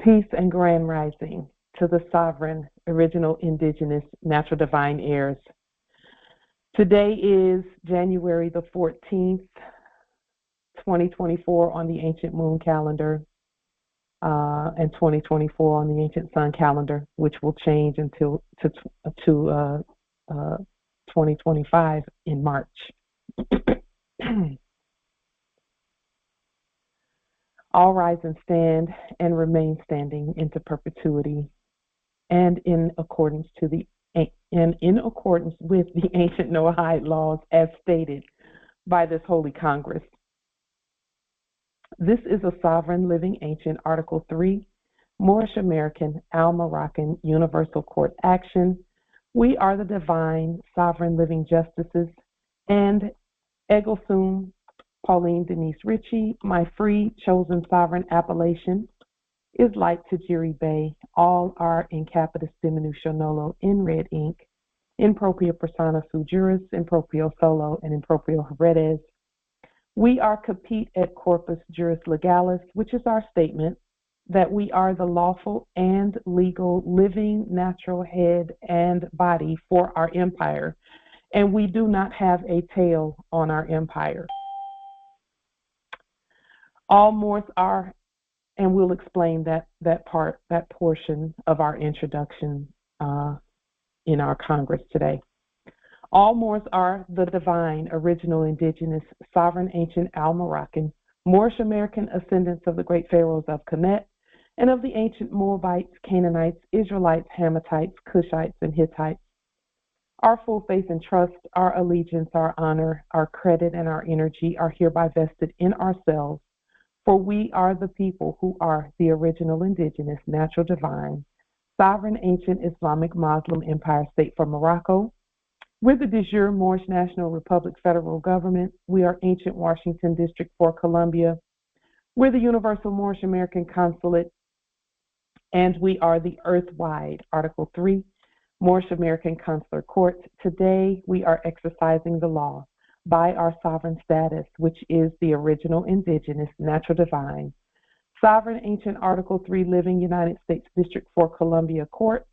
Peace and grand rising to the sovereign, original, indigenous, natural divine heirs. Today is January the 14th, 2024 on the ancient moon calendar, and 2024 on the ancient sun calendar, which will change until to 2025 in March. All rise and stand and remain standing into perpetuity, and in accordance with the ancient Noahide laws as stated by this Holy Congress. This is a sovereign living ancient Article 3, Moorish American Al-Moroccan Universal Court action. We are the divine sovereign living justices, and Egglesum Pauline Denise Ritchie, my free chosen sovereign appellation is like tajiri Bay. All are in capitis diminution nolo in red ink, in propria persona sui juris, in proprio solo, and in proprio heredes. We are capite et corpus juris legalis, which is our statement that we are the lawful and legal living natural head and body for our empire, and we do not have a tail on our empire. All Moors are, and we'll explain that portion of our introduction in our Congress today. All Moors are the divine, original, indigenous, sovereign, ancient, Al-Moroccan, Moorish American ascendants of the great pharaohs of Kemet and of the ancient Moabites, Canaanites, Israelites, Hamathites, Cushites, and Hittites. Our full faith and trust, our allegiance, our honor, our credit, and our energy are hereby vested in ourselves, for we are the people who are the original, indigenous, natural, divine, sovereign, ancient, Islamic, Muslim Empire State for Morocco. We're the de jure Moorish National Republic federal government. We are ancient Washington District for Columbia. We're the Universal Moorish American Consulate, and we are the Earth-wide Article 3 Moorish American Consular Court. Today, we are exercising the law by our sovereign status, which is the original, indigenous, natural, divine, sovereign, ancient, Article 3 living United States District for Columbia Court.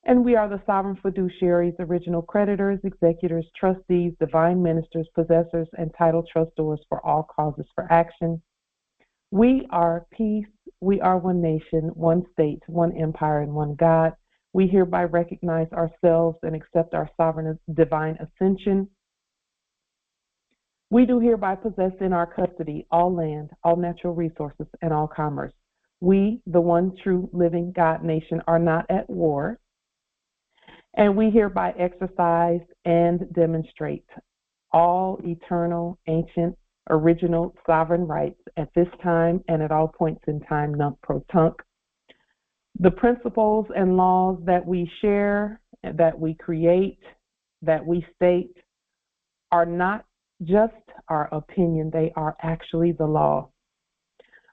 And we are the sovereign fiduciaries, original creditors, executors, trustees, divine ministers, possessors, and title trustors for all causes for action. We are peace. We are one nation, one state, one empire, and one God. We hereby recognize ourselves and accept our sovereign divine ascension. We do hereby possess in our custody all land, all natural resources, and all commerce. We, the one true living God nation, are not at war, and we hereby exercise and demonstrate all eternal, ancient, original sovereign rights at this time and at all points in time, nunc pro tunc. The principles and laws that we share, that we create, that we state are not just our opinion, they are actually the law.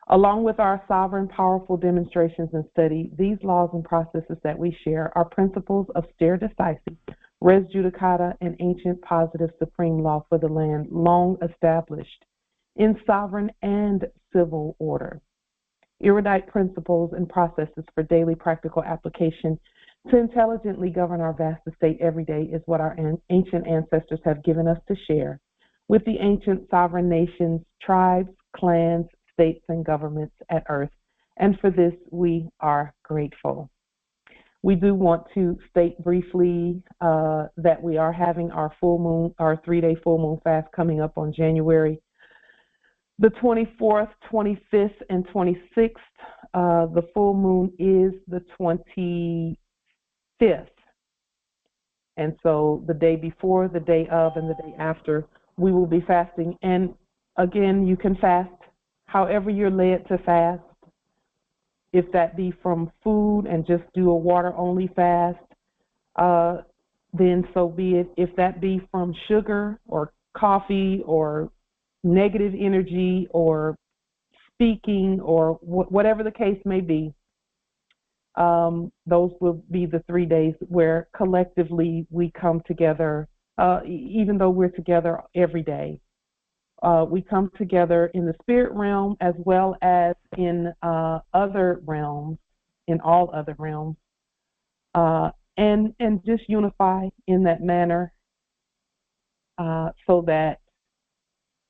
Along with our sovereign, powerful demonstrations and study, these laws and processes that we share are principles of stare decisis, res judicata, and ancient positive supreme law for the land, long established in sovereign and civil order. Erudite principles and processes for daily practical application to intelligently govern our vast estate every day is what our ancient ancestors have given us to share with the ancient sovereign nations, tribes, clans, states, and governments at earth. And for this, we are grateful. We do want to state briefly that we are having our full moon, our 3-day full moon fast coming up on January the 24th, 25th, and 26th. The full moon is the 25th. And so the day before, the day of, and the day after, we will be fasting. And again, you can fast however you're led to fast. If that be from food and just do a water-only fast, then so be it. If that be from sugar or coffee or negative energy or speaking or whatever the case may be, those will be the 3 days where collectively we come together, even though we're together every day. We come together in the spirit realm as well as in other realms, in all other realms, and just unify in that manner so that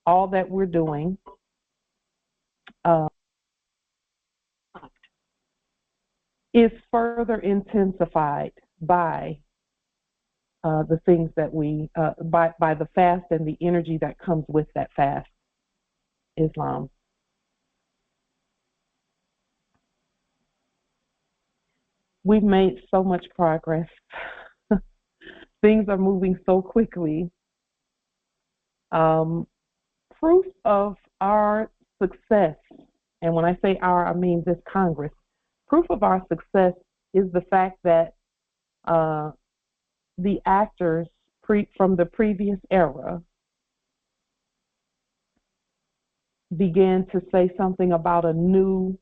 all that we're doing is further intensified by the things that by the fast and the energy that comes with that fast, Islam. We've made so much progress. Things are moving so quickly. Proof of our success, and when I say our, I mean this Congress, proof of our success is the fact that the actors from the previous era began to say something about a new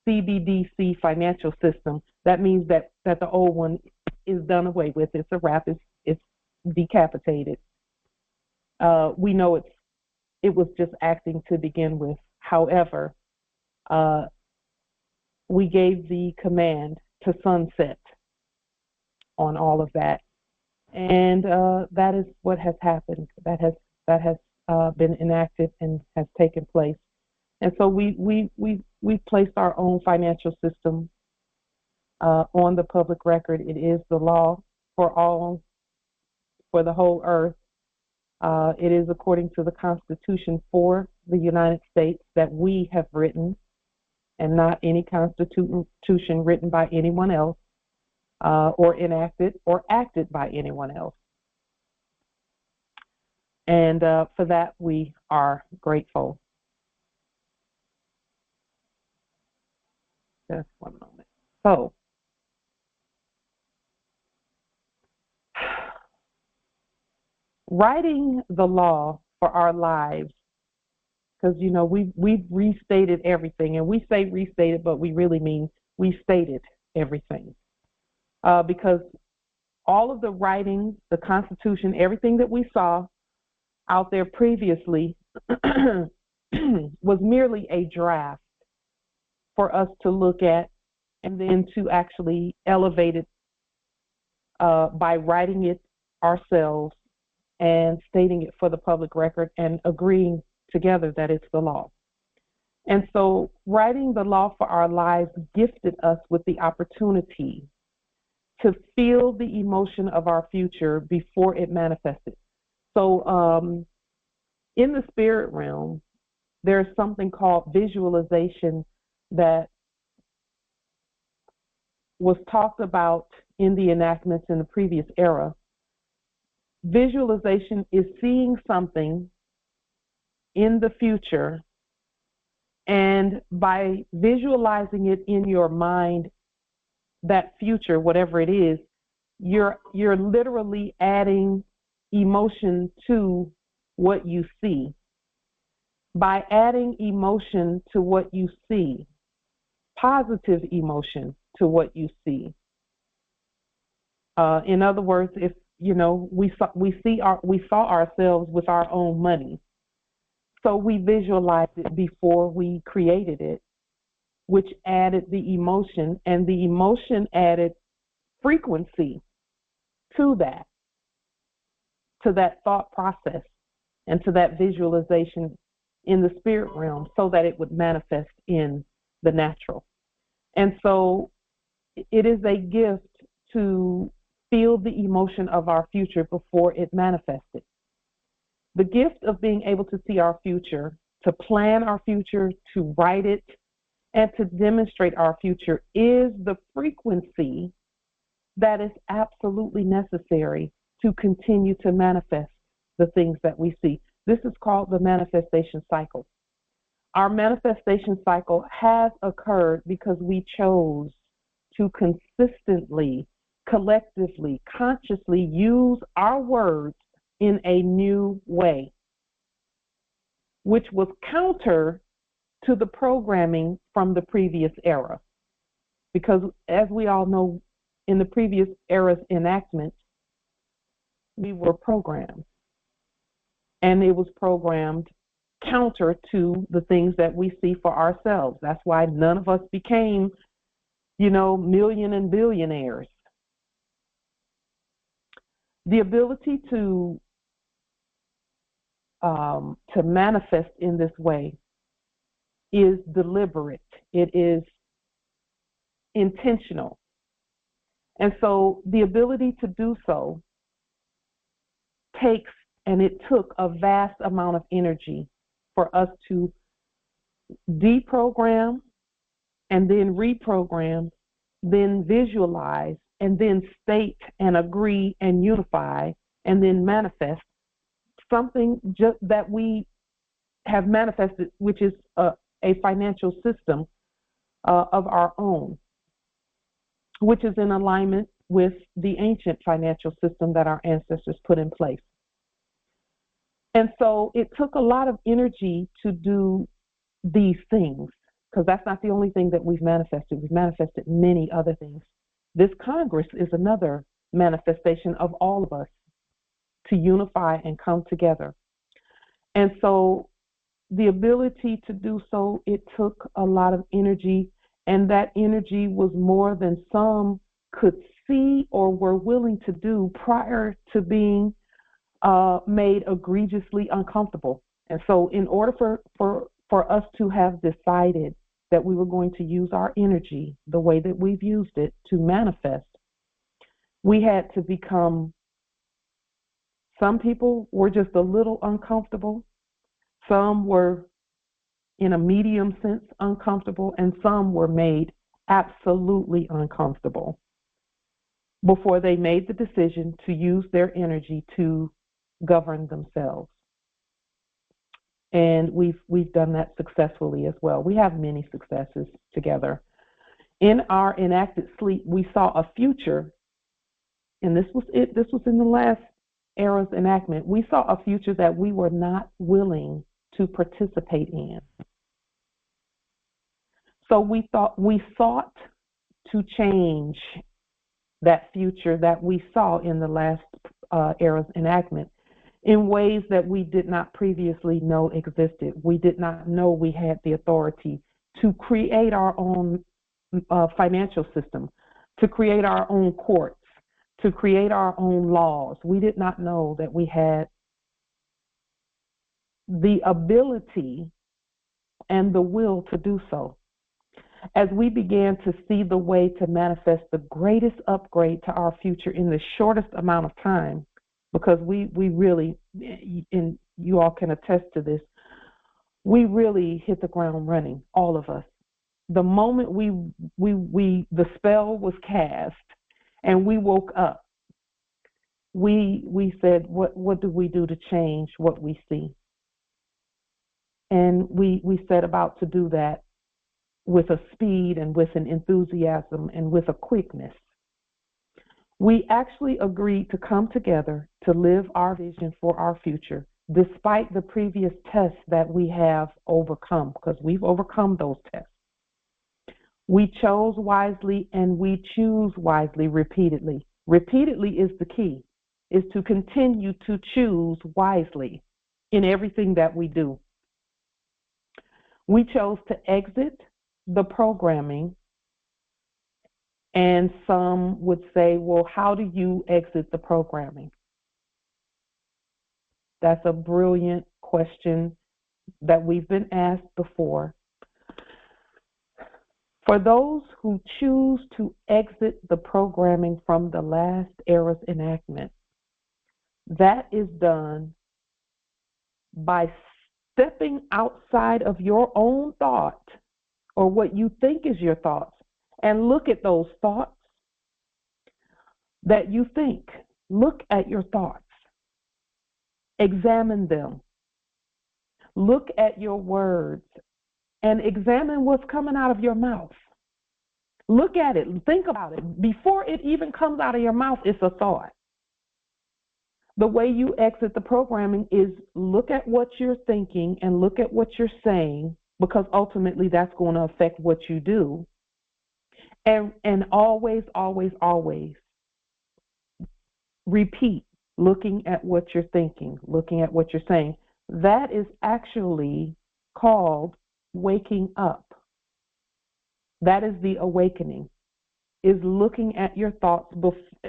CBDC financial system. That means that the old one is done away with. It's a wrap. It's decapitated. We know it was just acting to begin with. However, we gave the command to sunset on all of that, and that is what has happened. That has been enacted and has taken place. And so we placed our own financial system on the public record. It is the law for all, for the whole earth. It is according to the Constitution for the United States that we have written, and not any constitution written by anyone else, or enacted or acted by anyone else. And for that, we are grateful. Just one moment. So, writing the law for our lives, because we've restated everything, and we say restated, but we really mean we stated everything, because all of the writings, the Constitution, everything that we saw out there previously was merely a draft for us to look at and then to actually elevate it by writing it ourselves and stating it for the public record and agreeing together that it's the law. And so writing the law for our lives gifted us with the opportunity to feel the emotion of our future before it manifested. So in the spirit realm, there's something called visualization that was talked about in the enactments in the previous era. Visualization is seeing something in the future, and by visualizing it in your mind, that future, whatever it is, you're literally adding emotion to what you see. By adding emotion to what you see, positive emotion to what you see. In other words, if we saw ourselves with our own money, so we visualized it before we created it, which added the emotion, and the emotion added frequency to that thought process and to that visualization in the spirit realm, so that it would manifest in the natural. And so it is a gift to feel the emotion of our future before it manifested. The gift of being able to see our future, to plan our future, to write it, and to demonstrate our future is the frequency that is absolutely necessary to continue to manifest the things that we see. This is called the manifestation cycle. Our manifestation cycle has occurred because we chose to consistently, collectively, consciously use our words in a new way, which was counter to the programming from the previous era. Because as we all know, in the previous era's enactment, we were programmed. and it was programmed counter to the things that we see for ourselves. That's why none of us became, million and billionaires. The ability to manifest in this way is deliberate. It is intentional. And so the ability to do so took a vast amount of energy for us to deprogram and then reprogram, then visualize, and then state and agree and unify, and then manifest something just that we have manifested, which is a financial system of our own, which is in alignment with the ancient financial system that our ancestors put in place. And so it took a lot of energy to do these things, because that's not the only thing that we've manifested. We've manifested many other things. This Congress is another manifestation of all of us to unify and come together. And so the ability to do so, it took a lot of energy, and that energy was more than some could see or were willing to do prior to being made egregiously uncomfortable. And so in order for us to have decided that we were going to use our energy the way that we've used it to manifest, we had to become, some people were just a little uncomfortable, some were in a medium sense uncomfortable, and some were made absolutely uncomfortable before they made the decision to use their energy to govern themselves. And we've done that successfully as well. We have many successes together. In our enacted sleep, we saw a future, and this was in the last era's enactment. We saw a future that we were not willing to participate in. So we sought to change that future that we saw in the last era's enactment in ways that we did not previously know existed. We did not know we had the authority to create our own financial system, to create our own courts, to create our own laws. We did not know that we had the ability and the will to do so. As we began to see the way to manifest the greatest upgrade to our future in the shortest amount of time, because we really, and you all can attest to this, we really hit the ground running, all of us. The moment the spell was cast and we woke up, we said, what do we do to change what we see? And we set about to do that with a speed and with an enthusiasm and with a quickness. We actually agreed to come together to live our vision for our future, despite the previous tests that we have overcome, because we've overcome those tests. We chose wisely and we choose wisely repeatedly. Repeatedly is the key, is to continue to choose wisely in everything that we do. We chose to exit the programming, and some would say, well, how do you exit the programming? That's a brilliant question that we've been asked before. For those who choose to exit the programming from the last era's enactment, that is done by stepping outside of your own thought or what you think is your thoughts and look at those thoughts that you think. Look at your thoughts. Examine them. Look at your words and examine what's coming out of your mouth. Look at it. Think about it. Before it even comes out of your mouth, it's a thought. The way you exit the programming is look at what you're thinking and look at what you're saying, because ultimately that's going to affect what you do. And always, always, always repeat, looking at what you're thinking, looking at what you're saying. That is actually called waking up. That is the awakening, is looking at your thoughts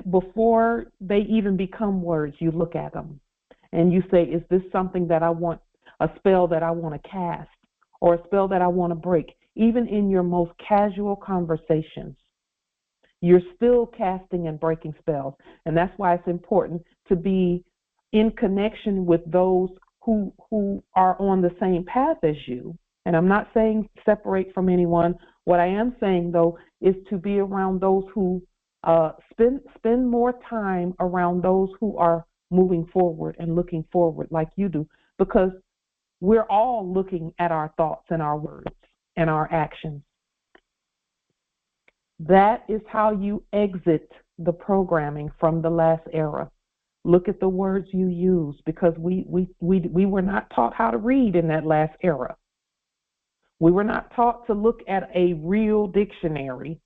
before they even become words. You look at them and you say, is this something that I want, a spell that I want to cast, or a spell that I want to break? Even in your most casual conversations, you're still casting and breaking spells. And that's why it's important to be in connection with those who are on the same path as you. And I'm not saying separate from anyone. What I am saying, though, is to be around those who spend more time around those who are moving forward and looking forward like you do, because we're all looking at our thoughts and our words and our actions. That is how you exit the programming from the last era. Look at the words you use, because we were not taught how to read in that last era. We were not taught to look at a real dictionary.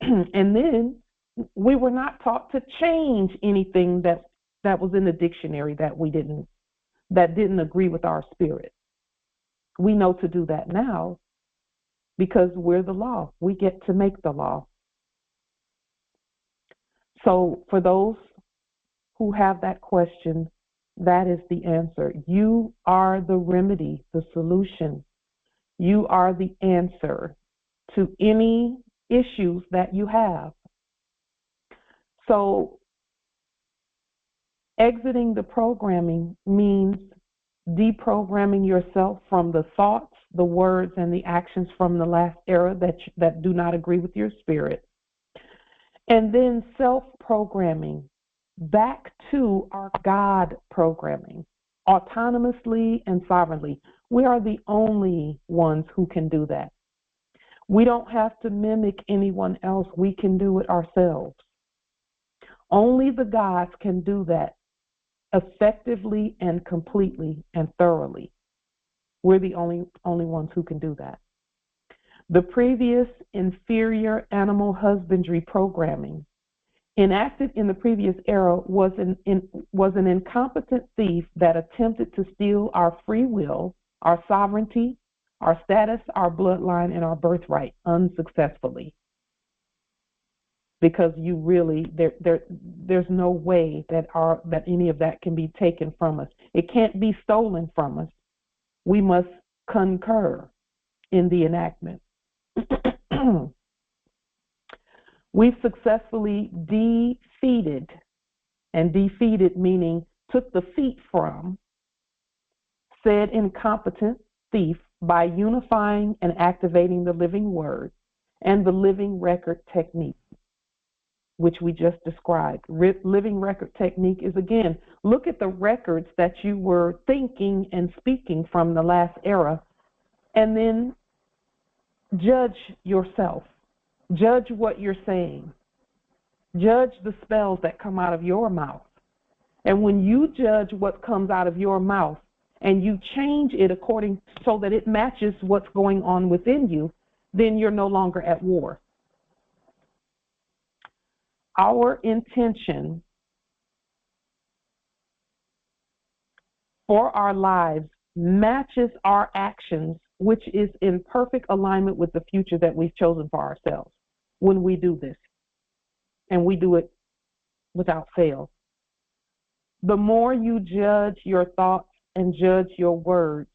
And then we were not taught to change anything that was in the dictionary that didn't agree with our spirit. We know to do that now because we're the law. We get to make the law. So for those who have that question, that is the answer. You are the remedy, the solution. You are the answer to any issues that you have. So exiting the programming means deprogramming yourself from the thoughts, the words, and the actions from the last era that do not agree with your spirit. And then self-programming back to our God programming, autonomously and sovereignly. We are the only ones who can do that. We don't have to mimic anyone else. We can do it ourselves. Only the gods can do that effectively and completely and thoroughly. We're the only ones who can do that. The previous inferior animal husbandry programming enacted in the previous era was an incompetent thief that attempted to steal our free will, our sovereignty, our status, our bloodline, and our birthright unsuccessfully. Because you really, there's no way that any of that can be taken from us. It can't be stolen from us. We must concur in the enactment. We've successfully defeated, and defeated meaning took the feet from, said incompetent thief by unifying and activating the living word and the living record technique, which we just described. Living record technique is, again, look at the records that you were thinking and speaking from the last era, and then judge yourself. Judge what you're saying. Judge the spells that come out of your mouth. And when you judge what comes out of your mouth and you change it according so that it matches what's going on within you, then you're no longer at war. Our intention for our lives matches our actions, which is in perfect alignment with the future that we've chosen for ourselves when we do this. And we do it without fail. The more you judge your thoughts and judge your words,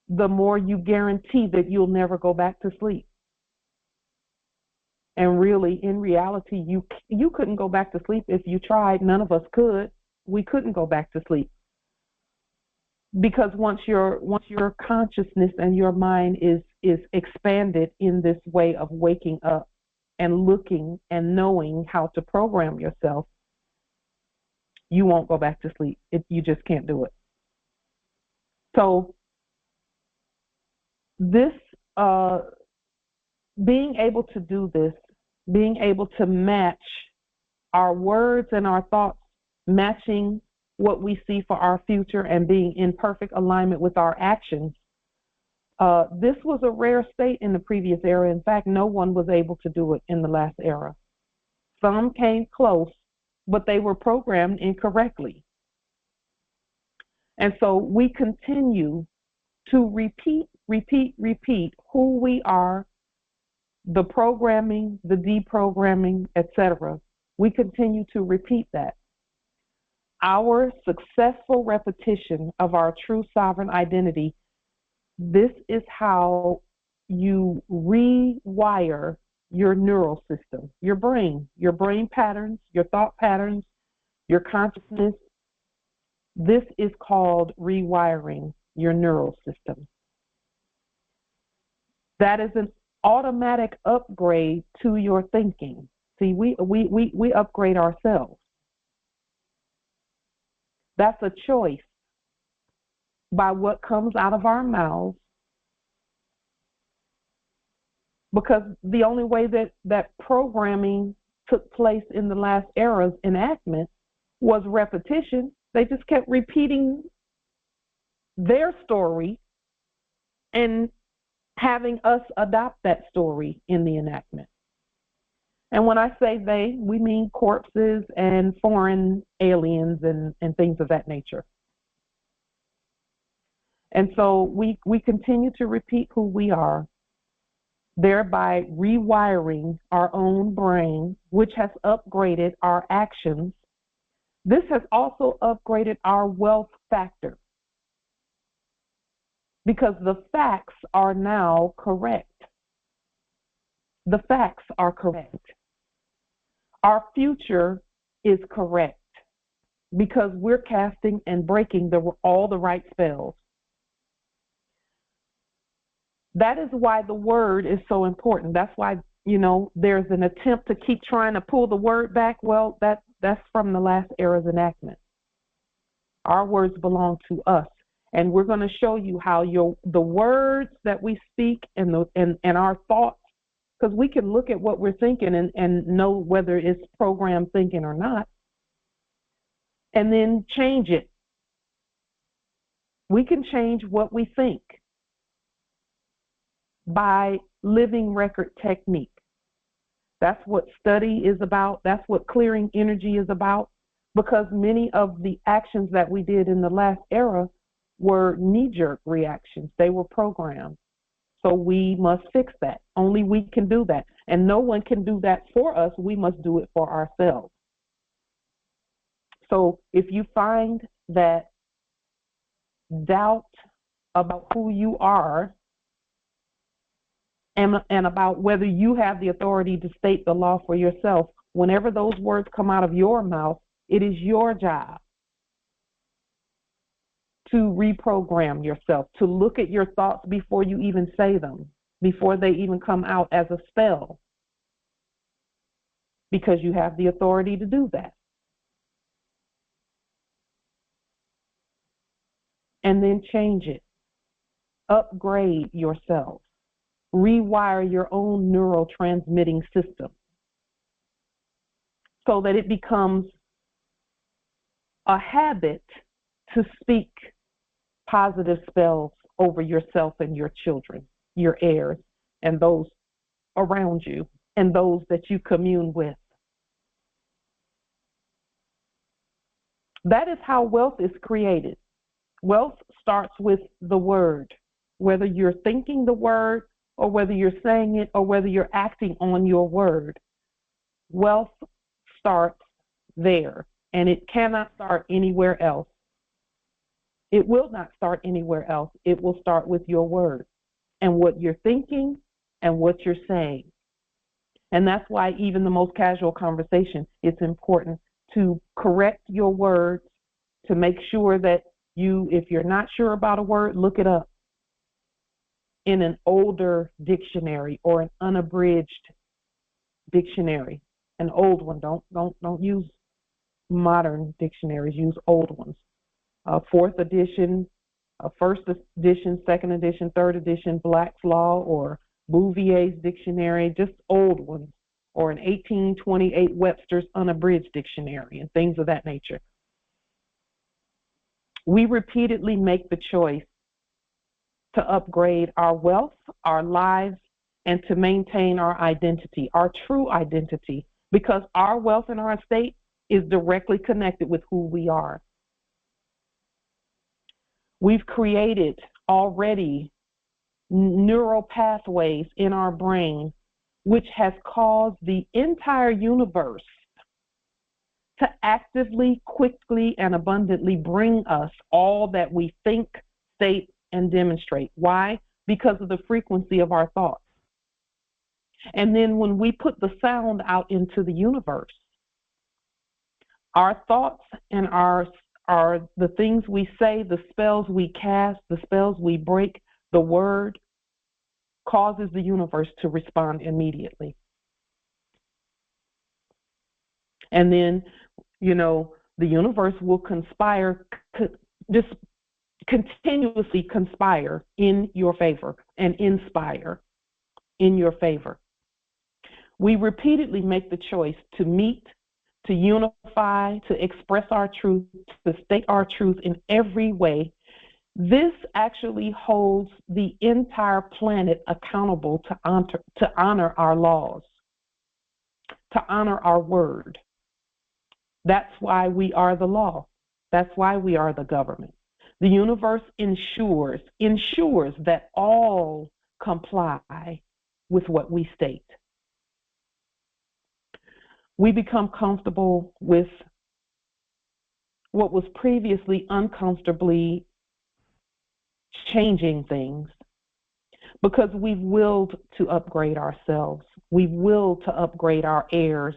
the more you guarantee that you'll never go back to sleep. And really, in reality, you couldn't go back to sleep if you tried. None of us could. We couldn't go back to sleep. Because once your consciousness and your mind is expanded in this way of waking up and looking and knowing how to program yourself, you won't go back to sleep. You just can't do it. So this, being able to do this, being able to match our words and our thoughts, matching what we see for our future and being in perfect alignment with our actions, this was a rare state in the previous era. In fact, no one was able to do it in the last era. Some came close, but they were programmed incorrectly. And so we continue to repeat who we are, the programming, the deprogramming, etc. We continue to repeat that. Our successful repetition of our true sovereign identity, this is how you rewire your neural system, your brain patterns, your thought patterns, your consciousness. This is called rewiring your neural system. That is an automatic upgrade to your thinking. See, we upgrade ourselves. That's a choice by what comes out of our mouths, because the only way that programming took place in the last era's enactment was repetition. They just kept repeating their story and having us adopt that story in the enactment. And when I say they, we mean corpses and foreign aliens and things of that nature. And so we continue to repeat who we are, thereby rewiring our own brain, which has upgraded our actions. This has also upgraded our wealth factor, because the facts are now correct. The facts are correct. Our future is correct because we're casting and breaking all the right spells. That is why the word is so important. That's why, there's an attempt to keep trying to pull the word back. Well, that's from the last era's enactment. Our words belong to us. And we're going to show you how the words that we speak and our thoughts, because we can look at what we're thinking and know whether it's programmed thinking or not, and then change it. We can change what we think by living record technique. That's what study is about. That's what clearing energy is about, because many of the actions that we did in the last era were knee-jerk reactions. They were programmed. So we must fix that. Only we can do that. And no one can do that for us. We must do it for ourselves. So if you find that doubt about who you are and about whether you have the authority to state the law for yourself, whenever those words come out of your mouth, it is your job to reprogram yourself, to look at your thoughts before you even say them, before they even come out as a spell, because you have the authority to do that. And then change it. Upgrade yourself. Rewire your own neurotransmitting system so that it becomes a habit to speak positive spells over yourself and your children, your heirs, and those around you, and those that you commune with. That is how wealth is created. Wealth starts with the word, whether you're thinking the word or whether you're saying it or whether you're acting on your word. Wealth starts there, and it cannot start anywhere else. It will not start anywhere else. It will start with your word and what you're thinking and what you're saying. And that's why even the most casual conversation, it's important to correct your words, to make sure that if you're not sure about a word, look it up in an older dictionary or an unabridged dictionary, an old one. Don't use modern dictionaries, use old ones. Fourth edition, first edition, second edition, third edition, Black's Law or Bouvier's dictionary, just old ones, or an 1828 Webster's unabridged dictionary and things of that nature. We repeatedly make the choice to upgrade our wealth, our lives, and to maintain our identity, our true identity, because our wealth and our estate is directly connected with who we are. We've created already neural pathways in our brain, which has caused the entire universe to actively, quickly, and abundantly bring us all that we think, state, and demonstrate. Why? Because of the frequency of our thoughts. And then when we put the sound out into the universe, our thoughts and the things we say, the spells we cast, the spells we break, the word causes the universe to respond immediately. And then, the universe will conspire, just continuously conspire in your favor and inspire in your favor. We repeatedly make the choice to meet, to unify, to express our truth, to state our truth in every way. This actually holds the entire planet accountable to honor our laws, to honor our word. That's why we are the law. That's why we are the government. The universe ensures that all comply with what we state. We become comfortable with what was previously uncomfortably changing things because we've willed to upgrade ourselves. We've willed to upgrade our heirs.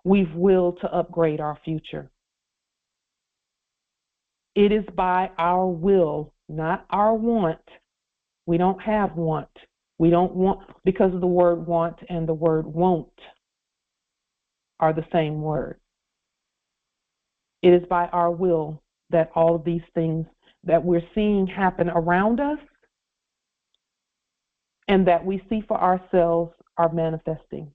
We've willed to upgrade our future. It is by our will, not our want. We don't have want. We don't want, because of the word want and the word won't are the same word. It is by our will that all of these things that we're seeing happen around us and that we see for ourselves are manifesting.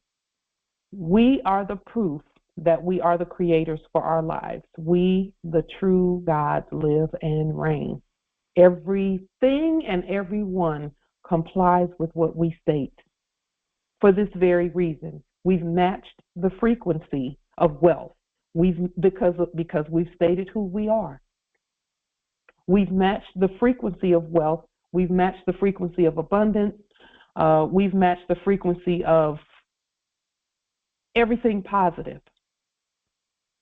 We are the proof that we are the creators for our lives. We, the true gods, live and reign. Everything and everyone complies with what we state. For this very reason, we've matched the frequency of wealth. Because we've stated who we are. We've matched the frequency of wealth. We've matched the frequency of abundance. We've matched the frequency of everything positive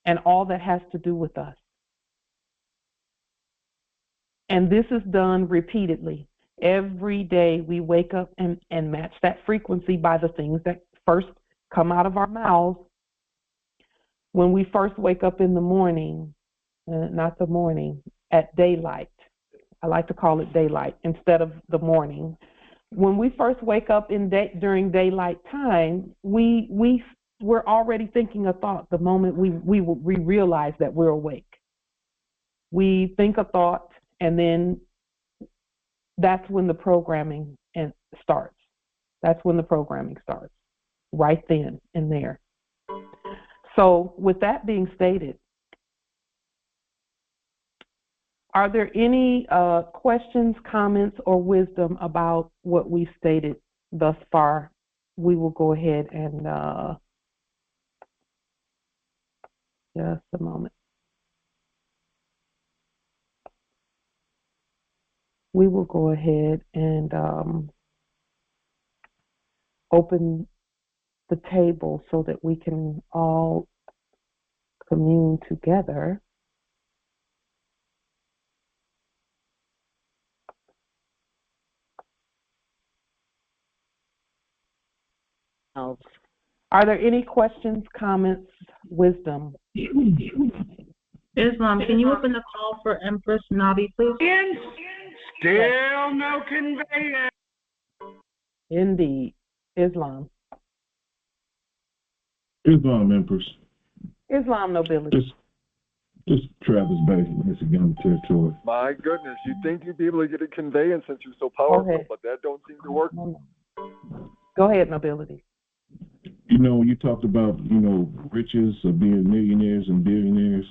and all that has to do with us. And this is done repeatedly. Every day we wake up and match that frequency by the things that first come out of our mouths. When we first wake up in the morning, at daylight. I like to call it daylight instead of the morning. When we first wake up during daylight time, we're already thinking a thought the moment we realize that we're awake. We think a thought, and then that's when the programming starts. That's when the programming starts, right then and there. So with that being stated, are there any questions, comments, or wisdom about what we've stated thus far? We will go ahead and just a moment. We will go ahead and open the table so that we can all commune together. Are there any questions, comments, wisdom? Islam, can you open the call for Empress Nabi, please? Still no conveyance. Indeed. Islam. Islam, Empress. Islam, nobility. Just Travis Bay, Michigan territory. My goodness, you'd think you'd be able to get a conveyance since you're so powerful, but that don't seem to work. Go ahead, nobility. When you talked about, riches or being millionaires and billionaires,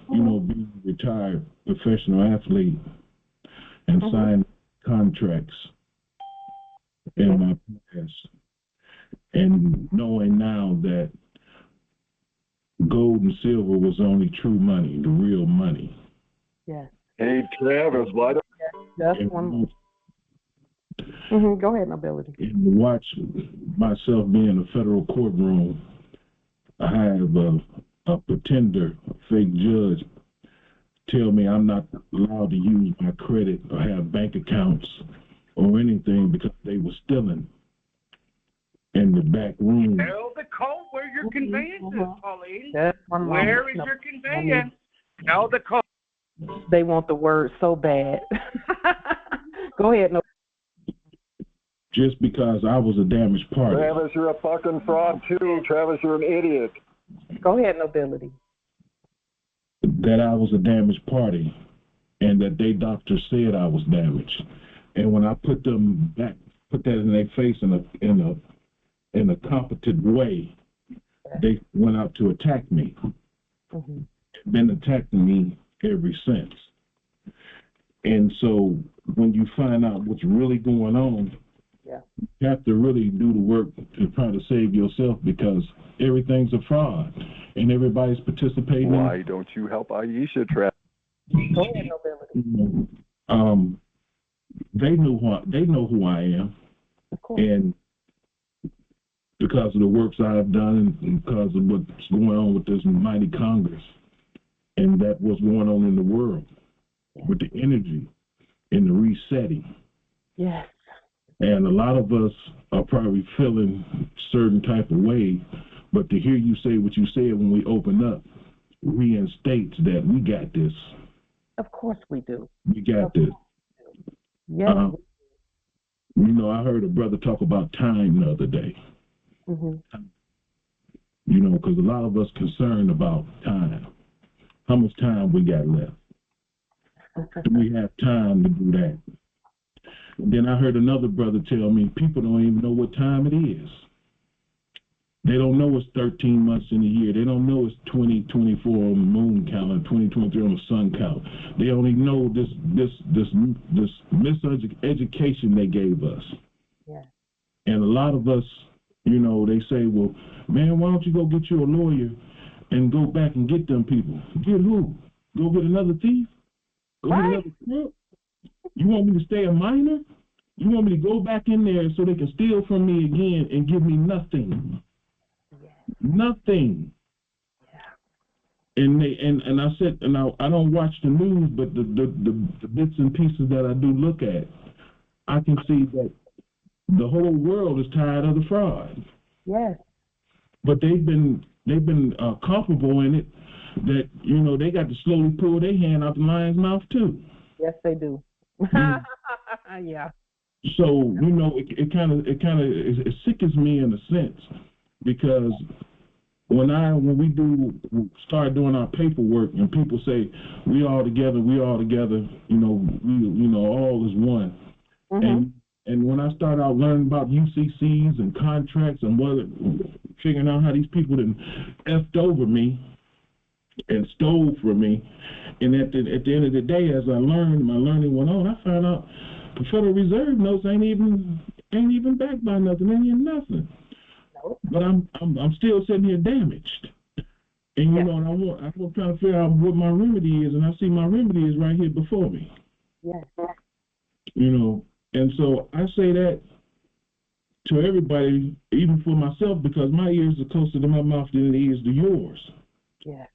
being a retired professional athlete and signing contracts in my past, and knowing now that gold and silver was only true money, the real money. Yes. Hey, Travis, why don't That's one. Go ahead, Nobility. And to watch myself be in a federal courtroom, I have a pretender, a fake judge, tell me I'm not allowed to use my credit or have bank accounts or anything because they were stealing in the back room. Tell the court where your conveyance is, Pauline. Where is your conveyance? Tell the court. They want the word so bad. Go ahead, no. Just because I was a damaged party. Travis, you're a fucking fraud too. Travis, you're an idiot. Go ahead, Nobility. That I was a damaged party, and that they doctors said I was damaged. And when I put them back, put that in their face in a competent way, they went out to attack me. Been attacking me ever since. And so when you find out what's really going on, you have to really do the work to try to save yourself, because everything's a fraud and everybody's participating. Why don't you help Aisha, Travis? Go ahead, Nobility. They know who I am, and because of the works I've done and because of what's going on with this mighty Congress, and that what's going on in the world with the energy and the resetting. Yes. And a lot of us are probably feeling certain type of way, but to hear you say what you said when we open up reinstates that we got this. Of course we do. We got this. Yes. You know, I heard a brother talk about time the other day. You know, because a lot of us concerned about time. How much time we got left? Do we have time to do that? And then I heard another brother tell me people don't even know what time it is. They don't know it's 13 months in a year. They don't know it's 2024 on the moon calendar, 2023 on the sun calendar. They only know this miseducation they gave us. Yeah. And a lot of us, you know, they say, well, man, why don't you go get you a lawyer and go back and get them people? Get who? Go get another thief? Go get another crook? You want me to stay a minor? You want me to go back in there so they can steal from me again and give me nothing? Nothing. And I said, and I don't watch the news, but the bits and pieces that I do look at, I can see that the whole world is tired of the fraud. Yes. But they've been comfortable in it, that, you know, they got to slowly pull their hand out the lion's mouth too. Yes, they do. Yeah. So, you know, it sickens me in a sense, because when we start doing our paperwork and people say we all together, you know, all is one. And when I start out learning about UCCs and contracts and figuring out how these people done effed over me and stole from me, and at the end of the day, as I learned, my learning went on, I found out the Federal Reserve notes ain't even backed by nothing, ain't even nothing. Nope. But I'm still sitting here damaged, and you know, and I'm trying to figure out what my remedy is, and I see my remedy is right here before me. Yes. You know, and so I say that to everybody, even for myself, because my ears are closer to my mouth than the ears to yours. Yeah.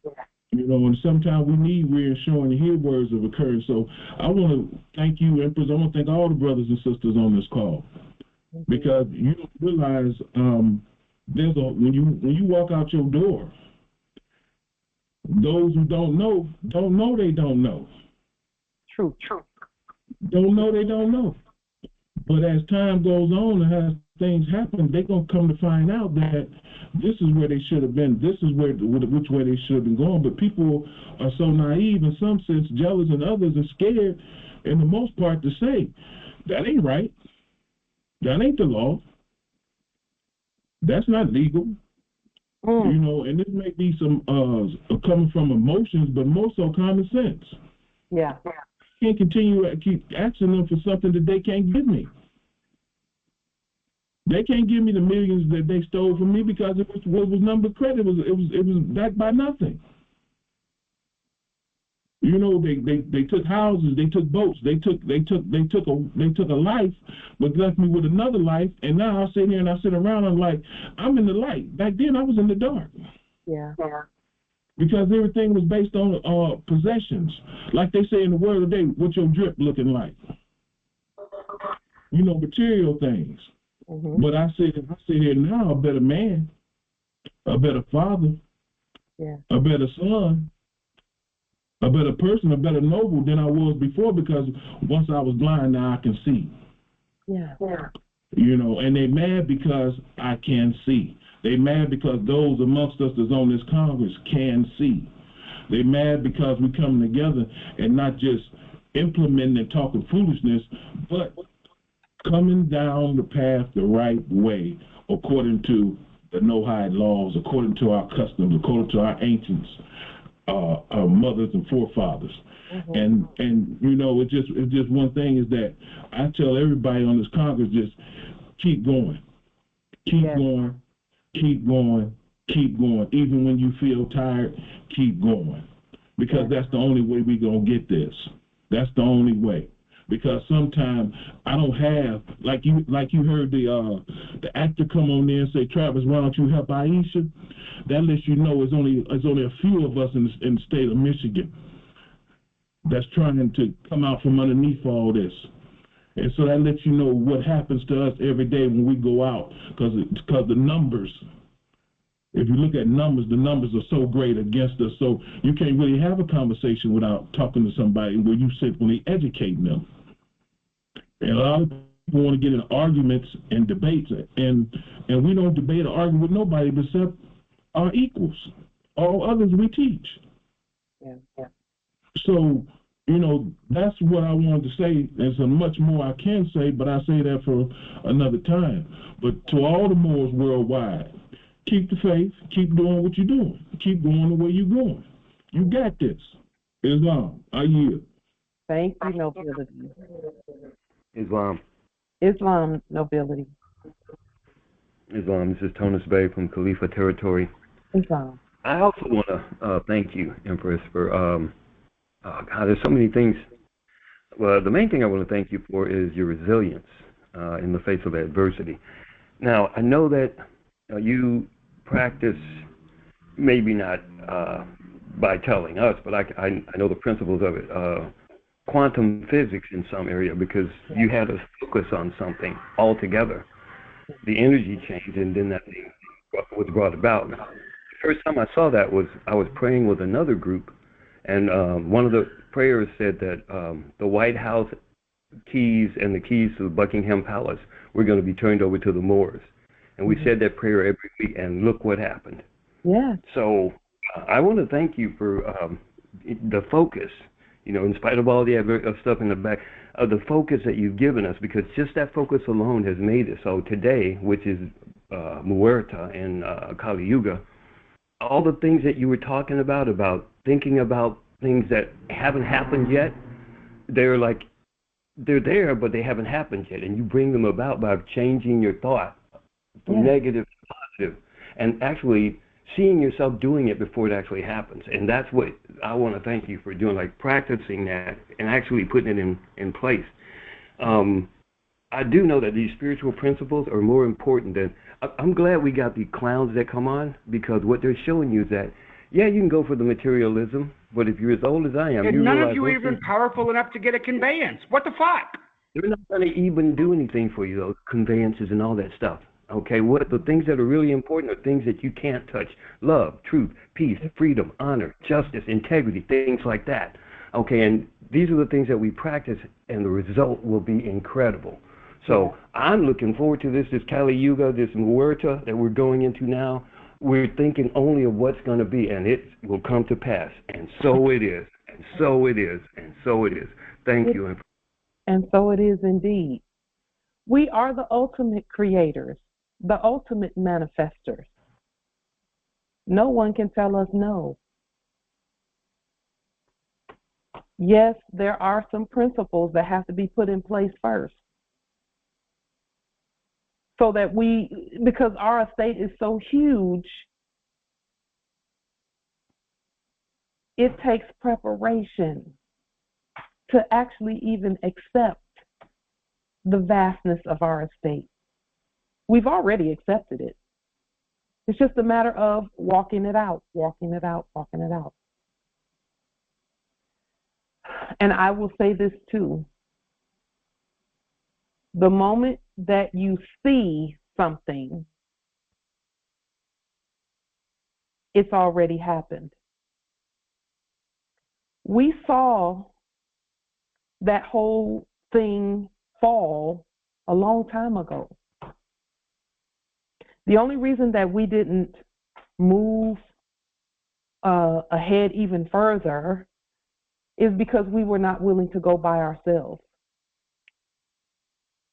You know, and sometimes we need reassuring to hear words of occurrence. So I want to thank you, Empress. I want to thank all the brothers and sisters on this call, because you don't realize when you walk out your door, those who don't know they don't know. True. Don't know they don't know. But as time goes on and as things happen, they're going to come to find out that this is where they should have been. This is which way they should have been going. But people are so naive, in some sense, jealous, and others are scared, in the most part, to say, that ain't right. That ain't the law. That's not legal. You know, and this may be some coming from emotions, but more so common sense. Yeah. Can't continue to keep asking them for something that they can't give me. They can't give me the millions that they stole from me because it was number credit. It was backed by nothing. You know, they took houses, they took boats, they took a life, but left me with another life. And now I sit here and I sit around and I'm like, I'm in the light. Back then I was in the dark. Yeah. Because everything was based on possessions. Like they say in the world today, what's your drip looking like? You know, material things. Mm-hmm. But I sit here now, a better man, a better father, a better son, a better person, a better noble than I was before, because once I was blind, now I can see. Yeah. You know, and they mad because I can see. They mad because those amongst us that's on this Congress can see. They mad because we come together and not just implementing and talking foolishness, but coming down the path the right way, according to the no-hide laws, according to our customs, according to our ancients, our mothers and forefathers. Mm-hmm. And you know, it's just one thing is that I tell everybody on this Congress, just keep going, keep going, keep going, keep going. Even when you feel tired, keep going, because that's the only way we're gonna get this. That's the only way. Because sometimes I don't have, like you heard the actor come on there and say, Travis, why don't you help Aisha? That lets you know it's only a few of us in the state of Michigan that's trying to come out from underneath all this. And so that lets you know what happens to us every day when we go out, because the numbers, if you look at numbers, the numbers are so great against us. So you can't really have a conversation without talking to somebody where you simply educating them. And a lot of people want to get in arguments and debates, and we don't debate or argue with nobody except our equals. All others we teach. Yeah. So, you know, that's what I wanted to say. There's so much more I can say, but I say that for another time. But to all the Moors worldwide, keep the faith, keep doing what you're doing, keep going the way you're going. You got this. Islam, I yield. Thank you, nobility. Islam, nobility. Islam. This is Tonus Bey from Khalifa Territory. Islam. I also want to thank you, Empress, for God, there's so many things. Well, the main thing I want to thank you for is your resilience in the face of adversity. Now, I know that you practice, maybe not by telling us, but I know the principles of it. Quantum physics in some area, because you had us focus on something altogether. The energy changed, and then that thing was brought about. The first time I saw that was I was praying with another group, and one of the prayers said that the White House keys and the keys to the Buckingham Palace were going to be turned over to the Moors. And we said that prayer every week, and look what happened. Yeah. So I want to thank you for the focus. You know, in spite of all the other stuff in the back, the focus that you've given us, because just that focus alone has made it. So today, which is Muerta and Kali Yuga, all the things that you were talking about thinking about things that haven't happened yet, they're there, but they haven't happened yet. And you bring them about by changing your thought from negative to positive, and actually seeing yourself doing it before it actually happens. And that's what I want to thank you for doing, like practicing that and actually putting it in place. I do know that these spiritual principles are more important than, I'm glad we got the clowns that come on, because what they're showing you is that, yeah, you can go for the materialism, but if you're as old as I am, and none of you are even powerful enough to get a conveyance. What the fuck? They're not going to even do anything for you, those conveyances and all that stuff. Okay, what the things that are really important are things that you can't touch: love, truth, peace, freedom, honor, justice, integrity, things like that. Okay, and these are the things that we practice, and the result will be incredible. So I'm looking forward to this Kali Yuga, this Muerta that we're going into now. We're thinking only of what's going to be, and it will come to pass. And so it is, and so it is, and so it is. Thank you. And so it is indeed. We are the ultimate creators, the ultimate manifestors. No one can tell us no. Yes, there are some principles that have to be put in place first. so that because our estate is so huge, it takes preparation to actually even accept the vastness of our estate. We've already accepted it. It's just a matter of walking it out, walking it out, walking it out. And I will say this too. The moment that you see something, it's already happened. We saw that whole thing fall a long time ago. The only reason that we didn't move ahead even further is because we were not willing to go by ourselves.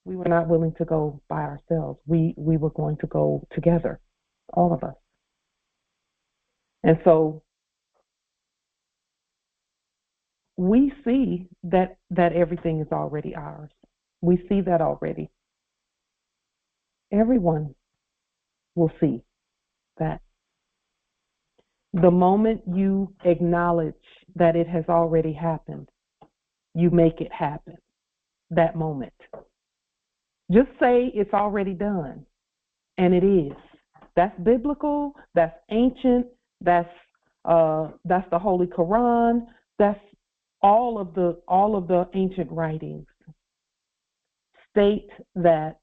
We were not willing to go by ourselves. We were going to go together, all of us. And so we see that everything is already ours. We see that already. Everyone will see that. The moment you acknowledge that it has already happened, you make it happen. That moment. Just say it's already done, and it is. That's biblical. That's ancient. That's the Holy Quran. That's all of the ancient writings state that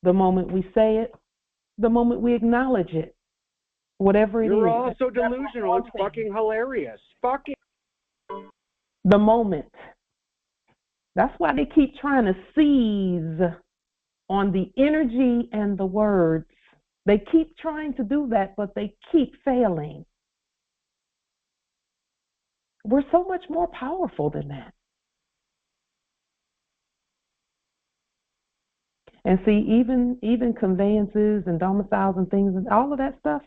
the moment we say it, the moment we acknowledge it, whatever it is. You're all so delusional. It's fucking hilarious. Fucking. The moment. That's why they keep trying to seize on the energy and the words. They keep trying to do that, but they keep failing. We're so much more powerful than that. And see, even conveyances and domiciles and things and all of that stuff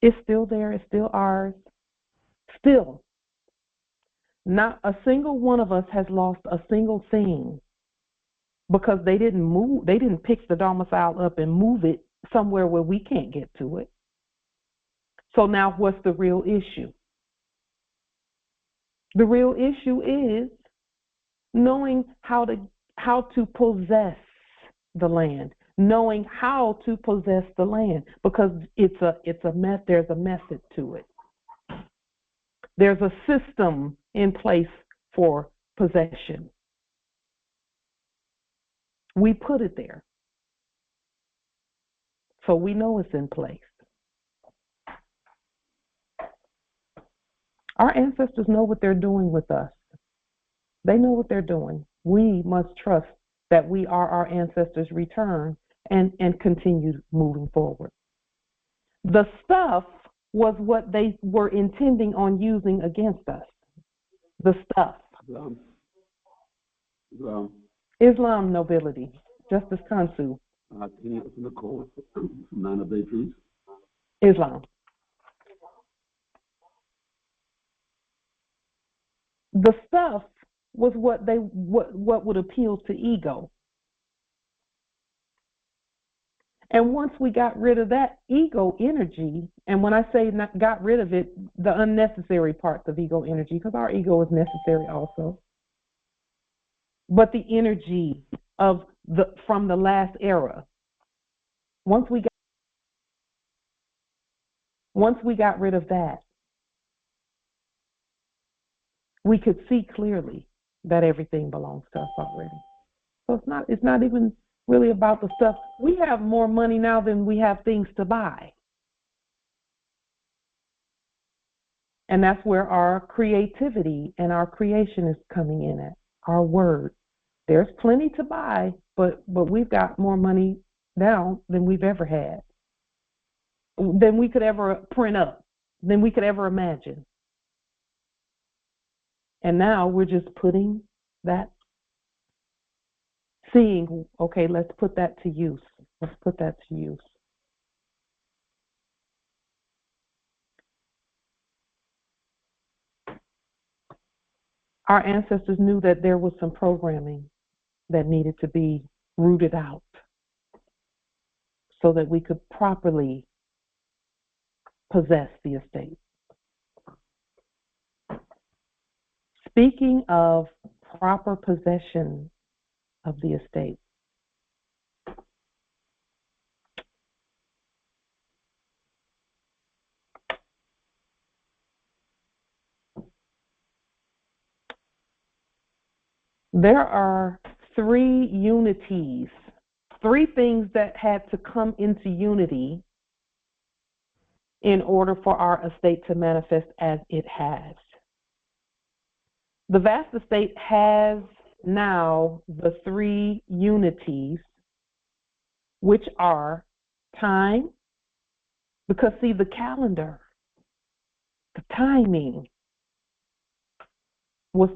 is still there. It's still ours. Still. Not a single one of us has lost a single thing because they didn't pick the domicile up and move it somewhere where we can't get to it. So now what's the real issue? The real issue is knowing how to possess the land, knowing how to possess the land, because there's a method to it. There's a system in place for possession. We put it there. So we know it's in place. Our ancestors know what they're doing with us. They know what they're doing. We must trust that we are our ancestors' return and continue moving forward. The stuff was what they were intending on using against us. The stuff. Islam nobility. Justice Kansu. Can you open the call? 9 of 8, please. Islam. The stuff was what would appeal to ego. And once we got rid of that ego energy, and when I say got rid of it, the unnecessary parts of ego energy, because our ego is necessary also, but the energy from the last era, once we got rid of that, we could see clearly that everything belongs to us already. So it's not even really about the stuff. We have more money now than we have things to buy. And that's where our creativity and our creation is coming in at, our word. There's plenty to buy, but we've got more money now than we've ever had, than we could ever print up, than we could ever imagine. And now we're just putting that, seeing, okay, let's put that to use. Let's put that to use. Our ancestors knew that there was some programming that needed to be rooted out. so that we could properly possess the estate. Speaking of proper possession of the estate, there are 3 unities, 3 things that had to come into unity in order for our estate to manifest as it has. The vast estate has now the 3 unities, which are time, because see, the calendar, the timing was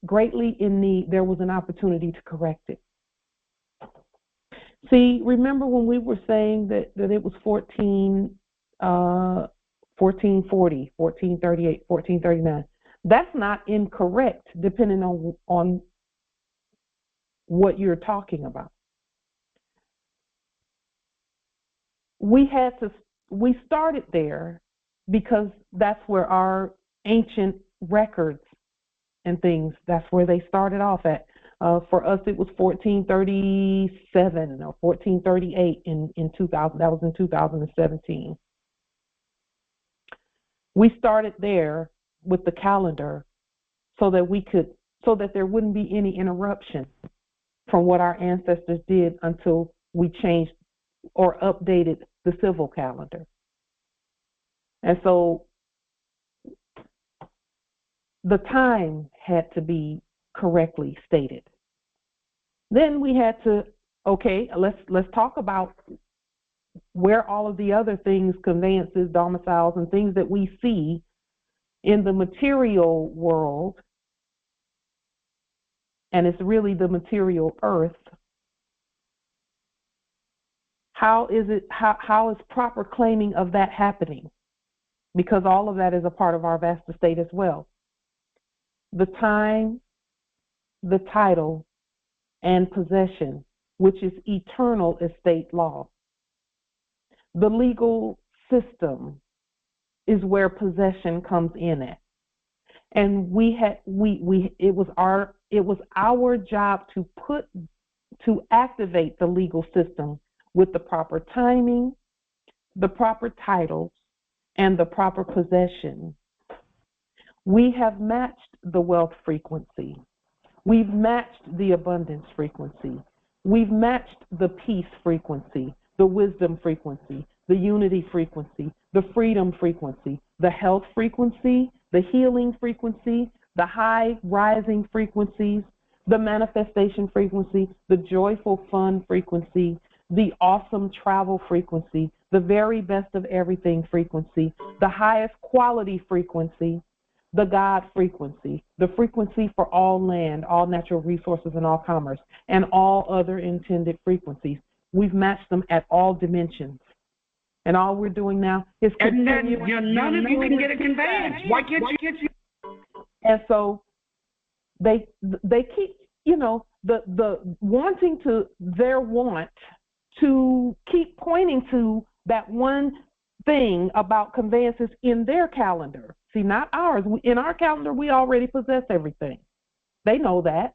greatly in need. There was an opportunity to correct it. See, remember when we were saying that it was 1440, 1438, 1439. That's not incorrect, depending on what you're talking about. We started there because that's where our ancient records and things, that's where they started off at. For us, it was 1437 or 1438 in 2000. That was in 2017. We started there with the calendar so that there wouldn't be any interruption from what our ancestors did until we changed or updated the civil calendar. And so the time had to be correctly stated. Then we had to, okay, let's talk about where all of the other things, conveyances, domiciles, and things that we see in the material world, and it's really the material earth. How is proper claiming of that happening? Because all of that is a part of our vast estate as well. The time, the title, and possession, which is eternal estate law. The legal system is where possession comes in at. And it was our job to activate the legal system with the proper timing, the proper titles, and the proper possession. We have matched the wealth frequency. We've matched the abundance frequency. We've matched the peace frequency, the wisdom frequency, the unity frequency, the freedom frequency, the health frequency, the healing frequency, the high rising frequencies, the manifestation frequency, the joyful fun frequency, the awesome travel frequency, the very best of everything frequency, the highest quality frequency, the God frequency, the frequency for all land, all natural resources, and all commerce, and all other intended frequencies. We've matched them at all dimensions. And all we're doing now is continuing. And then none of you can get a conveyance. Why can't you? And so they keep, the wanting to their want to keep pointing to that one thing about conveyances in their calendar. See, not ours. In our calendar, we already possess everything. They know that.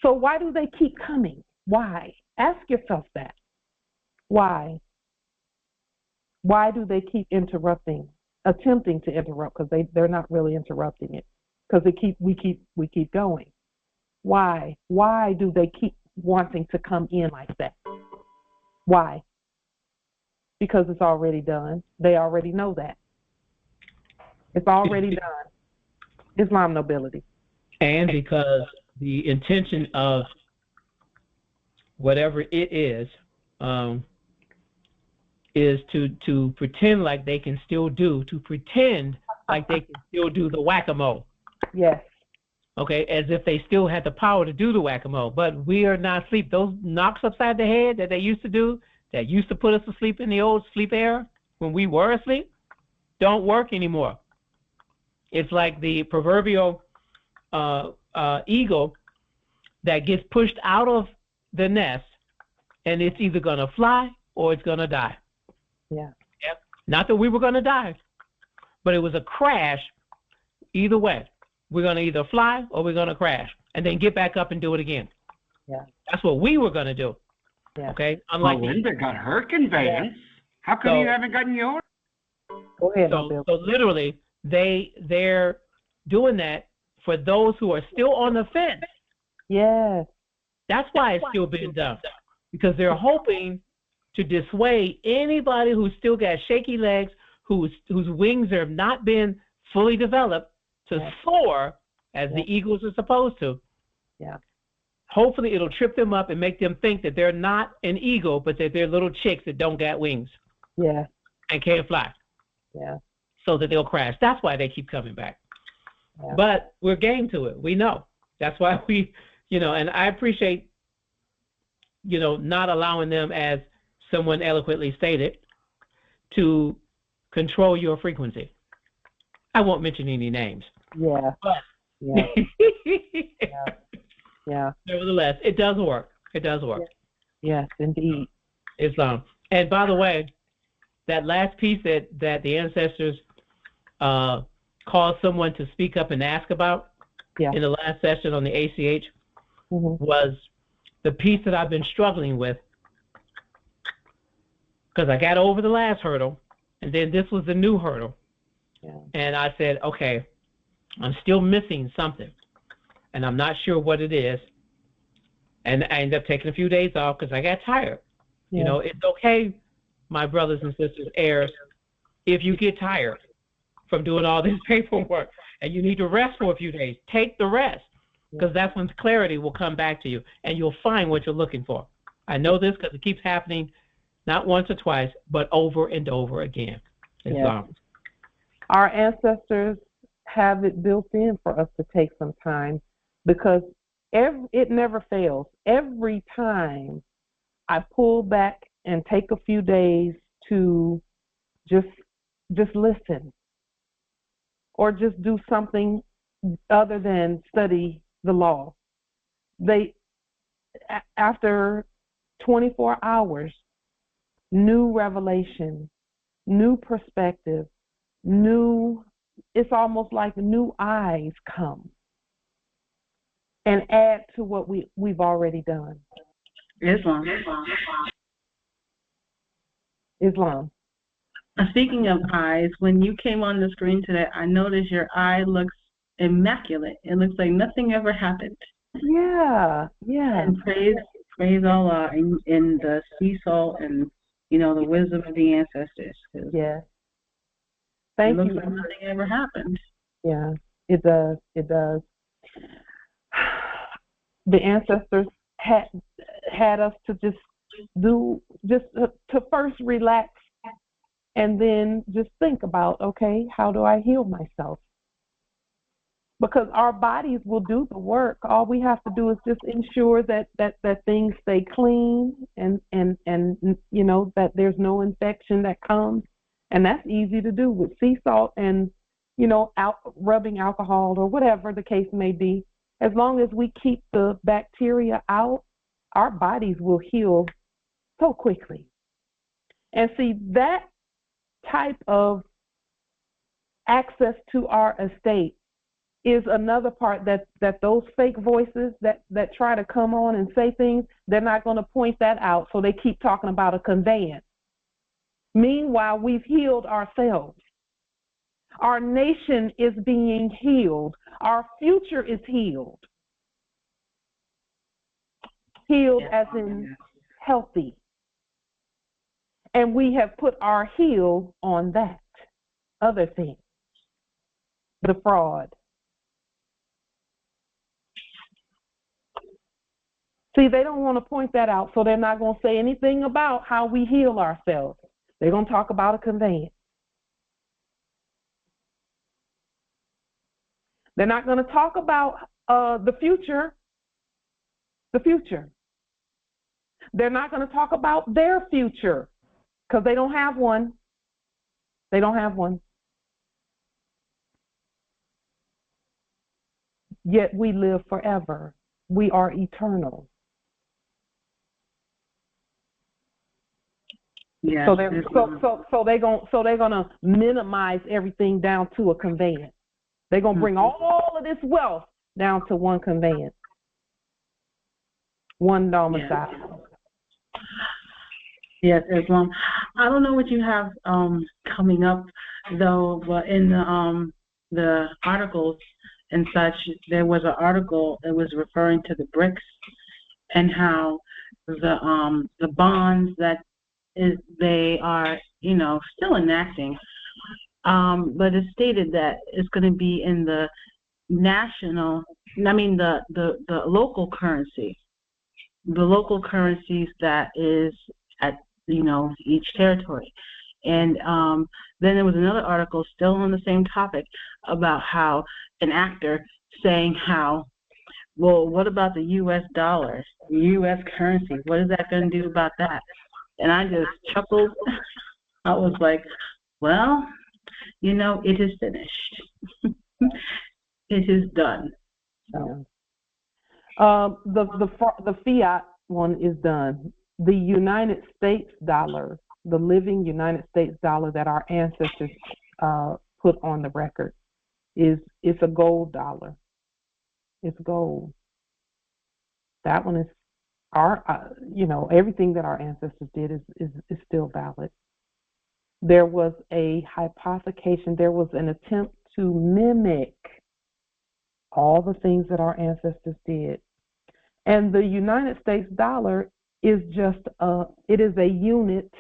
So why do they keep coming? Why? Ask yourself that. Why? Why do they keep attempting to interrupt? Because they're not really interrupting it. Because we keep going. Why? Why do they keep wanting to come in like that? Why? Because it's already done. They already know that. It's already done. Islam nobility. And because the intention of whatever it is to pretend like they can still do the whack-a-mole. Yes. Okay, as if they still had the power to do the whack-a-mole. But we are not asleep. Those knocks upside the head that they used to do, that used to put us asleep in the old sleep era when we were asleep, don't work anymore. It's like the proverbial eagle that gets pushed out of the nest, and it's either going to fly or it's going to die. Yeah. Yep. Not that we were going to die, but it was a crash either way. We're going to either fly or we're going to crash and then get back up and do it again. Yeah. That's what we were going to do. Yeah. Okay? Unlike Linda got her conveyance. How come you haven't gotten yours? Go ahead, so literally, they're doing that for those who are still on the fence. Yes. That's why it's still being done, because they're hoping to dissuade anybody who's still got shaky legs, whose wings have not been fully developed to soar as the eagles are supposed to. Yeah. Hopefully, it'll trip them up and make them think that they're not an eagle, but that they're little chicks that don't got wings. Yeah. And can't fly. Yeah. So that they'll crash. That's why they keep coming back. Yeah. But we're game to it. We know. That's why we, and I appreciate, not allowing them, as someone eloquently stated, to control your frequency. I won't mention any names. Yeah. But yeah. Yeah. Nevertheless, it does work. It does work. Yes, indeed. Islam. And by the way, that last piece that the ancestors called someone to speak up and ask about in the last session on the ACH was the piece that I've been struggling with, because I got over the last hurdle, and then this was the new hurdle. Yeah. And I said, okay, I'm still missing something, and I'm not sure what it is. And I ended up taking a few days off because I got tired. Yeah. It's okay, my brothers and sisters, heirs, if you get tired from doing all this paperwork and you need to rest for a few days, take the rest, because that's when clarity will come back to you and you'll find what you're looking for. I know this because it keeps happening not once or twice, but over and over again. Our ancestors have it built in for us to take some time, because it never fails. Every time I pull back and take a few days to just listen, or just do something other than study the law, after 24 hours, new revelation, new perspective, it's almost like new eyes come and add to what we've already done. Islam. Speaking of eyes, when you came on the screen today, I noticed your eye looks immaculate. It looks like nothing ever happened. Yeah. And praise Allah in the sea salt and the wisdom of the ancestors. Yeah. Thank you. It looks like nothing ever happened. Yeah, it does. It does. The ancestors had us to to first relax, and then just think about, okay, how do I heal myself? Because our bodies will do the work. All we have to do is just ensure that things stay clean and that there's no infection that comes. And that's easy to do with sea salt and, rubbing alcohol or whatever the case may be. As long as we keep the bacteria out, our bodies will heal so quickly. And see, that type of access to our estate is another part that those fake voices that try to come on and say things, they're not going to point that out, so they keep talking about a conveyance. Meanwhile, we've healed ourselves. Our nation is being healed. Our future is healed. Healed as in healthy. And we have put our heel on that other thing, the fraud. See, they don't want to point that out, so they're not going to say anything about how we heal ourselves. They're going to talk about a conveyance. They're not going to talk about the future. The future. They're not going to talk about their future because they don't have one. They don't have one. Yet we live forever. We are eternal. Yeah. So they're gonna minimize everything down to a conveyance. They're gonna bring all of this wealth down to one conveyance, one domicile. Yes, Islam. I don't know what you have coming up though, but in the articles and such, there was an article that was referring to the BRICS and how the bonds that they are, still enacting, but it stated that it's going to be in the the local currency, the local currencies that is at each territory. And then there was another article still on the same topic about how an actor saying how, well, what about the U.S. dollar, U.S. currency? What is that going to do about that? And I just chuckled. I was like, well, it is finished. It is done. So, the fiat one is done. The United States dollar, the living United States dollar that our ancestors put on the record, it's a gold dollar. It's gold. That one is our, everything that our ancestors did is still valid. There was a hypothecation, there was an attempt to mimic all the things that our ancestors did. And the United States dollar is it is a unit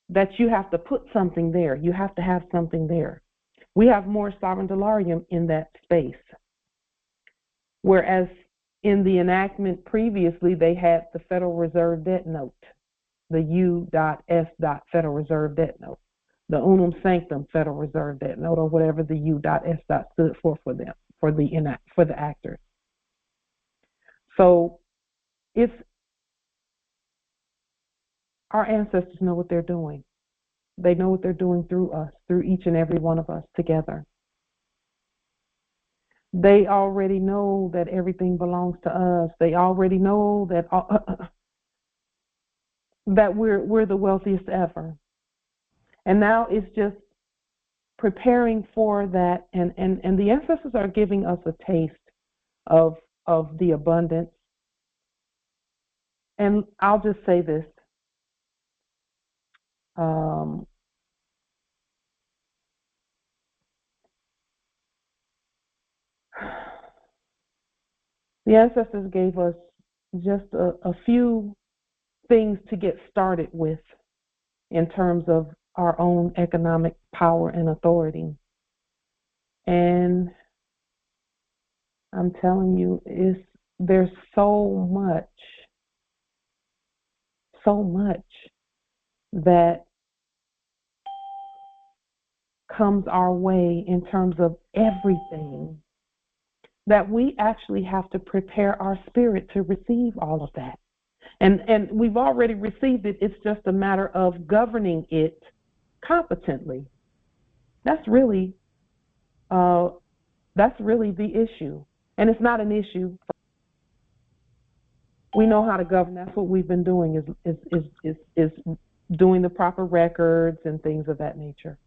that you have to put something there. You have to have something there. We have more sovereign dollarium in that space. Whereas in the enactment previously, they had the Federal Reserve Debt Note, the U.S. Federal Reserve Debt Note, the Unum Sanctum Federal Reserve Debt Note, or whatever the U.S. stood for them, for the actors. So our ancestors know what they're doing. They know what they're doing through us, through each and every one of us together. They already know that everything belongs to us. They already know that that we're the wealthiest ever. And now it's just preparing for that, and the ancestors are giving us a taste of the abundance. And I'll just say this. The ancestors gave us just a few things to get started with in terms of our own economic power and authority. And I'm telling you, there's so much that comes our way in terms of everything, that we actually have to prepare our spirit to receive all of that. And we've already received it. It's just a matter of governing it competently. That's really the issue. And it's not an issue. We know how to govern. That's what we've been doing, is doing the proper records and things of that nature.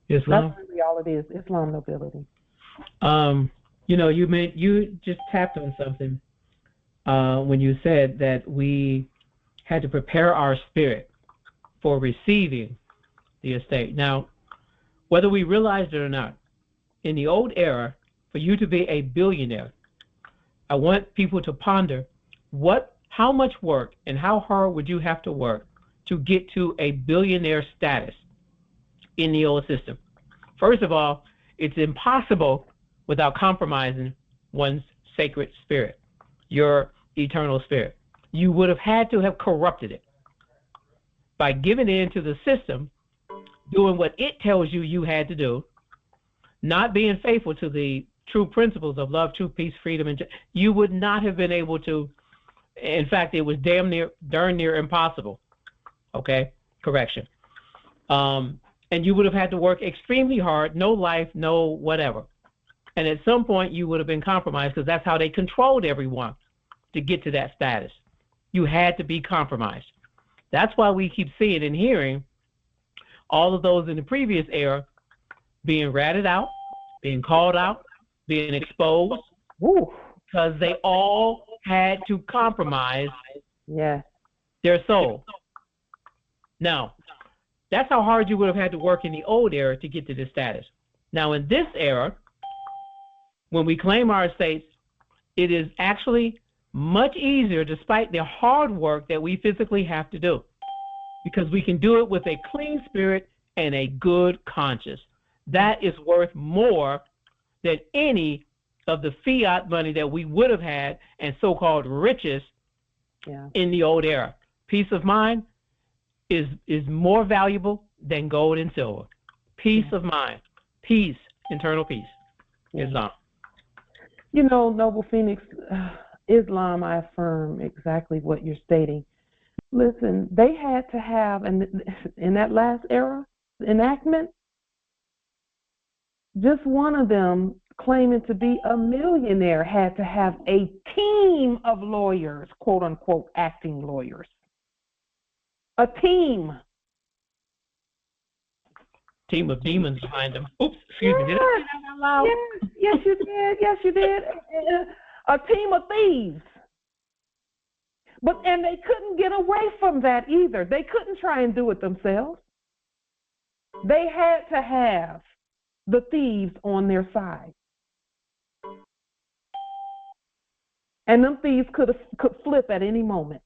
Islam. That's really all it is. Islam nobility. You just tapped on something when you said that we had to prepare our spirit for receiving the estate. Now, whether we realized it or not, in the old era, for you to be a billionaire, I want people to ponder how much work and how hard would you have to work to get to a billionaire status in the old system. First of all, it's impossible without compromising one's sacred spirit, your eternal spirit. You would have had to have corrupted it by giving in to the system, doing what it tells you had to do, not being faithful to the true principles of love, truth, peace, freedom, and you would not have been able to. In fact, it was darn near impossible. Okay, correction. And you would have had to work extremely hard, no life, no whatever. And at some point, you would have been compromised, because that's how they controlled everyone to get to that status. You had to be compromised. That's why we keep seeing and hearing all of those in the previous era being ratted out, being called out, being exposed, because they all had to compromise their soul. Now, that's how hard you would have had to work in the old era to get to this status. Now, in this era, when we claim our estates, it is actually much easier despite the hard work that we physically have to do, because we can do it with a clean spirit and a good conscience. That is worth more than any of the fiat money that we would have had and so-called riches in the old era. Peace of mind is more valuable than gold and silver. Peace of mind, peace, internal peace. Islam. You know, Noble Phoenix, Islam, I affirm exactly what you're stating. Listen, they had to have, in that last era enactment, just one of them claiming to be a millionaire had to have a team of lawyers, quote unquote, acting lawyers. A team. Team of demons behind them. Oops, excuse me. Did I say that out loud? Yes, you did. Yes, you did. A team of thieves. And they couldn't get away from that either. They couldn't try and do it themselves. They had to have the thieves on their side. And them thieves could flip at any moment.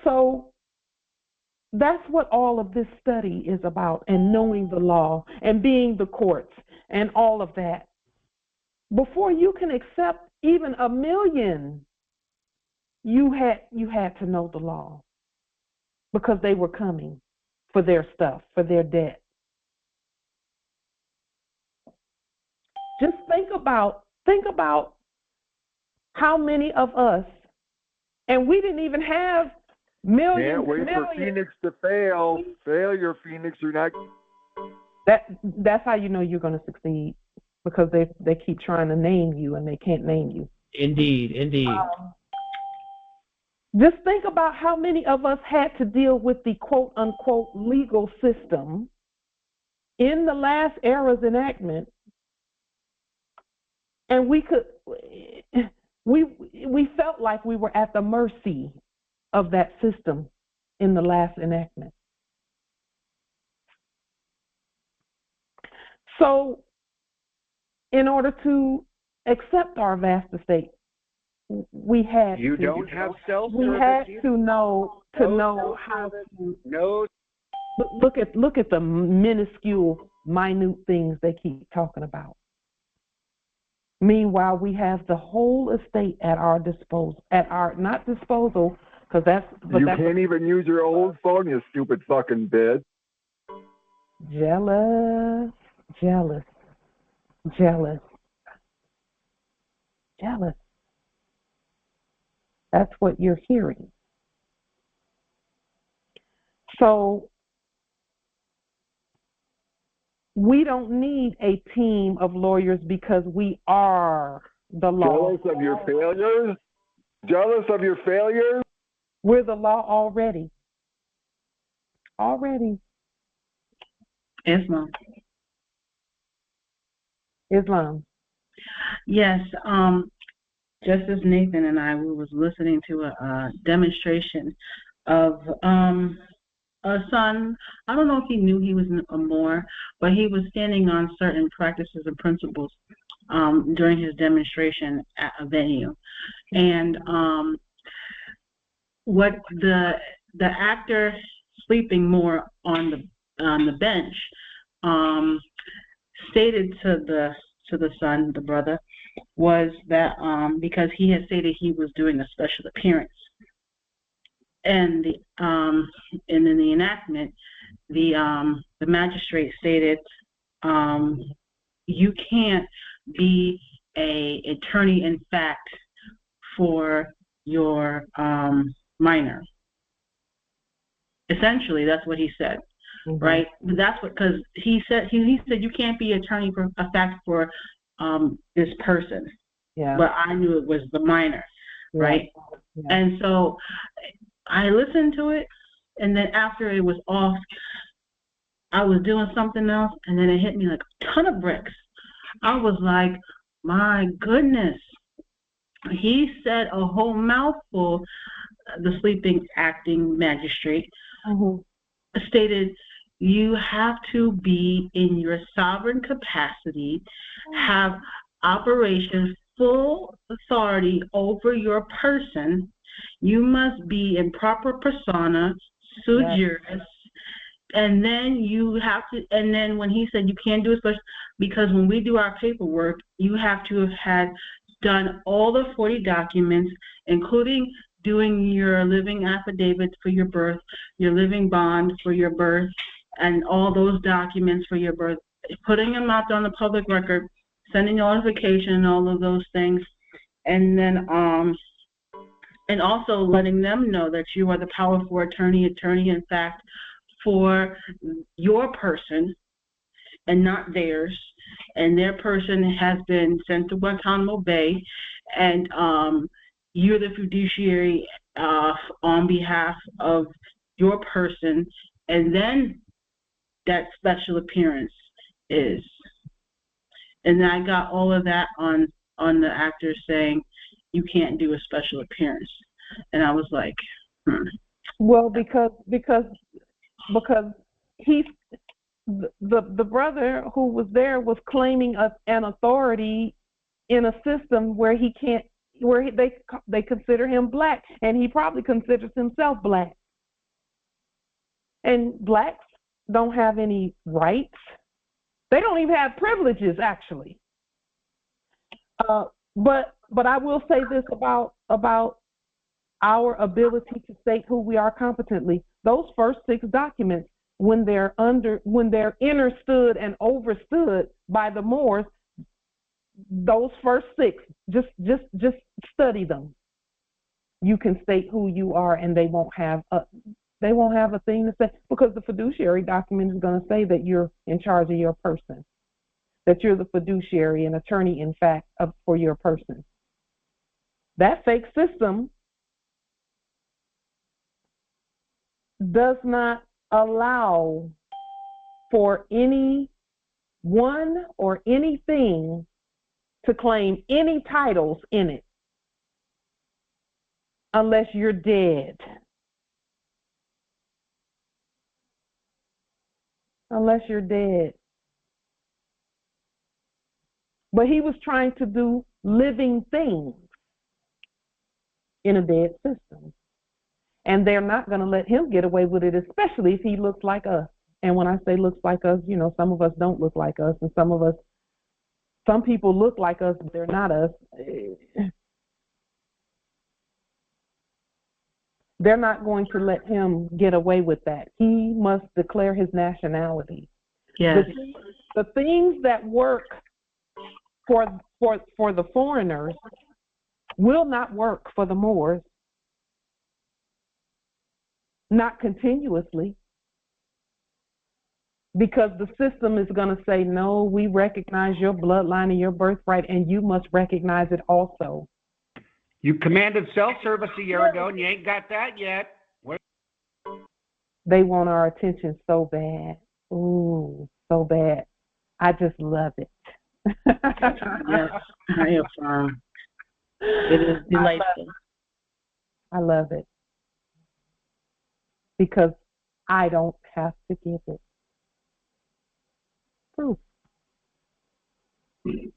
So that's what all of this study is about, and knowing the law and being the courts and all of that. Before you can accept even $1 million, you had to know the law, because they were coming for their stuff, for their debt. Just think about how many of us, and we didn't even have millions. Can't wait for Phoenix to fail. Failure, Phoenix. You're not. That's how you know you're going to succeed, because they keep trying to name you and they can't name you. Indeed. Just think about how many of us had to deal with the quote unquote legal system in the last era's enactment, and we felt like we were at the mercy of that system in the last enactment. So, in order to accept our vast estate, we had you to. Don't have self-service. We had to know how to. No. Look at the minuscule, minute things they keep talking about. Meanwhile, we have the whole estate at our disposal. Not disposal, because that's. You can't even use your old phone, you stupid fucking bitch. Jealous. That's what you're hearing. So we don't need a team of lawyers, because we are the law. Jealous of your failures? Jealous of your failures? We're the law already. Islam. Yes. Just as Nathan and I, we was listening to a demonstration of a son. I don't know if he knew he was a Moor, but he was standing on certain practices and principles during his demonstration at a venue. And what the actor sleeping more on the bench stated to the son, the brother, was that because he had stated he was doing a special appearance, and in the enactment, the magistrate stated, you can't be a attorney in fact for your minor. Essentially, that's what he said. Mm-hmm. Right? That's what, because he said you can't be attorney for a fact for this person. Yeah. But I knew it was the minor, right? Yeah. And so I listened to it, and then after it was off, I was doing something else, and then it hit me like a ton of bricks. I was like, my goodness. He said a whole mouthful. The sleeping acting magistrate stated, you have to be in your sovereign capacity, have operation full authority over your person. You must be in proper persona, sui juris, and then you have to, and then when he said you can't do it, because when we do our paperwork, you have to have done all the 40 documents, including doing your living affidavits for your birth, your living bond for your birth, and all those documents for your birth, putting them out on the public record, sending notification, all of those things, and then and also letting them know that you are the powerful attorney in fact for your person and not theirs, and their person has been sent to Guantanamo Bay, and you're the fiduciary on behalf of your person, and then that special appearance is. And I got all of that on the actors saying you can't do a special appearance, and I was like, Well, because he's the brother who was there was claiming an authority in a system where he can't, where they consider him black, and he probably considers himself black. And blacks don't have any rights. They don't even have privileges, actually. But I will say this about our ability to state who we are competently. Those first 6 documents, when they're understood and overstood by the Moors, those first 6, just study them. You can state who you are, and they won't have a thing to say, because the fiduciary document is going to say that you're in charge of your person, that you're the fiduciary and attorney in fact for your person. That fake system does not allow for anyone or anything to claim any titles in it unless you're dead. Unless you're dead. But he was trying to do living things in a dead system. And they're not going to let him get away with it, especially if he looks like us. And when I say looks like us, some of us don't look like us, and some people look like us, but they're not us. They're not going to let him get away with that. He must declare his nationality. Yes. The things that work for the foreigners will not work for the Moors. Not continuously, because the system is going to say, no, we recognize your bloodline and your birthright, and you must recognize it also. You commanded self-service a year ago, and you ain't got that yet. They want our attention so bad. Ooh, so bad. I just love it. Yes, I affirm. It is delightful. I love it. Because I don't have to give it proof. Who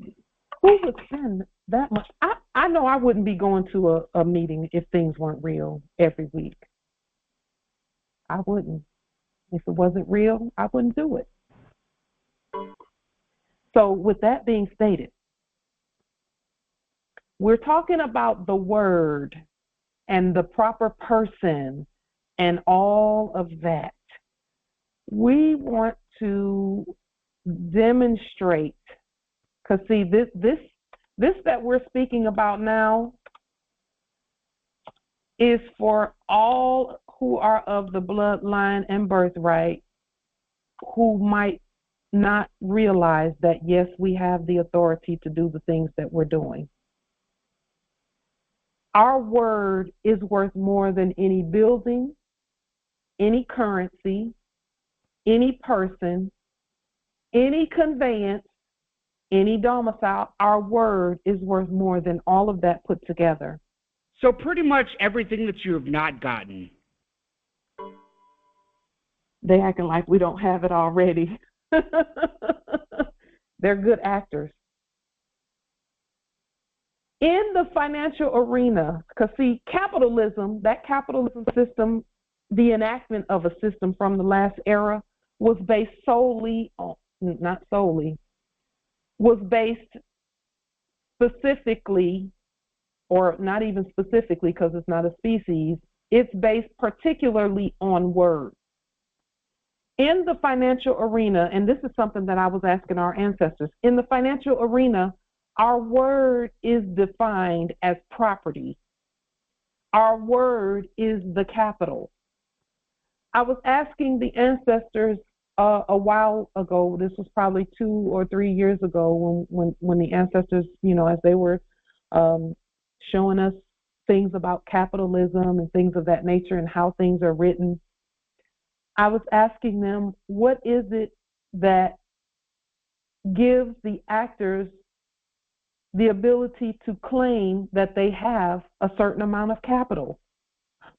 would spend that much? I know I wouldn't be going to a meeting if things weren't real every week. I wouldn't. If it wasn't real, I wouldn't do it. So with that being stated, we're talking about the word and the proper person and all of that. We want to demonstrate, because see, this that we're speaking about now is for all who are of the bloodline and birthright, who might not realize that, yes, we have the authority to do the things that we're doing. our word is worth more than any building, any currency, any person, any conveyance, any domicile. Our word is worth more than all of that put together. So pretty much everything that you have not gotten. They acting like we don't have it already. They're good actors. In the financial arena, because see, capitalism, that capitalism system, the enactment of a system from the last era was based solely on, not solely, was based specifically, or not even specifically because it's not a species, it's based particularly on words. In the financial arena, and this is something that I was asking our ancestors, in the financial arena, our word is defined as property. Our word is the capital. I was asking the ancestors a while ago, this was probably 2 or 3 years ago, when the ancestors, you know, as they were showing us things about capitalism and things of that nature and how things are written, I was asking them, what is it that gives the actors the ability to claim that they have a certain amount of capital?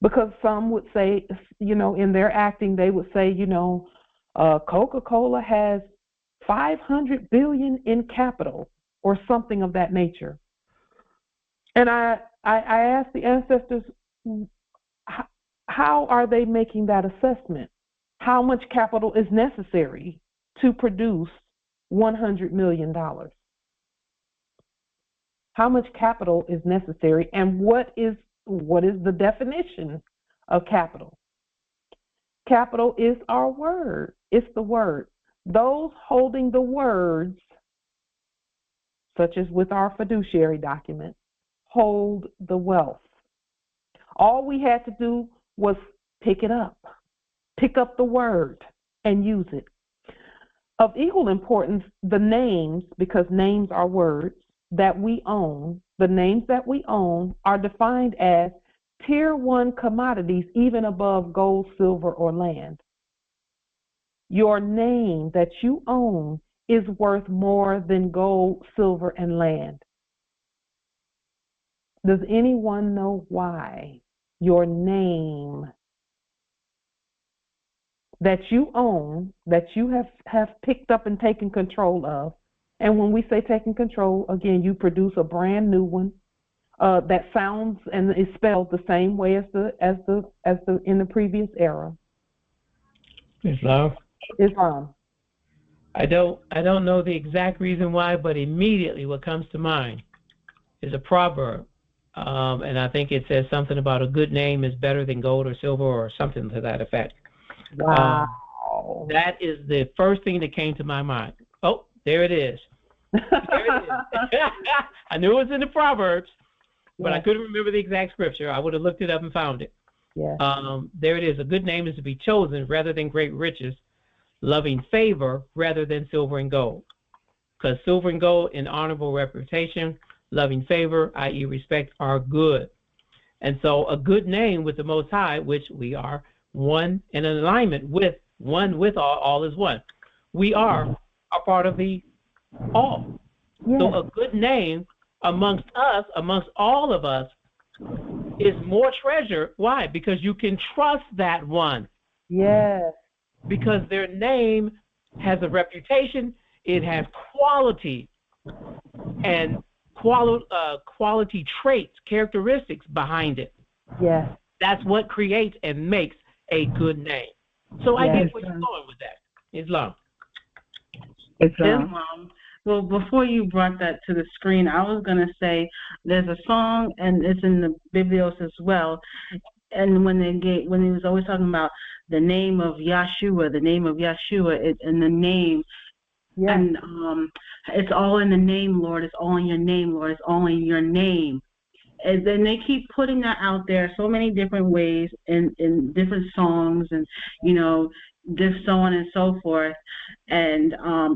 Because some would say, you know, in their acting, they would say, you know, Coca-Cola has 500 billion in capital or something of that nature. And I asked the ancestors, how are they making that assessment? How much capital is necessary to produce $100 million? How much capital is necessary, and what is the definition of capital? Capital is our word. It's the word. Those holding the words, such as with our fiduciary document, hold the wealth. All we had to do was pick it up. Pick up the word and use it. Of equal importance, the names, because names are words, that we own, the names that we own are defined as Tier 1 commodities, even above gold, silver, or land. Your name that you own is worth more than gold, silver, and land. Does anyone know why? Your name that you own, that you have picked up and taken control of. And when we say taking control, again, you produce a brand new one that sounds and is spelled the same way as the in the previous era. Islam. Islam. I don't know the exact reason why, but immediately what comes to mind is a proverb, and I think it says something about a good name is better than gold or silver or something to that effect. Wow. That is the first thing that came to my mind. Oh, there it is. There it is. I knew it was in the Proverbs, but I couldn't remember the exact scripture. I would have looked it up and found it. Yes. There it is. A good name is to be chosen rather than great riches, loving favor rather than silver and gold. Because silver and gold in honorable reputation, loving favor, i.e. respect, are good. And so a good name with the Most High, which we are one in alignment with, one with all is one. We are a part of the all. Yes. So a good name amongst us, amongst all of us, is more treasure. Why? Because you can trust that one. Yes. Because their name has a reputation, it has quality and quality traits, characteristics behind it. Yes. That's what creates and makes a good name. So I get where you're going with that. Islam. Islam. Well, before you brought that to the screen, I was going to say there's a song, and it's in the Biblios as well. And when he was always talking about the name of Yahshua, and the name, and it's all in the name, Lord. It's all in your name, Lord. It's all in your name. And then they keep putting that out there so many different ways in different songs and, you know, just so on and so forth. And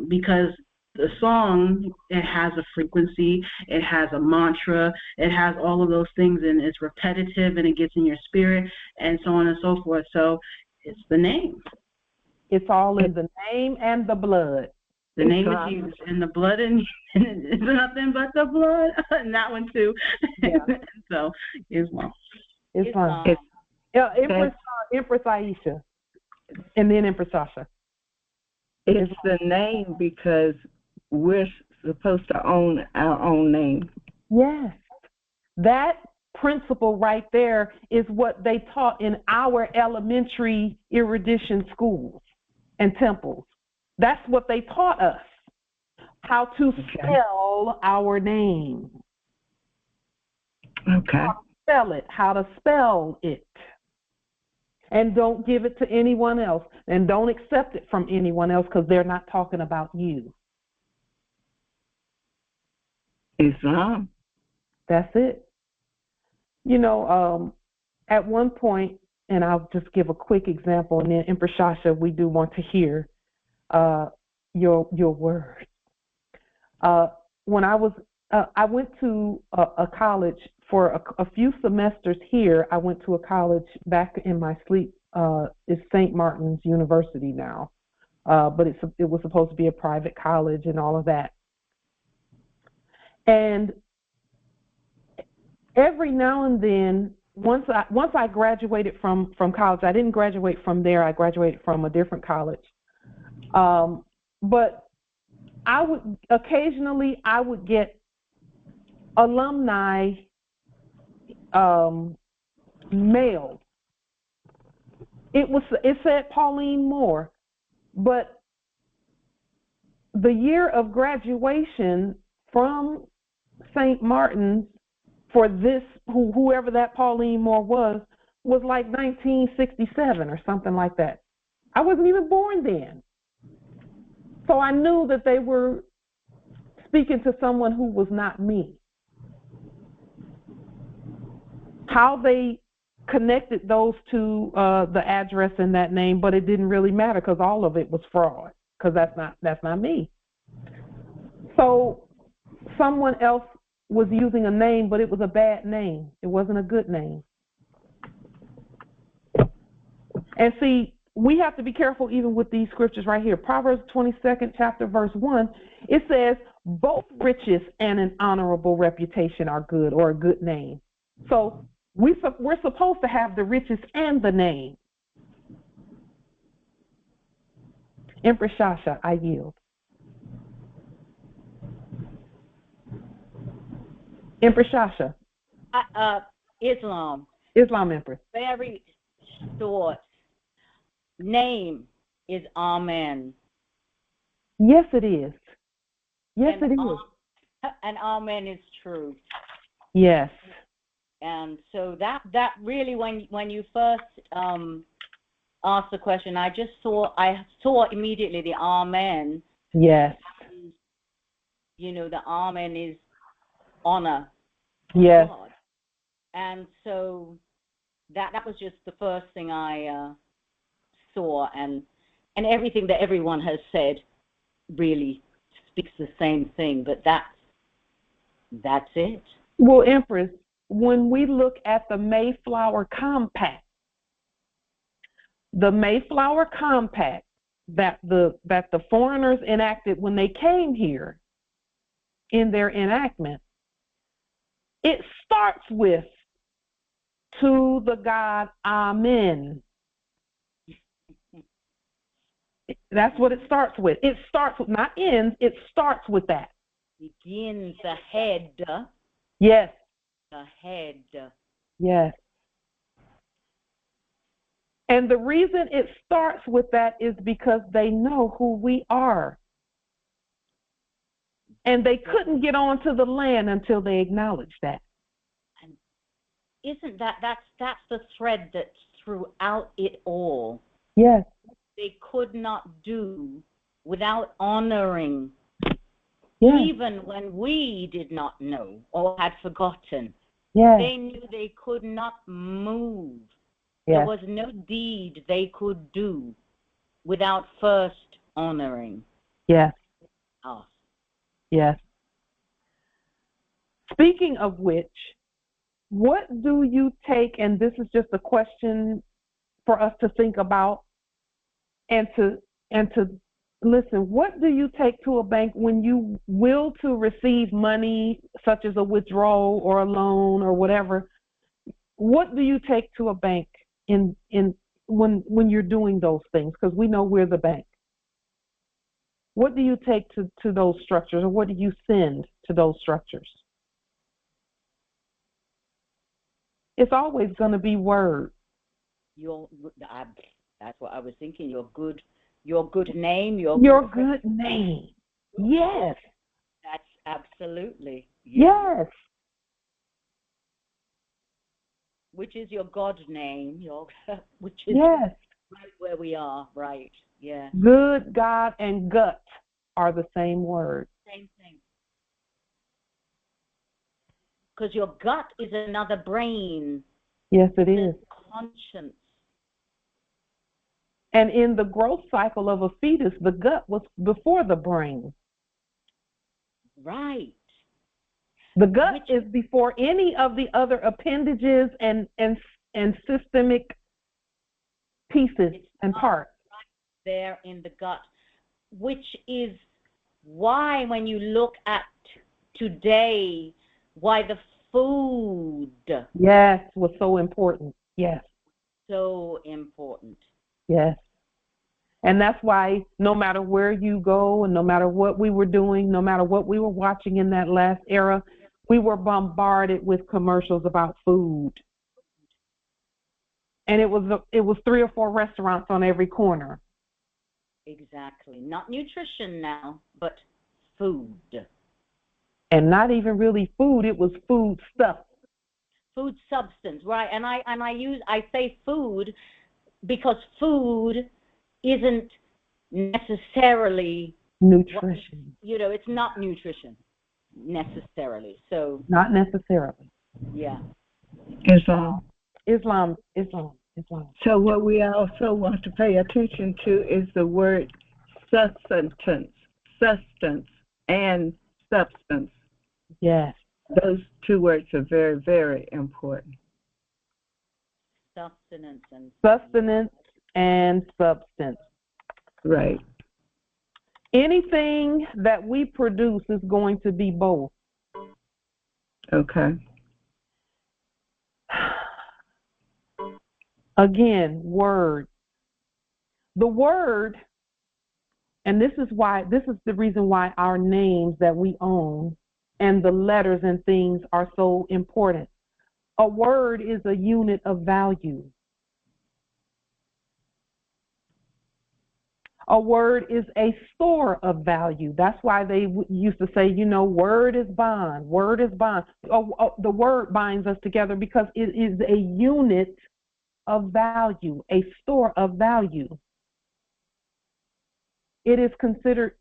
because the song, it has a frequency, it has a mantra, it has all of those things, and it's repetitive, and it gets in your spirit, and so on and so forth. So it's the name. It's all in the name and the blood. The name of Jesus and the blood, and it's nothing but the blood. And that one too. Yeah. So Islam. Islam. Empress Aisha, and then Empress Sasha. It's the name because we're supposed to own our own name. Yes. That principle right there is what they taught in our elementary erudition schools and temples. That's what they taught us, how to spell our name. Okay. How to spell it, how to spell it. And don't give it to anyone else. And don't accept it from anyone else because they're not talking about you. Islam. That's it. You know, at one point, and I'll just give a quick example, and then Empress Sasha, we do want to hear your word. When I was, I went to a college for a few semesters here. I went to a college back in my sleep. It's St. Martin's University now, but it was supposed to be a private college and all of that. And every now and then, once I graduated from college, I didn't graduate from there. I graduated from a different college. But I would occasionally get alumni mail. It said Pauline Moore, but the year of graduation from St. Martin's for this, whoever that Pauline Moore was like 1967 or something like that. I wasn't even born then. So I knew that they were speaking to someone who was not me. How they connected those to the address and that name, but it didn't really matter because all of it was fraud, because that's not me. So someone else was using a name, but it was a bad name. It wasn't a good name. And see, we have to be careful even with these scriptures right here. Proverbs 22nd chapter verse 1, it says, both riches and an honorable reputation are good, or a good name. So we're supposed to have the riches and the name. Empress Sasha, I yield. Empress Sasha. Islam. Islam, Empress. Very short. Name is Amen. Yes, it is. Yes, it is. And Amen is true. Yes. And so that really, when you first asked the question, I saw immediately the Amen. Yes. And, you know, the Amen is honor. Yes. God. And so that was just the first thing I saw, and everything that everyone has said really speaks the same thing, but that's it. Well, Empress, when we look at the Mayflower Compact that the foreigners enacted when they came here in their enactment, it starts with, to the God, Amen. That's what it starts with. It starts with, not ends, it starts with that. Begins the head. Yes. The head. Yes. And the reason it starts with that is because they know who we are. And they couldn't get onto the land until they acknowledged that. And isn't that's the thread that's throughout it all? Yes. They could not do without honoring, yes. even when we did not know or had forgotten. Yes. They knew they could not move. Yes. There was no deed they could do without first honoring yes. us. Yes. Speaking of which, what do you take, and this is just a question for us to think about and to listen, what do you take to a bank when you will to receive money, such as a withdrawal or a loan or whatever? What do you take to a bank in when you're doing those things? Because we know we're the bank. What do you take to those structures, or what do you send to those structures? It's always going to be word. That's what I was thinking. Your good name. Your good name. Yes. That's absolutely. Yes. Which is your God name, which is yes. Right where we are, right? Yeah. Good, God, and gut are the same word. Same thing. Because your gut is another brain. Yes, it is. Conscience. And in the growth cycle of a fetus, the gut was before the brain. Right. The gut is before any of the other appendages and systemic pieces and parts. Right there in the gut, which is why when you look at today, why the food. Yes, was so important. Yes. So important. Yes. And that's why no matter where you go and no matter what we were doing, no matter what we were watching in that last era, we were bombarded with commercials about food. And it was 3 or 4 restaurants on every corner. Exactly. Not nutrition now, but food. And not even really food, it was food stuff. Food substance, right? And I say food because food isn't necessarily nutrition. It's not nutrition necessarily. So not necessarily. Yeah. Islam. So what we also want to pay attention to is the word substance and substance. Yes. Those 2 words are very, very important. Sustenance and substance. Right. Anything that we produce is going to be both. Okay. Again, word. The word, and this is the reason why our names that we own and the letters and things are so important. A word is a unit of value. A word is a store of value. That's why they used to say, word is bond. Word is bond. The word binds us together because it is a unit of value, a store of value. It is considered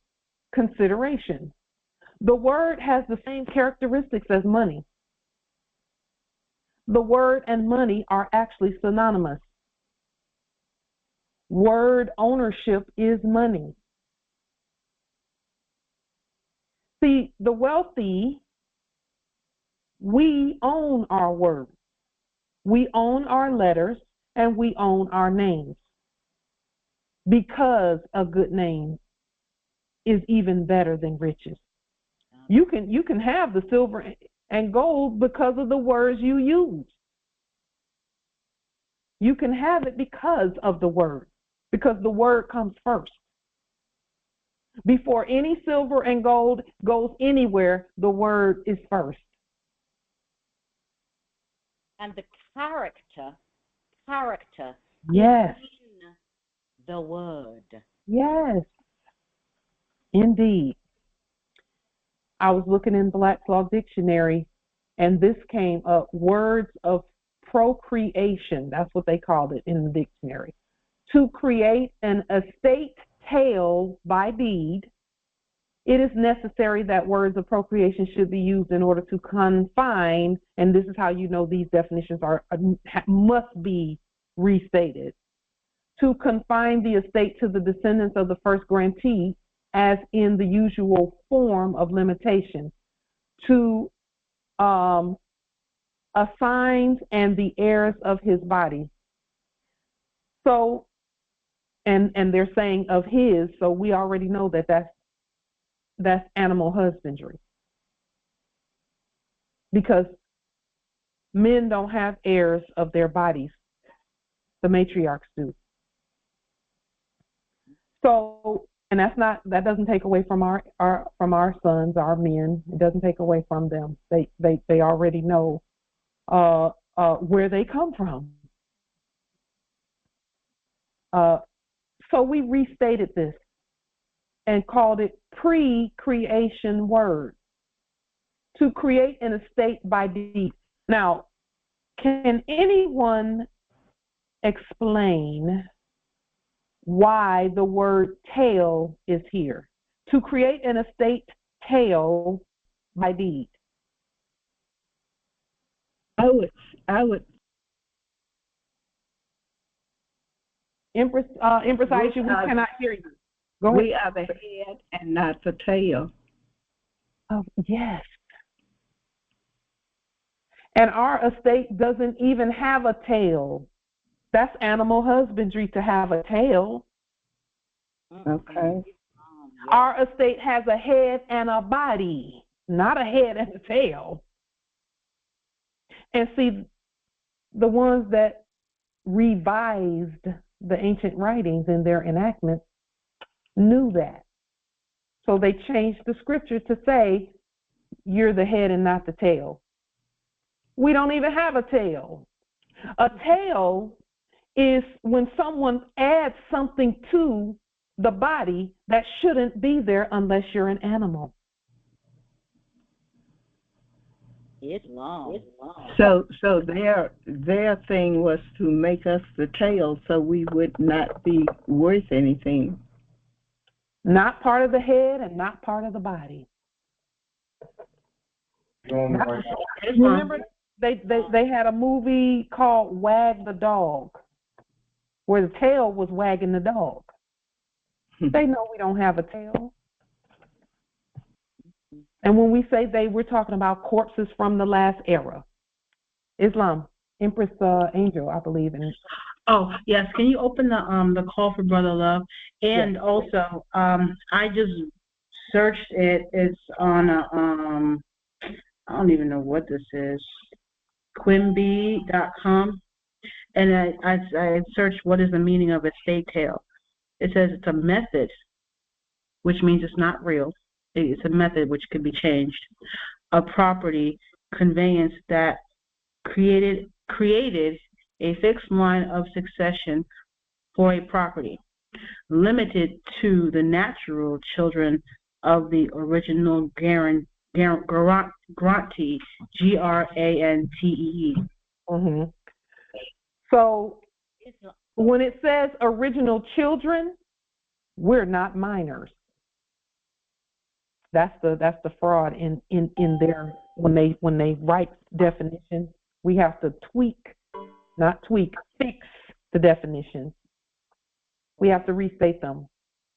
consideration. The word has the same characteristics as money. The word and money are actually synonymous. Word ownership is money. See, the wealthy, we own our words. We own our letters and we own our names. Because a good name is even better than riches. You can have the silver and gold because of the words you use. You can have it because of the word, because the word comes first. Before any silver and gold goes anywhere, the word is first. And the character yes. is in the word. Yes, indeed. I was looking in Black's Law Dictionary, and this came up, words of procreation. That's what they called it in the dictionary. To create an estate tail by deed, it is necessary that words of procreation should be used in order to confine, and this is how you know these definitions must be restated, to confine the estate to the descendants of the first grantee as in the usual form of limitation, to assigns and the heirs of his body. So, and they're saying of his, so we already know that that's animal husbandry. Because men don't have heirs of their bodies. The matriarchs do. So, and that doesn't take away from our sons, our men. It doesn't take away from them. They already know where they come from. So we restated this and called it pre-creation word. To create an estate by deed. Now, can anyone explain why the word tail is here? To create an estate tail by deed. I would. Empress Aisha, we cannot hear you. Go ahead. We are the head and not the tail. Oh, yes. And our estate doesn't even have a tail. That's animal husbandry to have a tail. Okay. Our estate has a head and a body, not a head and a tail. And see, the ones that revised the ancient writings in their enactments knew that. So they changed the scripture to say, you're the head and not the tail. We don't even have a tail. A tail is when someone adds something to the body that shouldn't be there unless you're an animal. Islam. So their thing was to make us the tail so we would not be worth anything. Not part of the head and not part of the body. Remember, they had a movie called Wag the Dog, where the tail was wagging the dog. They know we don't have a tail. And when we say they, we're talking about corpses from the last era. Islam, Empress Angel, I believe in. Oh, yes. Can you open the call for Brother Love? And yes. Also, I just searched it. It's on I don't even know what this is. Quimby.com. And I searched what is the meaning of estate tail. It says it's a method, which means it's not real. It's a method which could be changed. A property conveyance that created a fixed line of succession for a property, limited to the natural children of the original grantee, grantee. Mm-hmm. So when it says original children, we're not minors. That's the fraud in their when they write definitions. We have to fix the definitions. We have to restate them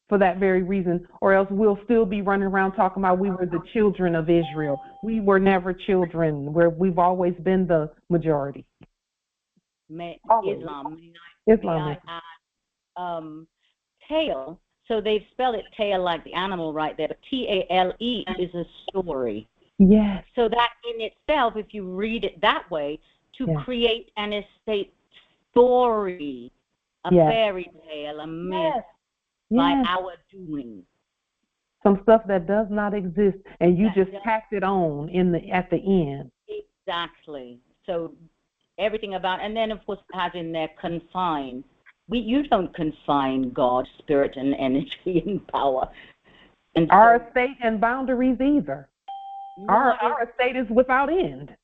for that very reason, or else we'll still be running around talking about we were the children of Israel. We were never children. We've always been the majority. Islam. Tail. So they've spelled it tail like the animal right there, but T-A-L-E is a story. Yes. So that in itself, if you read it that way, to create an estate story, a fairy tale, a myth, by our doing. Some stuff that does not exist, and you just tacked it on at the end. Exactly. So everything about, and then of course it has in there confine. You don't confine God, spirit, and energy and power. And our estate and boundaries either. Our estate is without end.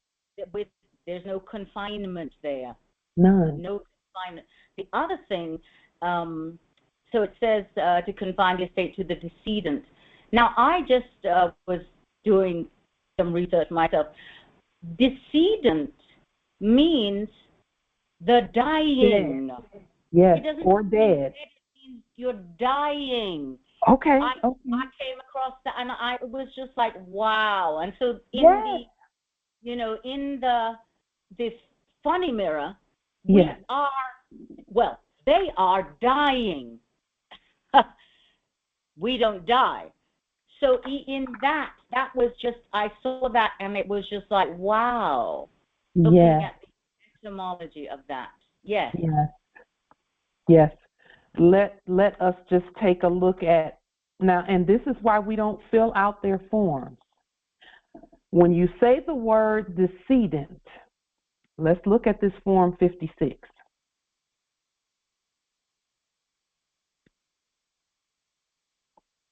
There's no confinement there. None. No confinement. The other thing, so it says to confine the estate to the decedent. Now, I just was doing some research myself. Decedent means the dying. Yes, or dead. It means you're dying. Okay. I came across that, and I was just like, wow. And so in Yes. in this funny mirror, we Yes. they are dying. We don't die. So in that was just, I saw that, and it was just like, wow. Looking Yes. at the etymology of that. Yes. Yes. Yes. Let us just take a look at now, and this is why we don't fill out their forms. When you say the word decedent, let's look at this form 56.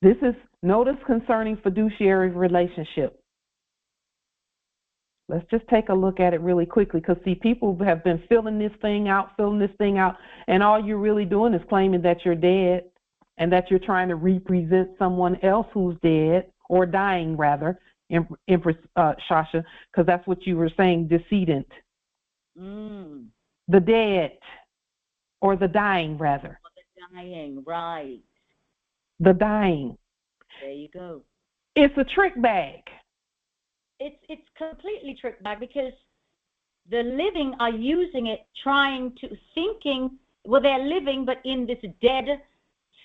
This is notice concerning fiduciary relationship. Let's just take a look at it really quickly, because see, people have been filling this thing out, and all you're really doing is claiming that you're dead and that you're trying to represent someone else who's dead, or dying rather, Empress Shasha, because that's what you were saying, decedent. The dead, or the dying rather. The dying, right. The dying. There you go. It's a trick bag. It's completely trick bag, because the living are using it, thinking, well, they're living, but in this dead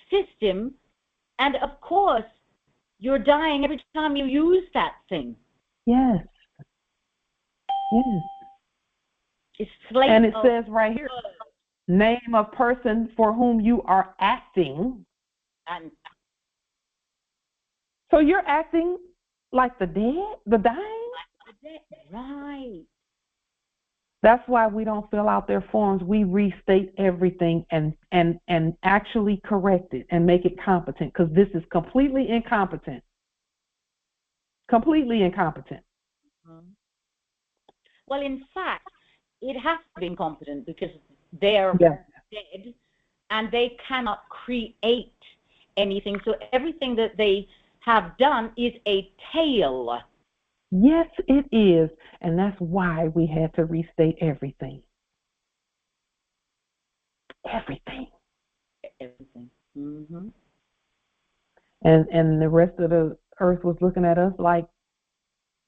system, and of course, you're dying every time you use that thing. Yes. Yes. And it says right here, name of person for whom you are acting. And so you're acting like the dead, the dying? Right. That's why we don't fill out their forms. We restate everything and actually correct it and make it competent, because this is completely incompetent. Completely incompetent. Mm-hmm. Well, in fact, it has to be incompetent, because they're dead and they cannot create anything. So everything that they have done is a tale. Yes, it is. And that's why we had to restate everything. Everything. Everything. Mm-hmm. And the rest of the earth was looking at us like,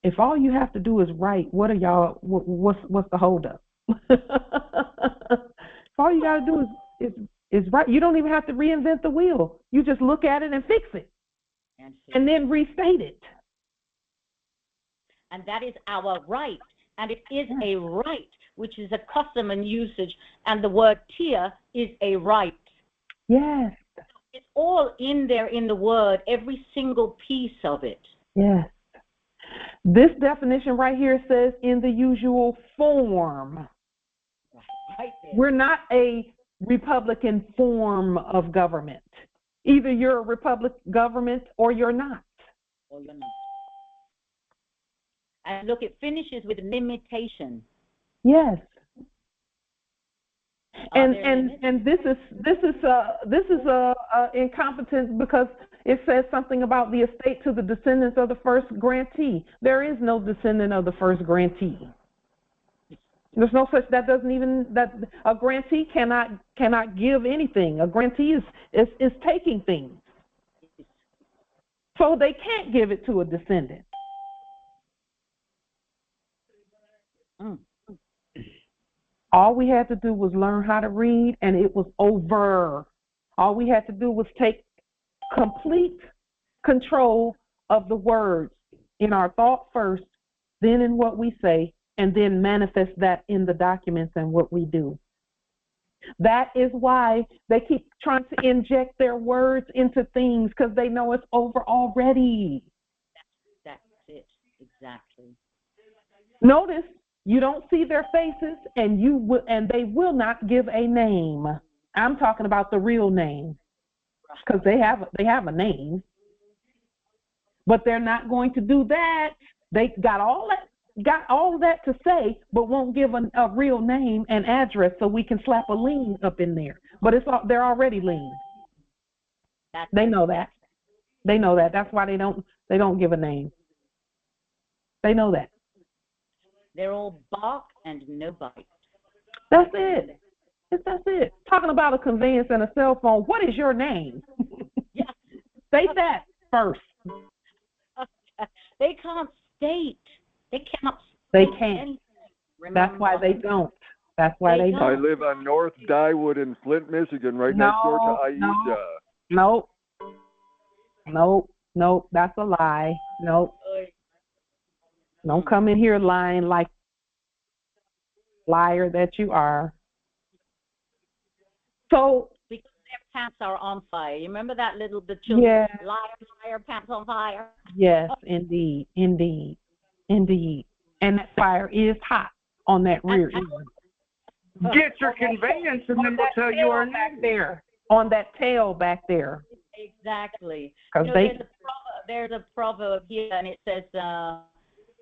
if all you have to do is write, what are y'all? What's the holdup? If all you got to do is write, you don't even have to reinvent the wheel. You just look at it and fix it, and then restate it. And that is our right, and it is a right, which is a custom and usage, and the word tia is a right. Yes. It's all in there in the word, every single piece of it. Yes. This definition right here says in the usual form. Right there. We're not a Republican form of government. Either you're a Republic government or you're not. Or you're not. And look, it finishes with limitation. Yes. And this is incompetent, because it says something about the estate to the descendants of the first grantee. There is no descendant of the first grantee. There's no such, that a grantee cannot give anything. A grantee is taking things. So they can't give it to a descendant. All we had to do was learn how to read, and it was over. All we had to do was take complete control of the words in our thought first, then in what we say, and then manifest that in the documents and what we do. That is why they keep trying to inject their words into things, because they know it's over already. That's it, exactly. Notice, you don't see their faces, and they will not give a name. I'm talking about the real name, because they have a name, but they're not going to do that. They got all that to say, but won't give a real name and address, so we can slap a lien up in there. But they're already liens. They know that. They know that. That's why they don't give a name. They know that. They're all bark and no bite. That's it. That's it. Talking about a conveyance and a cell phone. What is your name? Yeah. State that first. They can't state. They cannot They state can't. anything. That's why they don't. That's why they I don't. live on North Dyewood in Flint, Michigan, right next door to Aisha. Nope. That's a lie. Nope. Don't come in here lying like liar that you are. So because their pants are on fire. You remember that the children? Yeah. Liar, pants on fire. Yes, indeed. And that fire is hot on that rear end. Get your conveyance, and then we'll tell you our back there. On that tail back there. Exactly. There's a proverb here, and it says,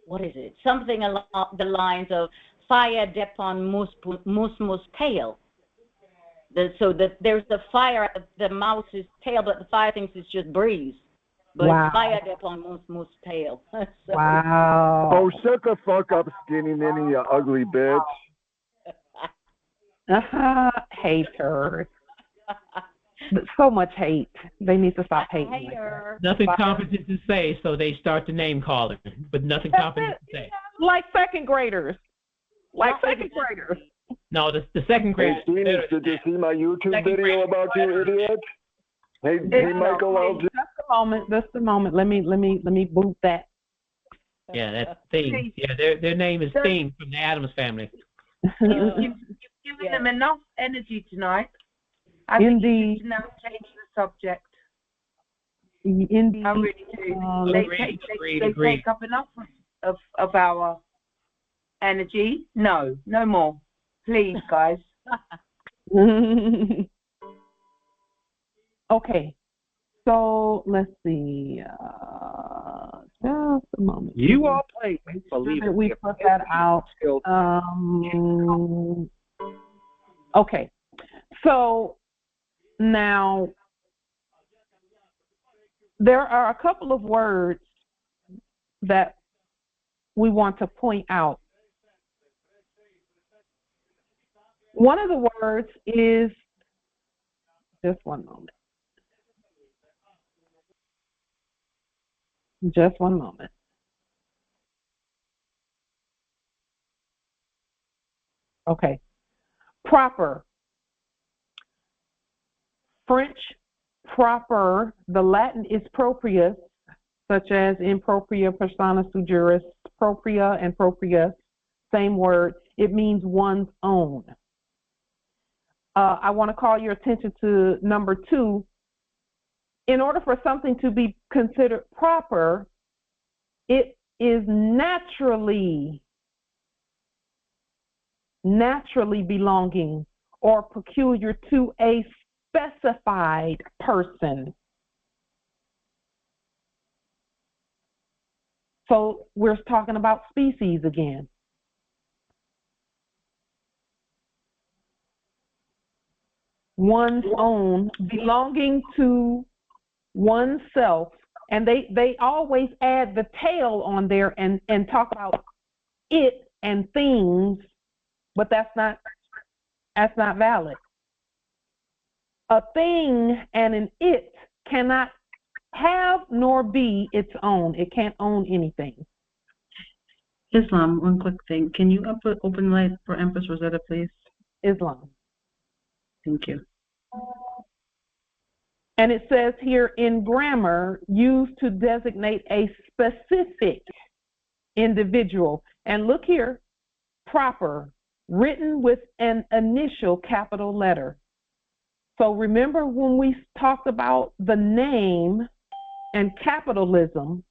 what is it? Something along the lines of fire depon mus tail. So there's the fire at the mouse's tail, but the fire thinks it's just breeze. But wow. Fire depon mus tail. So, wow. Oh, shut the fuck up, skinny ninny, you ugly bitch. Haters. So much hate. They need to stop hating. Like that. Nothing competent to say, so they start the name calling, but nothing competent to say. Like second graders. No, the second graders. Hey, Phoenix, did you see my YouTube video about you, idiot? Hey, Michael, Just a moment. Let me boot that. Yeah, that's Thing. Yeah, their name is Thing from the Addams Family. You've given them enough energy tonight. I Indeed. think you should now change the subject. Indeed. I really do. They take up enough of our energy. No more. Please, guys. Okay. So let's see. Just a moment. You all play make believe. We put that out. Okay. So now there are a couple of words that we want to point out. One of the words is, just one moment. Just one moment. Okay. Proper. French proper, the Latin is proprius, such as in propria persona sui juris, propria and propria, same word. It means one's own. I want to call your attention to number 2. In order for something to be considered proper, it is naturally belonging or peculiar to a specified person. So we're talking about species again. One's own, belonging to oneself, and they always add the tail on there and talk about it and things, but that's not valid. A thing and an it cannot have nor be its own. It can't own anything. Islam, one quick thing. Can you open light for Empress Rosetta, please? Islam. Thank you. And it says here, in grammar, used to designate a specific individual. And look here, proper, written with an initial capital letter. So remember when we talked about the name and capitalism,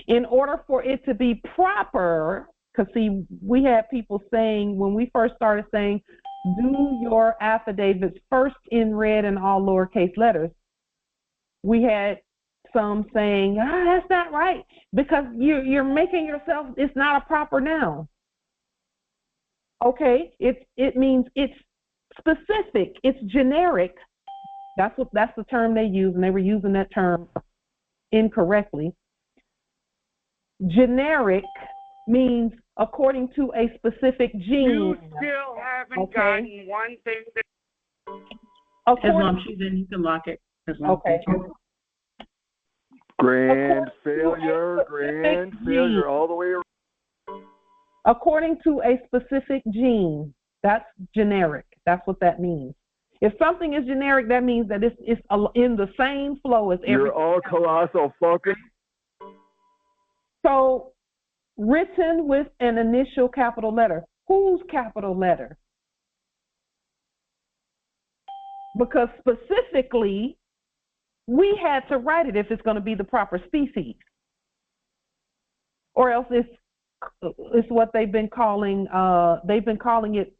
in order for it to be proper, because see, we had people saying, when we first started saying, do your affidavits first in red and all lowercase letters, we had some saying, that's not right, because you're making yourself, it's not a proper noun. Okay, it means it's specific, it's generic. That's the term they use, and they were using that term incorrectly. Generic means according to a specific gene. You still haven't gotten one thing that... Islam, she's in, you can lock it. Islam. Okay. Grand failure all the way around. According to a specific gene, that's generic. That's what that means. If something is generic, that means that it's in the same flow as everything. You're all colossal fucking. So, written with an initial capital letter. Whose capital letter? Because specifically, we had to write it if it's going to be the proper species. Or else it's what they've been calling it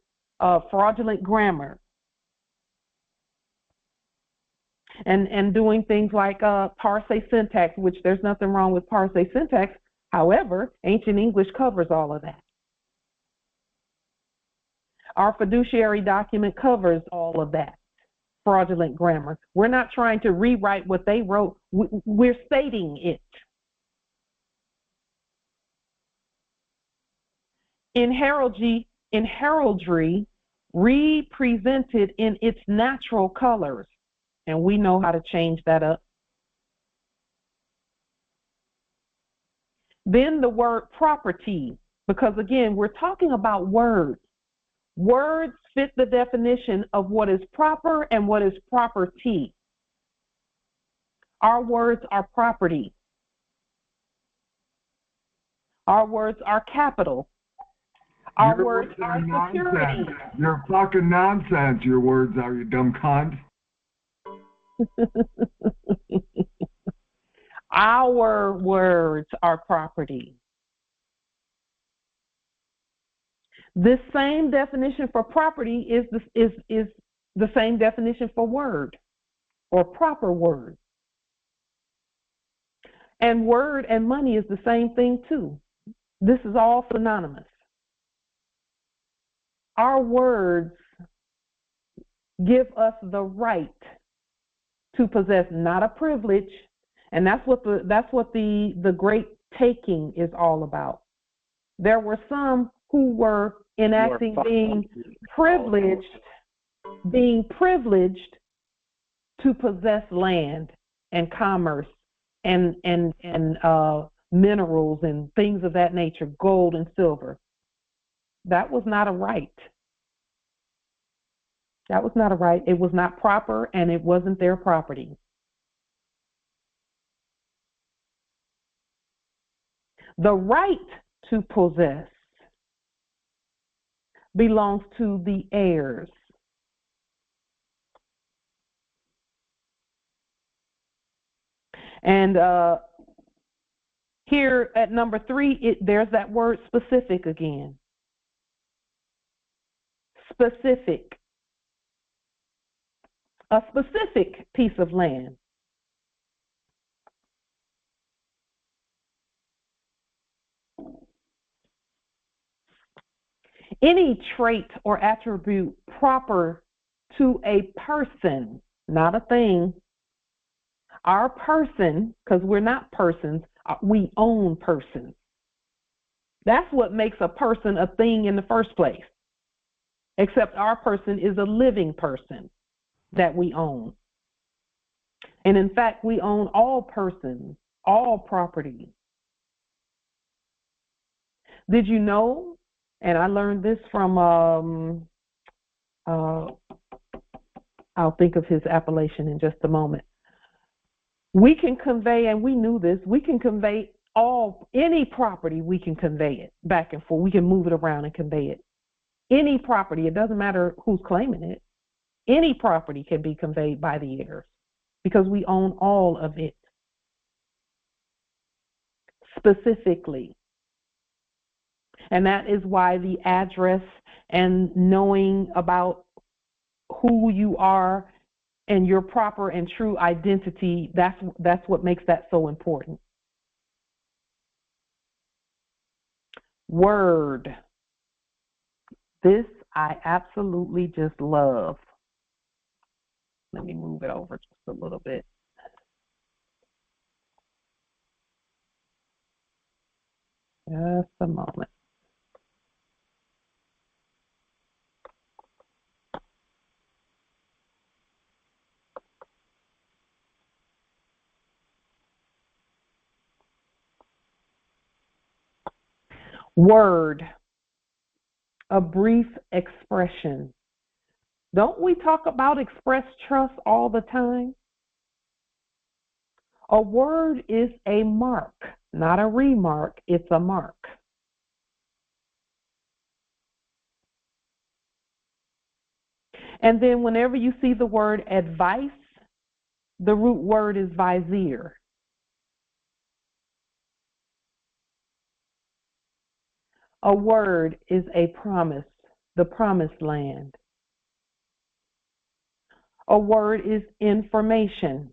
fraudulent grammar. And doing things like parse syntax, which there's nothing wrong with parse syntax. However, ancient English covers all of that. Our fiduciary document covers all of that, fraudulent grammar. We're not trying to rewrite what they wrote. We're stating it. In heraldry, represented in its natural colors. And we know how to change that up. Then the word property, because again, we're talking about words. Words fit the definition of what is proper and what is property. Our words are property. Our words are capital. Our words are security. You're fucking nonsense, your words are, you dumb cunt. Our words are property. This same definition for property is the same definition for word or proper word. And word and money is the same thing too. This is all synonymous. Our words give us the right to possess, not a privilege, and that's what the great taking is all about. There were some who were enacting being privileged to possess land and commerce and minerals and things of that nature, gold and silver. That was not a right. That was not a right. It was not proper, and it wasn't their property. The right to possess belongs to the heirs. And here at number 3, there's that word specific again. Specific. A specific piece of land. Any trait or attribute proper to a person, not a thing. Our person, because we're not persons, we own persons. That's what makes a person a thing in the first place. Except our person is a living person that we own. And in fact, we own all persons, all property. Did you know, and I learned this from, I'll think of his appellation in just a moment. We can convey, and we knew this, we can convey any property, we can convey it back and forth. We can move it around and convey it. Any property, it doesn't matter who's claiming it. Any property can be conveyed by the heirs because we own all of it. Specifically. And that is why the address and knowing about who you are and your proper and true identity, that's what makes that so important. Word. This I absolutely just love. Let me move it over just a little bit. Just a moment. Word, a brief expression. Don't we talk about express trust all the time? A word is a mark, not a remark, it's a mark. And then whenever you see the word advice, the root word is vizier. A word is a promise, the promised land. A word is information.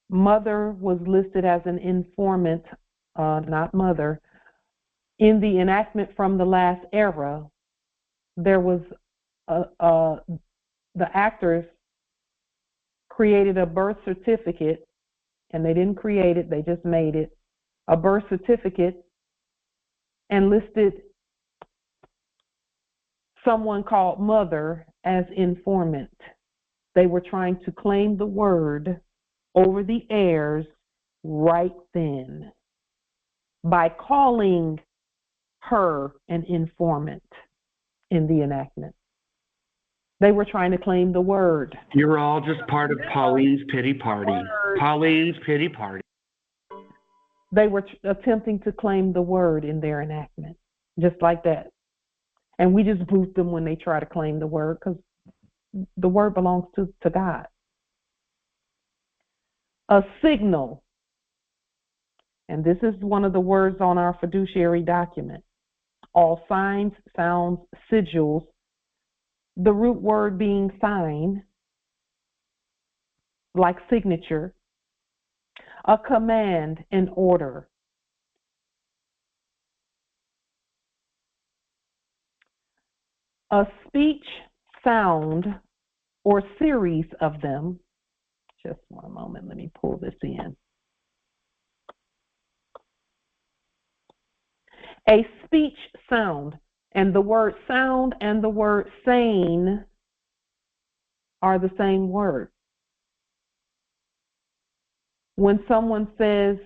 Mother was listed as an informant, not mother. In the enactment from the last era, there was the actors created a birth certificate, and they didn't create it, they just made it, a birth certificate, and listed someone called mother as informant. They were trying to claim the word over the heirs right then by calling her an informant in the enactment. They were trying to claim the word. You're all just part of Pauline's pity party. Pauline's pity party. They were attempting to claim the word in their enactment, just like that. And we just boost them when they try to claim the word, because the word belongs to God. A signal, and this is one of the words on our fiduciary document. All signs, sounds, sigils, the root word being sign, like signature. A command, an order. A speech, sound, or series of them. Just one moment, let me pull this in. A speech sound, and the word sound and the word saying are the same word. When someone says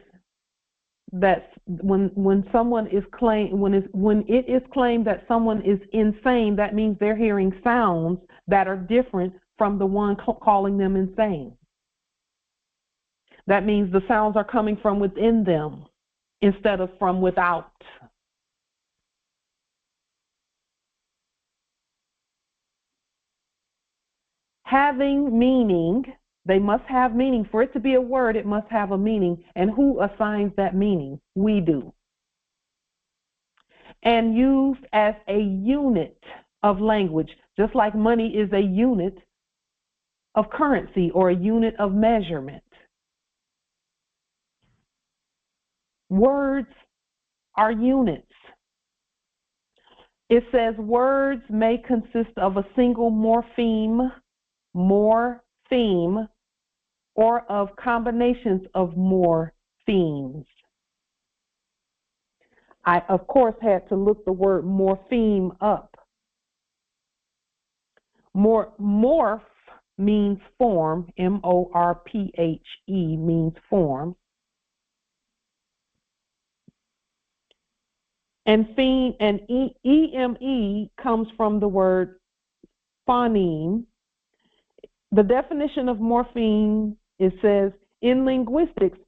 that, when someone is claimed, when it is claimed that someone is insane, that means they're hearing sounds that are different from the one calling them insane. That means the sounds are coming from within them instead of from without. Having meaning, they must have meaning. For it to be a word, it must have a meaning. And who assigns that meaning? We do. And used as a unit of language, just like money is a unit of currency or a unit of measurement. Words are units. It says words may consist of a single morpheme, or of combinations of morphemes. I, of course, had to look the word morpheme up. Morph means form, M-O-R-P-H-E means form. And E-M-E comes from the word phoneme. The definition of morpheme, it says, in linguistics,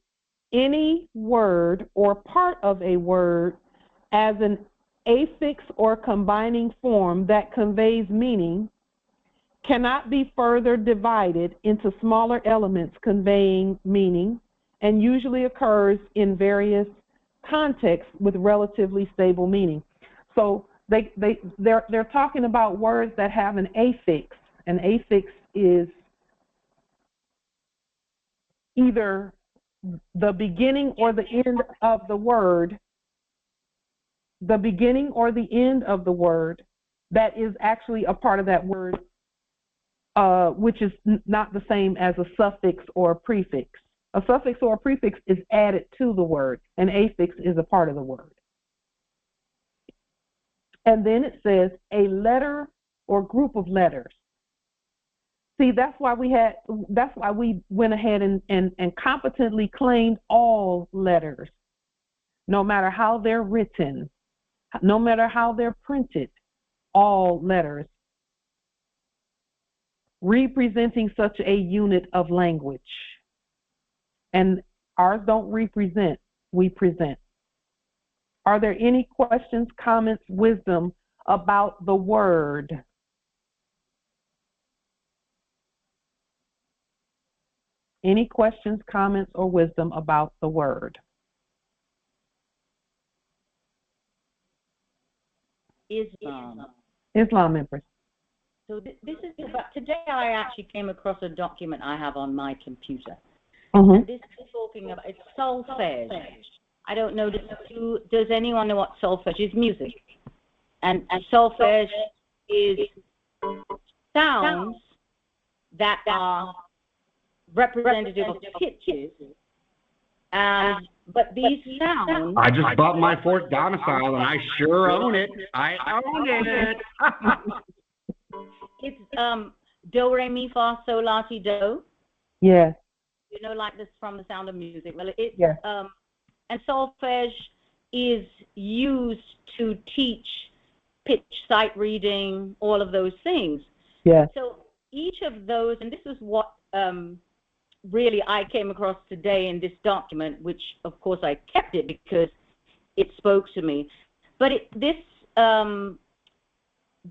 any word or part of a word as an affix or combining form that conveys meaning cannot be further divided into smaller elements conveying meaning, and usually occurs in various contexts with relatively stable meaning. So they're talking about words that have an affix. An affix is either the beginning or the end of the word, that is actually a part of that word, which is not the same as a suffix or a prefix. A suffix or a prefix is added to the word. An affix is a part of the word. And then it says a letter or group of letters. See, that's why we went ahead and competently claimed all letters. no matter how they're written, no matter how they're printed, all letters representing such a unit of language. And ours don't represent, we present. Are there any questions, comments, wisdom about the word? Any questions, comments, or wisdom about the word? Islam, Empress. So this is about, today I actually came across a document I have on my computer. Mm-hmm. And this is talking about, it's solfege. I don't know, does anyone know what solfege is? Music. And solfege is sounds that are representative of pitches. But these sounds... I just bought my fourth domicile, and I sure own it. I own it. It's do, re, mi, fa, sol, la, ti, do. Yes. You know, like this from The Sound of Music. Well, it's yes. And solfege is used to teach pitch, sight reading, all of those things. Yes. So each of those, and this is what really I came across today in this document, which of course I kept it because it spoke to me. But this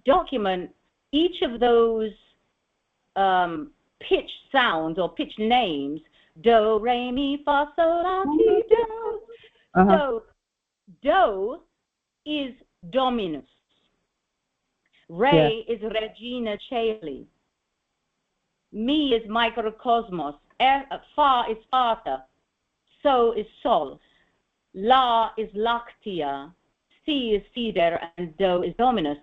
document, each of those pitch sounds or pitch names, do, re, mi, fa, sol, la, ti, do. So do is dominus. Re is Regina Caeli. Mi is microcosmos. Fa is Fata. So is Sol. La is Lactia. Si is Fider, and Do is Dominus.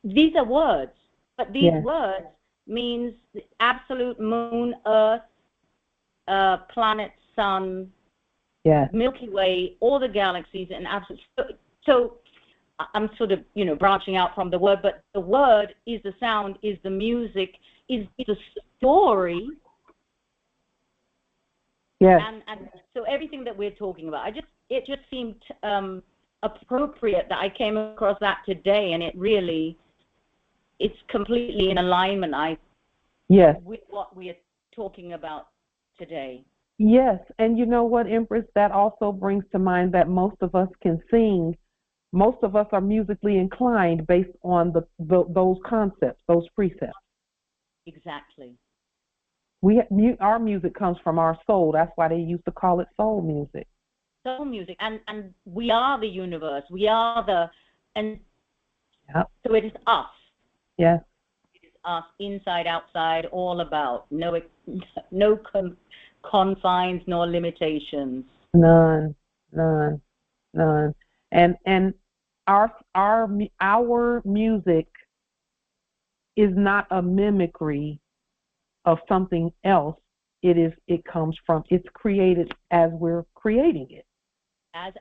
These are words, but these words means the absolute moon, earth, planet, sun, Milky Way, all the galaxies, and absolute. So I'm sort of, branching out from the word, but the word is the sound, is the music, is the story. Yes. And so everything that we're talking about, it just seemed appropriate that I came across that today, and it's completely in alignment with what we are talking about today. Yes, and you know what, Empress, that also brings to mind that most of us can sing. Most of us are musically inclined based on those concepts, those precepts. Exactly. Our music comes from our soul. That's why they used to call it soul music. Soul music, and we are the universe. We are so it is us. Yes. It is us, inside, outside, all about. No confines nor limitations. None. And our music is not a mimicry of something else. It's created as we're creating it. That's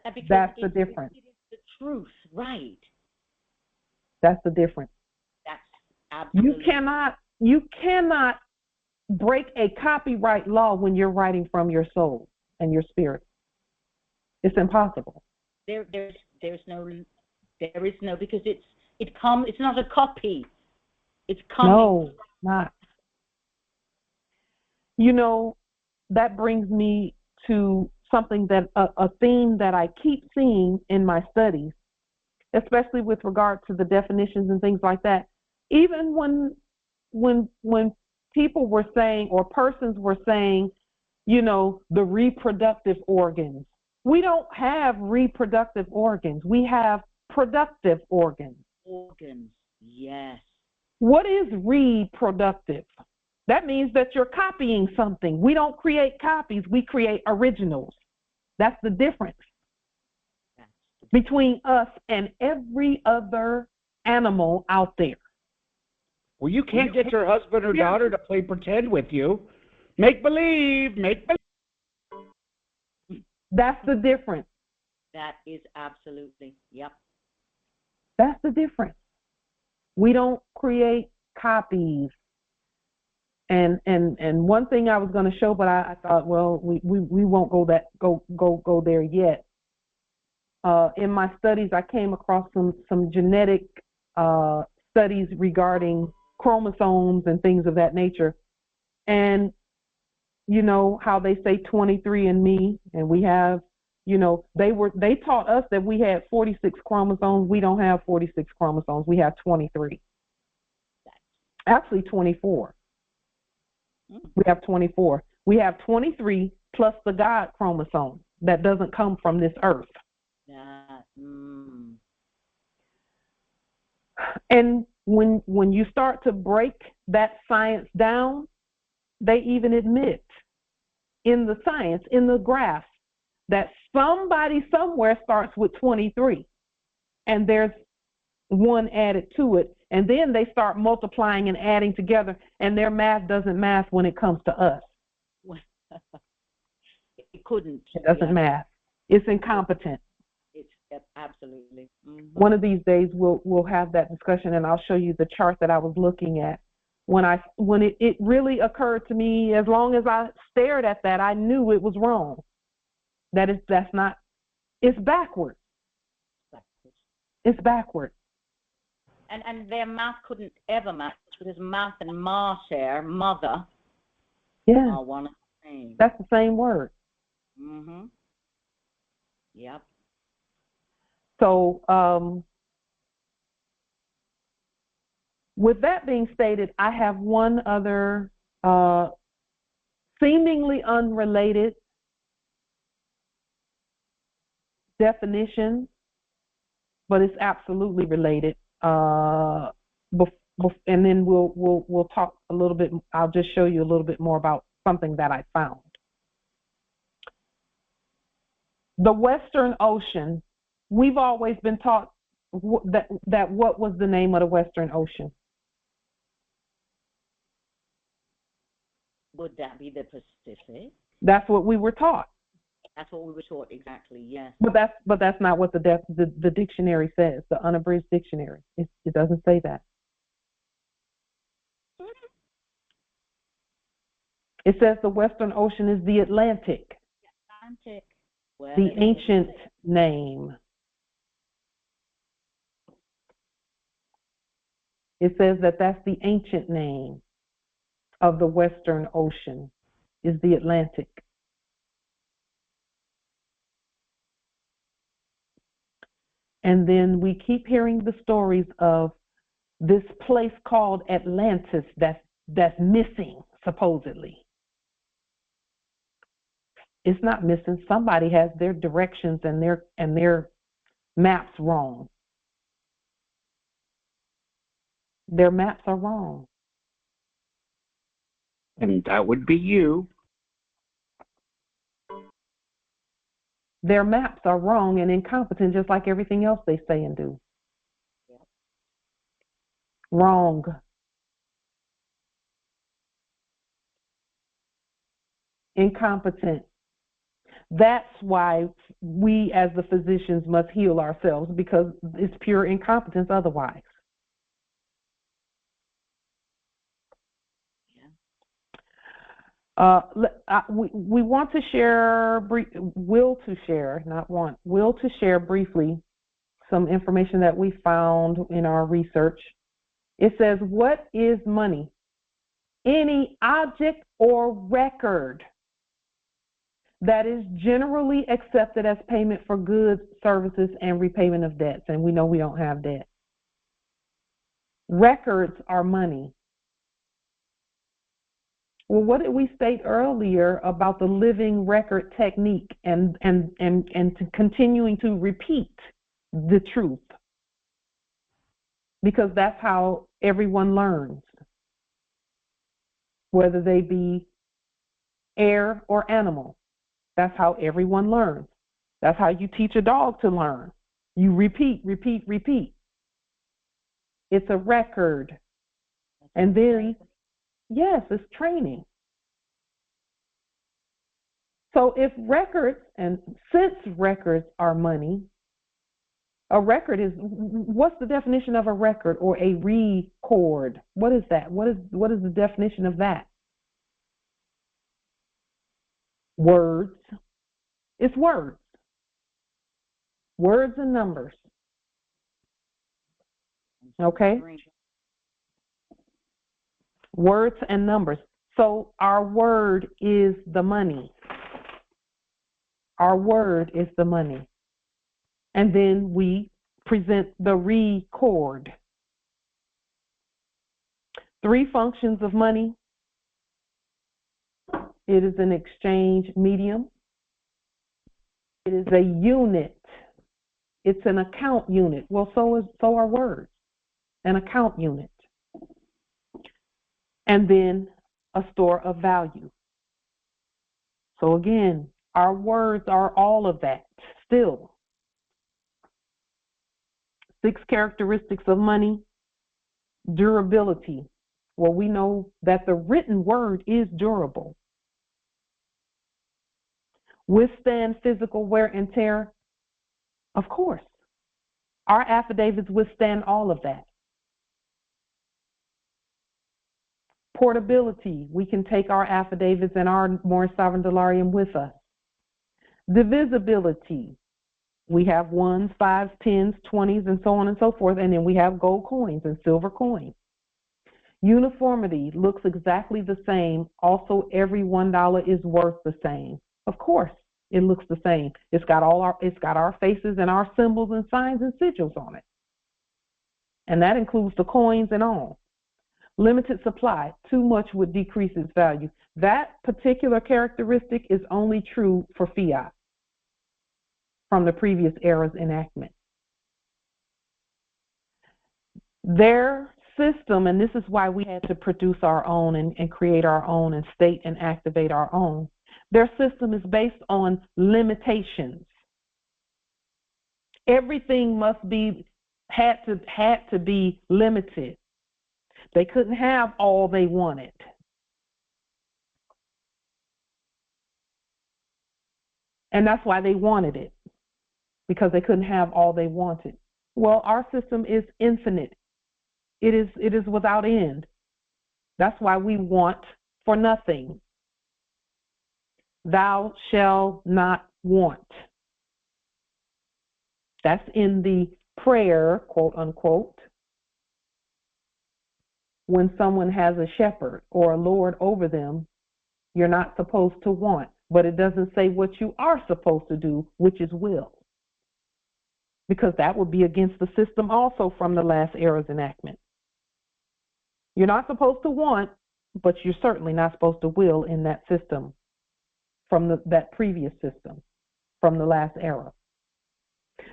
the difference. It is the truth, right? That's the difference. That's absolutely. You cannot break a copyright law when you're writing from your soul and your spirit. It's impossible. There is no, because it's not a copy. It's coming. No, not. That brings me to something that a theme that I keep seeing in my studies, especially with regard to the definitions and things like that. Even when people were saying, or persons were saying, the reproductive organs. We don't have reproductive organs. We have productive organs. Organs, yes. What is reproductive? That means that you're copying something. We don't create copies. We create originals. That's the difference between us and every other animal out there. Well, you can't get your husband or daughter to play pretend with you. Make believe. That's the difference. That is absolutely, yep. That's the difference. We don't create copies. And one thing I was going to show, but I thought, well, we won't go there yet. in my studies, I came across some genetic studies regarding chromosomes and things of that nature. And you know how they say 23andMe, and we have, you know, they taught us that we had 46 chromosomes. We don't have 46 chromosomes. We have 23. Actually 24. We have 24. We have 23 plus the God chromosome that doesn't come from this earth. And when you start to break that science down, they even admit in the science, in the graph, that somebody somewhere starts with 23 and there's one added to it, and then they start multiplying and adding together, and their math doesn't math when it comes to us. It couldn't. It doesn't math. It's incompetent. It's absolutely. One of these days we'll have that discussion, and I'll show you the chart that I was looking at. When it really occurred to me, as long as I stared at that, I knew it was wrong. That's not. It's backwards. It's backwards. And their math couldn't ever match, because math and mater, mother, are one and the same. That's the same word. Yep. So, with that being stated, I have one other seemingly unrelated definition, but it's absolutely related. And then we'll talk a little bit. I'll just show you a little bit more about something that I found. The Western Ocean. We've always been taught that what was the name of the Western Ocean? Would that be the Pacific? That's what we were taught. That's what we were taught, exactly, yes. But that's not what the dictionary says, the unabridged dictionary. It doesn't say that. It says the Western Ocean is the Atlantic. Atlantic. The ancient name. It says that that's the ancient name of the Western Ocean, is the Atlantic. And then we keep hearing the stories of this place called Atlantis that's missing, supposedly. It's not missing. Somebody has their directions and their maps wrong. Their maps are wrong. And that would be you. Their maps are wrong and incompetent, just like everything else they say and do. Wrong. Incompetent. That's why we as the physicians must heal ourselves, because it's pure incompetence otherwise. We want to share, will to share briefly some information that we found in our research. It says, what is money? Any object or record that is generally accepted as payment for goods, services, and repayment of debts. And we know we don't have debt. Records are money. Well, what did we state earlier about the living record technique and continuing to repeat the truth? Because that's how everyone learns, whether they be air or animal. That's how everyone learns. That's how you teach a dog to learn. You repeat, repeat, repeat. It's a record. And then, yes, it's training. So if records, and since records are money, a record is, what's the definition of a record or a record? What is that? What is the definition of that? Words. It's words. Words and numbers. Okay? Words and numbers. So our word is the money. Our word is the money. And then we present the record. 3 functions of money. It is an exchange medium. It is a unit. It's an account unit. Well, so are words. An account unit. And then a store of value. So again, our words are all of that still. 6 characteristics of money. Durability. Well, we know that the written word is durable. Withstand physical wear and tear. Of course. Our affidavits withstand all of that. Portability. We can take our affidavits and our Morris Sovereign Delarium with us. Divisibility. We have 1s, 5s, 10s, 20s, and so on and so forth. And then we have gold coins and silver coins. Uniformity looks exactly the same. Also, every $1 is worth the same. Of course, it looks the same. It's got our faces and our symbols and signs and sigils on it. And that includes the coins and all. Limited supply. Too much would decrease its value. That particular characteristic is only true for fiat from the previous era's enactment. Their system, and this is why we had to produce our own and create our own and state and activate our own, their system is based on limitations. Everything had to be limited. They couldn't have all they wanted. And that's why they wanted it, because they couldn't have all they wanted. Well, our system is infinite. It is without end. That's why we want for nothing. Thou shalt not want. That's in the prayer, quote unquote, when someone has a shepherd or a lord over them, you're not supposed to want. But it doesn't say what you are supposed to do, which is will. Because that would be against the system also from the last era's enactment. You're not supposed to want, but you're certainly not supposed to will in that system from that previous system, from the last era.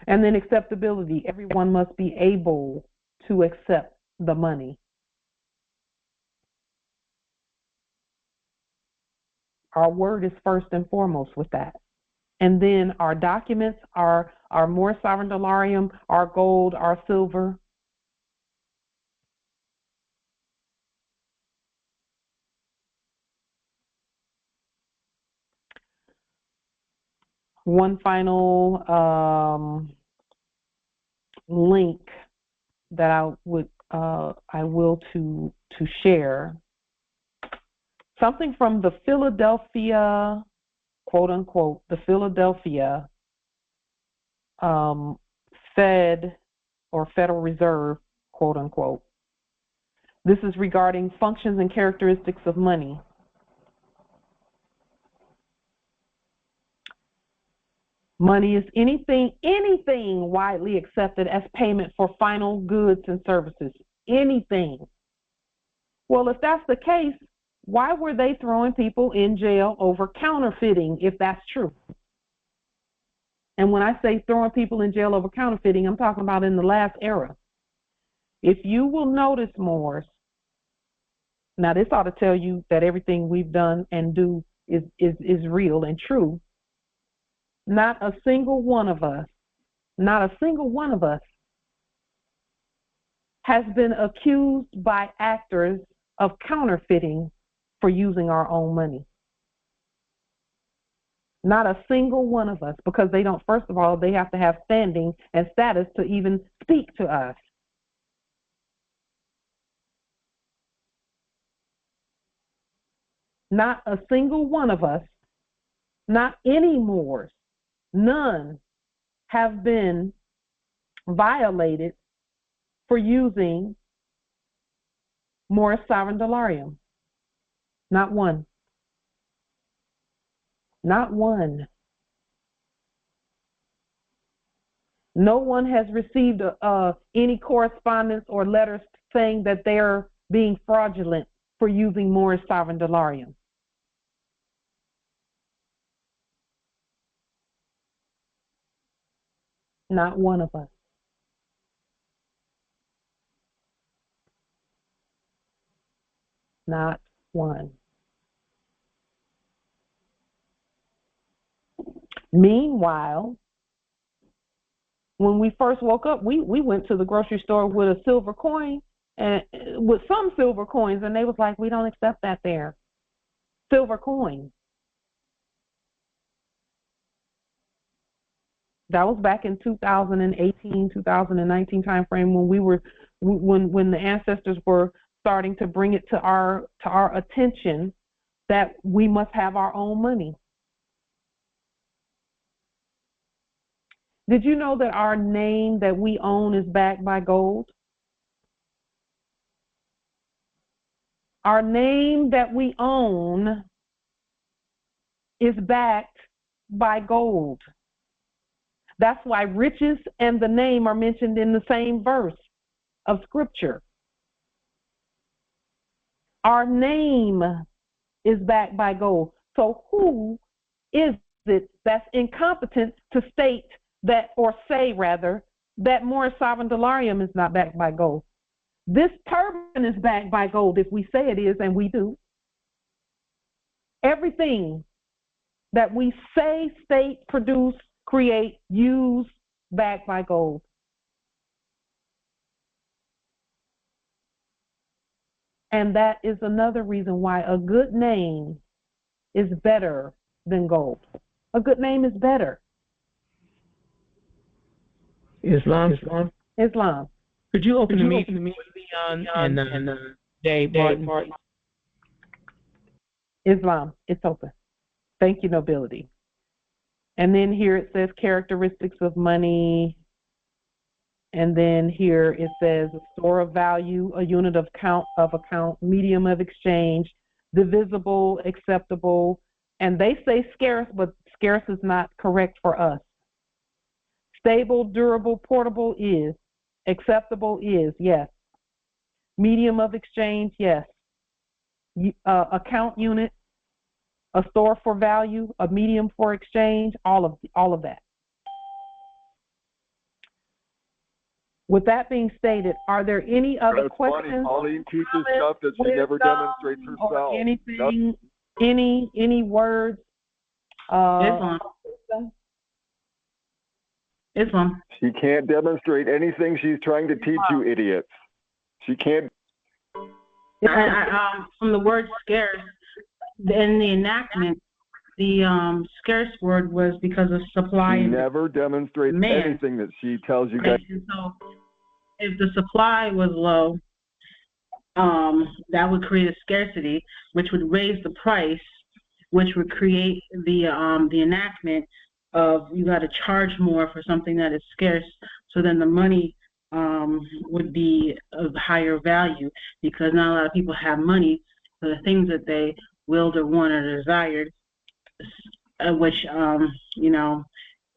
And then acceptability. Everyone must be able to accept the money. Our word is first and foremost with that. And then our documents, our Morris Sovereign Delarium, our gold, our silver. One final link that I will to share. Something from the Philadelphia, quote unquote, the Philadelphia Fed or Federal Reserve, quote unquote. This is regarding functions and characteristics of money. Money is anything widely accepted as payment for final goods and services. Anything. Well, if that's the case, why were they throwing people in jail over counterfeiting, if that's true? And when I say throwing people in jail over counterfeiting, I'm talking about in the last era. If you will notice, Morris, now this ought to tell you that everything we've done and do is real and true. Not a single one of us has been accused by actors of counterfeiting for using our own money. Not a single one of us, because they don't, first of all, they have to have standing and status to even speak to us. Not a single one of us, not any Moors, none have been violated for using Morris Sovereign Dollarium? Not one. Not one. No one has received any correspondence or letters saying that they're being fraudulent for using Morris Sovereign Dollarium. Not one of us. Not one. Meanwhile, when we first woke up, we went to the grocery store with a silver coin and with some silver coins, and they was like, we don't accept that there. Silver coin. That was back in 2018, 2019 timeframe when the ancestors were starting to bring it to our attention that we must have our own money. Did you know that our name that we own is backed by gold? Our name that we own is backed by gold. That's why riches and the name are mentioned in the same verse of Scripture. Our name is backed by gold. So who is it that's incompetent to state that, or say rather, that Morris Sovereign Dollarium is not backed by gold? This turban is backed by gold if we say it is, and we do. Everything that we say, state, produce, create, use, backed by gold. And that is another reason why a good name is better than gold. A good name is better. Islam. Islam. Could you open the meeting with Leon and Dave Martin? Islam. It's open. Thank you, nobility. And then here it says characteristics of money. And then here it says a store of value, a unit of account, medium of exchange, divisible, acceptable. And they say scarce, but scarce is not correct for us. Stable, durable, portable is. Acceptable is, yes. Medium of exchange, yes. Account unit, a store for value, a medium for exchange, all of that. With that being stated, are there any other questions? Funny. Pauline teaches stuff that she never demonstrates herself. Or anything, any words? Islam. She can't demonstrate anything she's trying to teach you idiots. She can't. From the word scarce, in the enactment, the scarce word was because of supply. She never demonstrates anything that she tells you guys. And so if the supply was low, that would create a scarcity, which would raise the price, which would create the enactment of you got to charge more for something that is scarce. So then the money would be of higher value because not a lot of people have money for the things that they willed or wanted or desired, which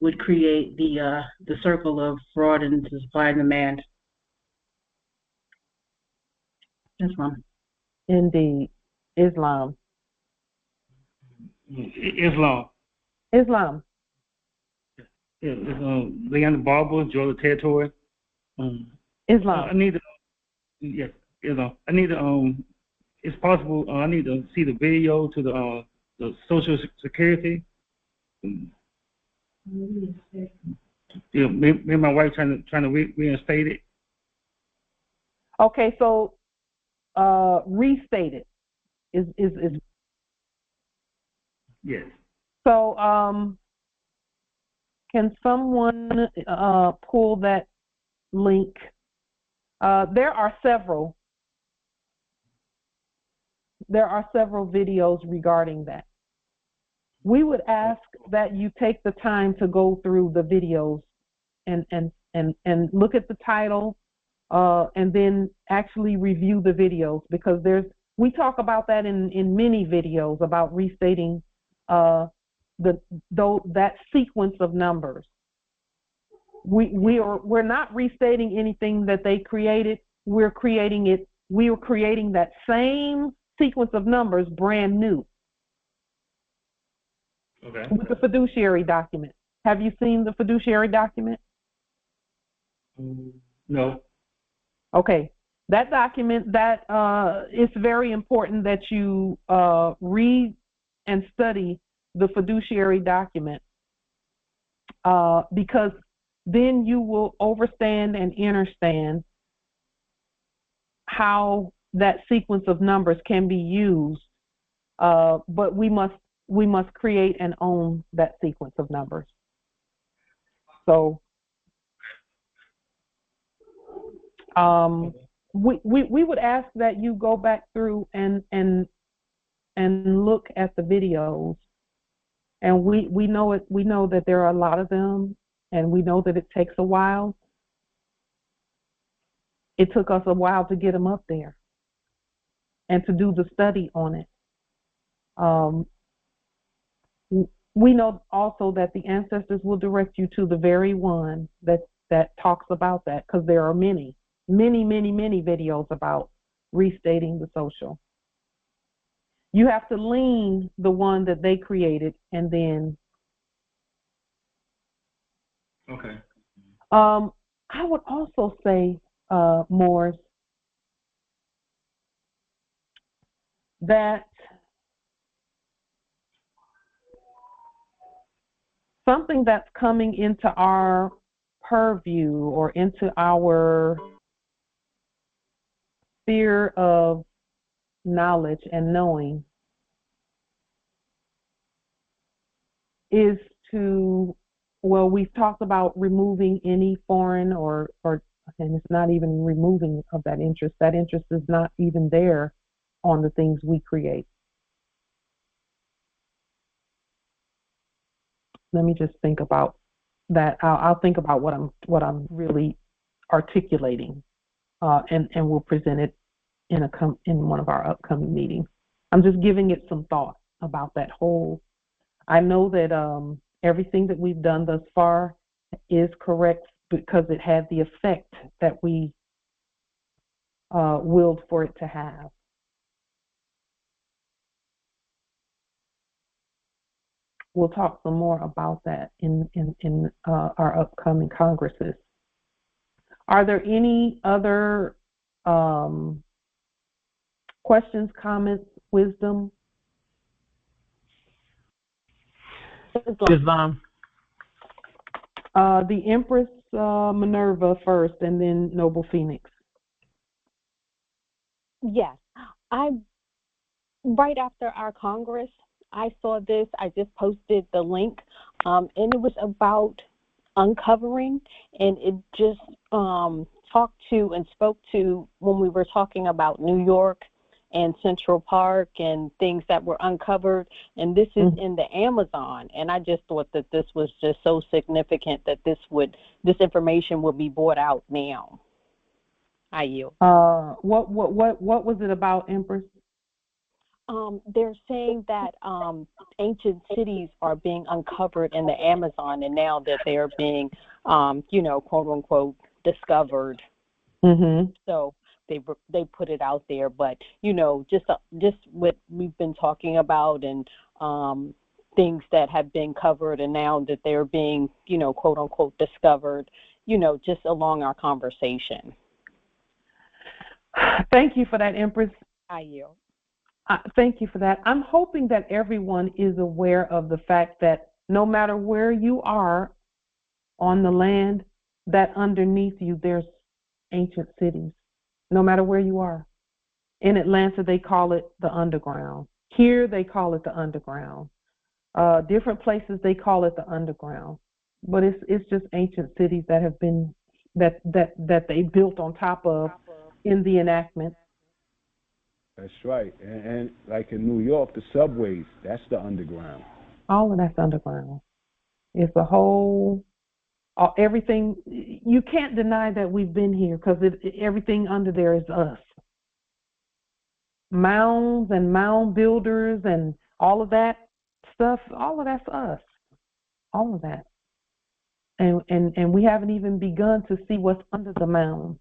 would create the circle of fraud and supply and demand. Islam. Indeed. Islam. Islam. Islam. Yeah, it's Leon Barber, Georgia Territory. Islam. I need to. Yes, Islam. I need to. It's possible. I need to see the video to the Social Security. Yeah, me and my wife trying to reinstate it. Okay, so restate it is yes. So can someone pull that link? There are several videos regarding that. We would ask that you take the time to go through the videos and look at the title, and then actually review the videos, because we talk about that in many videos about restating that sequence of numbers. We're not restating anything that they created. We're creating it. We are creating that same sequence of numbers brand new. Okay. With the fiduciary document. Have you seen the fiduciary document? No. Okay. That document, it's very important that you read and study the fiduciary document, because then you will understand and understand how that sequence of numbers can be used, but we must create and own that sequence of numbers. So we would ask that you go back through and look at the videos. And we know that there are a lot of them, and we know that it takes a while. It took us a while to get them up there and to do the study on it. We know also that the ancestors will direct you to the very one that talks about that, because there are many videos about restating the social. You have to lean the one that they created, and then okay. I would also say, Morris, that something that's coming into our purview or into our sphere of knowledge and knowing is to, well, we've talked about removing any foreign or and it's not even removing of that interest. That interest is not even there on the things we create. Let me just think about that. I'll think about what I'm really articulating, and we'll present it in one of our upcoming meetings. I'm just giving it some thought about that whole. I know that everything that we've done thus far is correct because it had the effect that we willed for it to have. We'll talk some more about that in our upcoming congresses. Are there any other questions, comments, wisdom? Islam. The Empress Minerva first, and then Noble Phoenix. Yes, right after our Congress, I saw this. I just posted the link, and it was about uncovering, and it just talked to and spoke to when we were talking about New York and Central Park and things that were uncovered, and this is in the Amazon, and I just thought that this was just so significant that this information would be brought out now. I yield. What was it about, Empress? They're saying that ancient cities are being uncovered in the Amazon, and now that they are being, quote unquote, discovered. Mm-hmm. So they put it out there, but just what we've been talking about and things that have been covered, and now that they're being, quote unquote, discovered. Just along our conversation. Thank you for that, Empress. I yield. Thank you for that. I'm hoping that everyone is aware of the fact that no matter where you are on the land, that underneath you there's ancient cities. No matter where you are. In Atlanta, they call it the underground. Here, they call it the underground. Different places, they call it the underground. But it's just ancient cities that have been that they built on top of in the enactment. That's right. And like in New York, the subways, that's the underground. All of that's underground. It's a whole everything. You can't deny that we've been here because everything under there is us. Mounds and mound builders and all of that stuff, all of that's us. All of that. And we haven't even begun to see what's under the mound.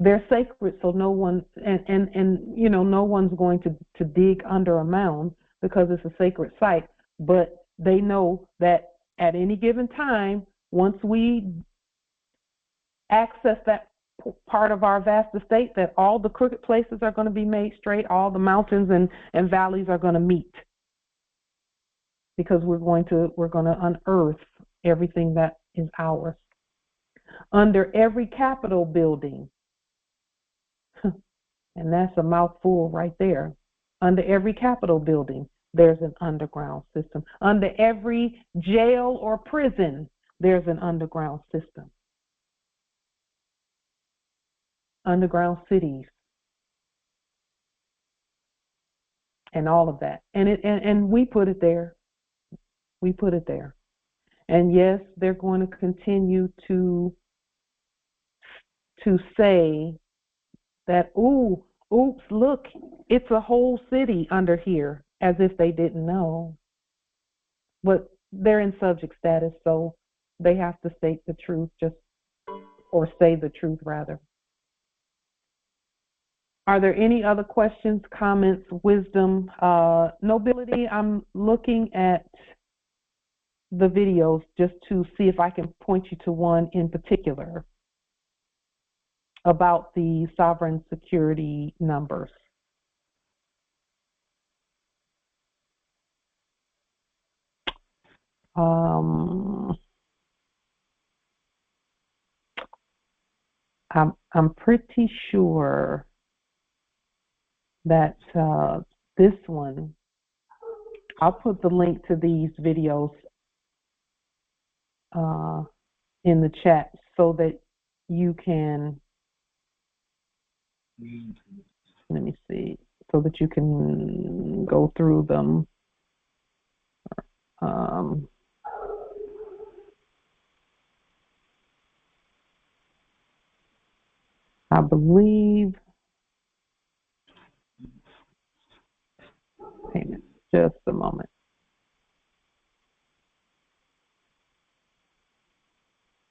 They're sacred, so no one and you know, no one's going to dig under a mound because it's a sacred site. But they know that at any given time, once we access that part of our vast estate, that all the crooked places are going to be made straight, all the mountains and valleys are going to meet. Because we're going to unearth everything that is ours. Under every Capitol building, and that's a mouthful right there. Under every Capitol building, there's an underground system. Under every jail or prison, there's an underground system. Underground cities, and all of that. And we put it there. We put it there. And yes, they're going to continue to say that, oops, look, it's a whole city under here, as if they didn't know. But they're in subject status, so they have to state the truth, or say the truth rather. Are there any other questions, comments, wisdom? Nobility, I'm looking at the videos just to see if I can point you to one in particular about the sovereign security numbers. I'm pretty sure that this one, I'll put the link to these videos in the chat so that you can, let me see, so that you can go through them. I believe, just a moment.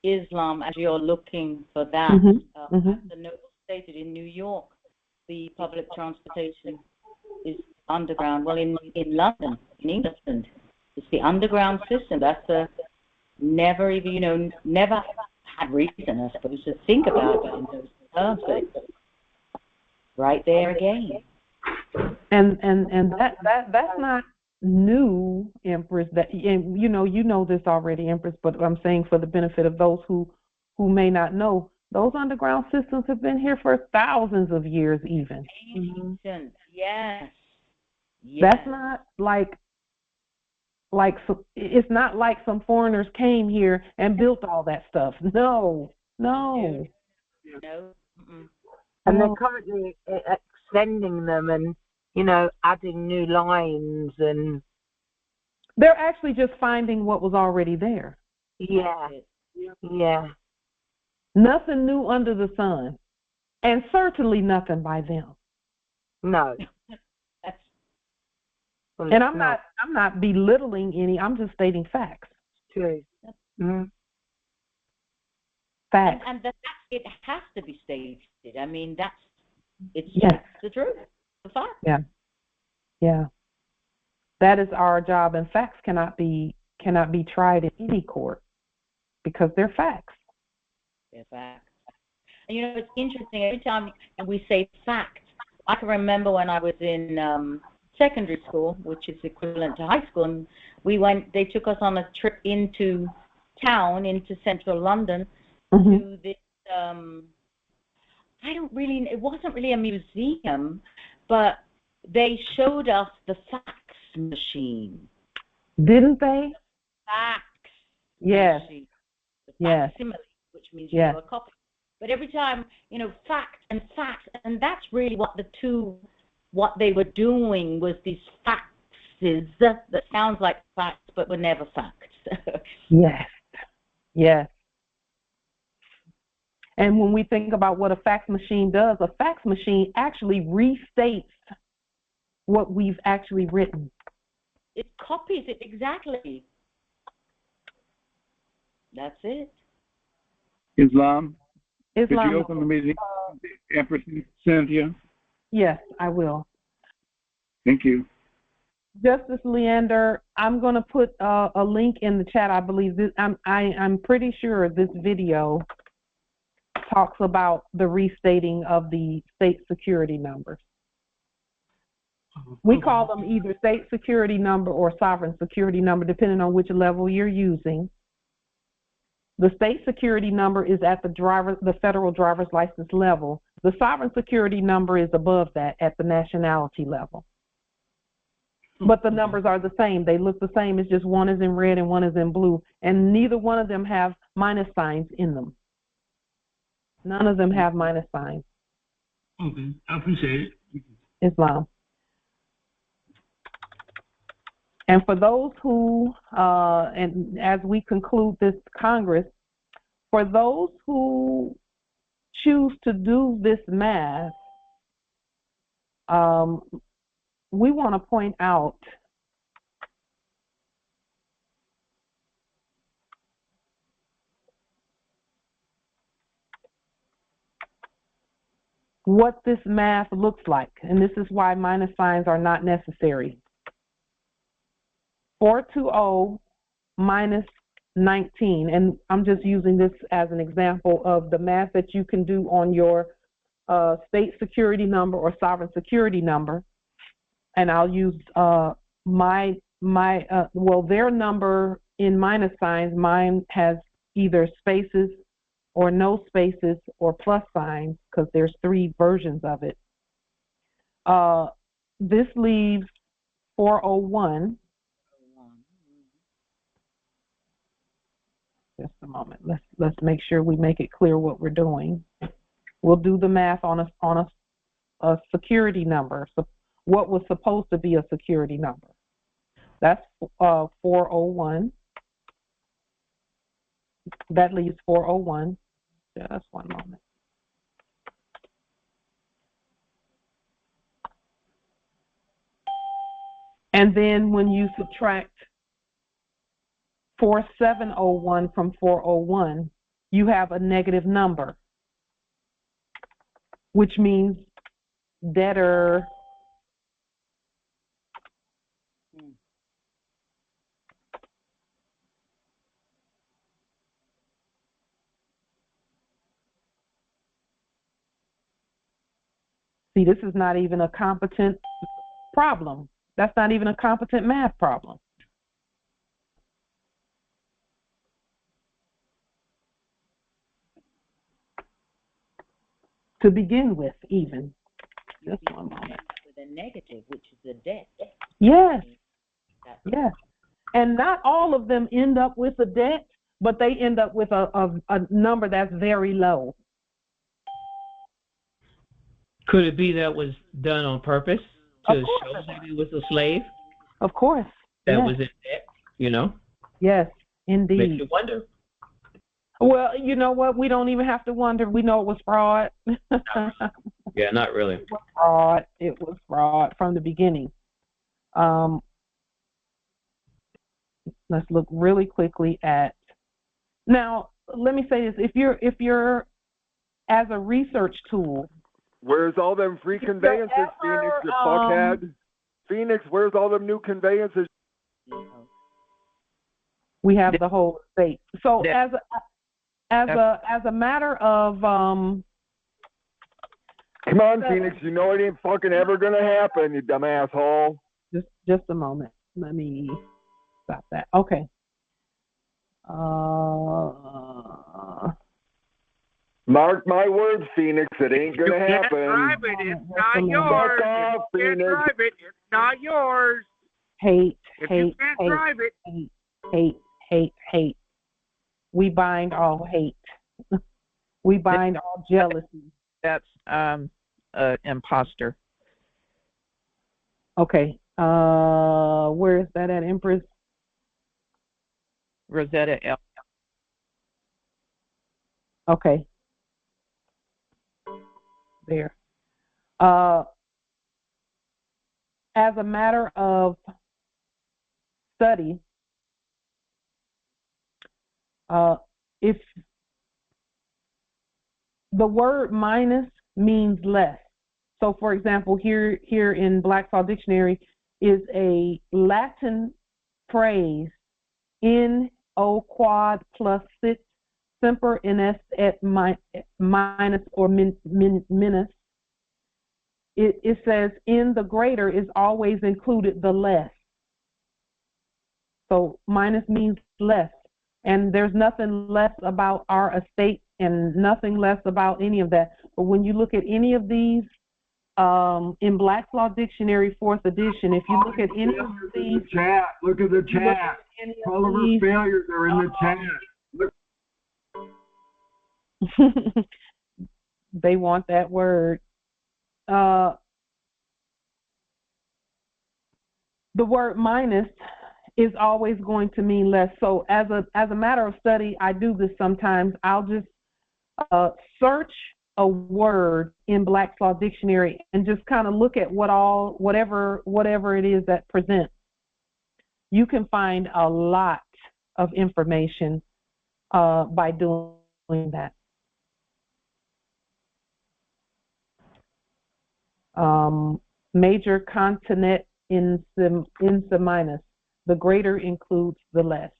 Islam, as you're looking for that, as the note stated, in New York, the public transportation is underground. Well, in London, in England, it's the underground system. That's a never even, never had reason, I suppose, to think about it in those terms. But right there again. And that's not new, Empress. That, and you know this already, Empress. But I'm saying for the benefit of those who may not know, those underground systems have been here for thousands of years, even. Ancient, yes. That's not like it's not like some foreigners came here and built all that stuff. No. No. And they're currently extending them and, adding new lines, and they're actually just finding what was already there. Yeah. Nothing new under the sun, and certainly nothing by them. No. And I'm not belittling any. I'm just stating facts. True. Facts. And it has to be stated. I mean, it's the truth. The fact. Yeah. That is our job, and facts cannot be tried in any court because they're facts. They're facts. And it's interesting. Every time we say facts, I can remember when I was in secondary school, which is equivalent to high school, and they took us on a trip into town, into central London, to this, it wasn't really a museum, but they showed us the fax machine. Didn't they? Fax. Yes. Machine. The facsimile, which means a copy. But every time, fact and fax, and that's really what they were doing was these faxes that sounds like facts but were never facts. Yes. Yes. And when we think about what a fax machine does, a fax machine actually restates what we've actually written. It copies it exactly. That's it. Islam. Could Islam. you open the meeting, Empress Cynthia? Yes, I will. Thank you. Justice Leander, I'm going to put a link in the chat. I believe this. I'm pretty sure this video talks about the restating of the state security numbers. We call them either state security number or sovereign security number, depending on which level you're using. The state security number is at the federal driver's license level. The sovereign security number is above that at the nationality level. But the numbers are the same. They look the same. It's just one is in red and one is in blue. And neither one of them have minus signs in them. None of them have minus signs. Okay, I appreciate it. Islam. And for those who, and as we conclude this Congress, for those who choose to do this math, we want to point out what this math looks like, and this is why minus signs are not necessary. 420 minus 19, and I'm just using this as an example of the math that you can do on your state security number or sovereign security number, and I'll use their number in minus signs. Mine has either spaces or no spaces or plus signs because there's 3 versions of it. This leaves 401. Just a moment. Let's make sure we make it clear what we're doing. We'll do the math on a security number. So what was supposed to be a security number? That's 401. That leaves 401. Just one moment. And then when you subtract 4701 from 401, you have a negative number, which means debtor see, this is not even a competent problem. That's not even a competent math problem. To begin with, even. Just one moment. With a negative, which is a debt. Yes. Yes. And not all of them end up with a debt, but they end up with a number that's very low. Could it be that was done on purpose to show that he was a slave? Of course. That was in debt, you know? Yes, indeed. Makes you wonder. Well, you know what? We don't even have to wonder. We know it was fraud. Yeah, not really. It was fraud. It was fraud from the beginning. Let's look really quickly at. Now, let me say this: if you're as a research tool. Where's all them free conveyances, Phoenix, you fuckhead? Phoenix, where's all them new conveyances? We have the whole state. So as a matter of Come on, Phoenix, you know it ain't fucking ever gonna happen, you dumb asshole. Just a moment. Let me stop that. Okay. Mark my words, Phoenix, it ain't gonna happen. You can't drive it. It's not yours. Fuck off, If you can't Phoenix. drive it, it's not yours. Hate. Drive it. Hate. We bind all hate. We bind all jealousy. That's imposter. Okay. Where is that at, Empress? Rosetta L. Okay. There. As a matter of study, if the word minus means less. So, for example, here in Black's Law Dictionary is a Latin phrase, in o quod plus sit semper inest et minus or minus. It says in the greater is always included the less. So minus means less. And there's nothing less about our estate and nothing less about any of that. But when you look at any of these, in Black's Law Dictionary, 4th edition, if you look at any of these... Chat. Look at the chat. All of our failures are in the chat. They want that word. The word minus is always going to mean less. So as a matter of study, I do this sometimes. I'll just search a word in Black's Law Dictionary and just kind of look at whatever it is that presents. You can find a lot of information by doing that. Major continent in the minus. The greater includes the less.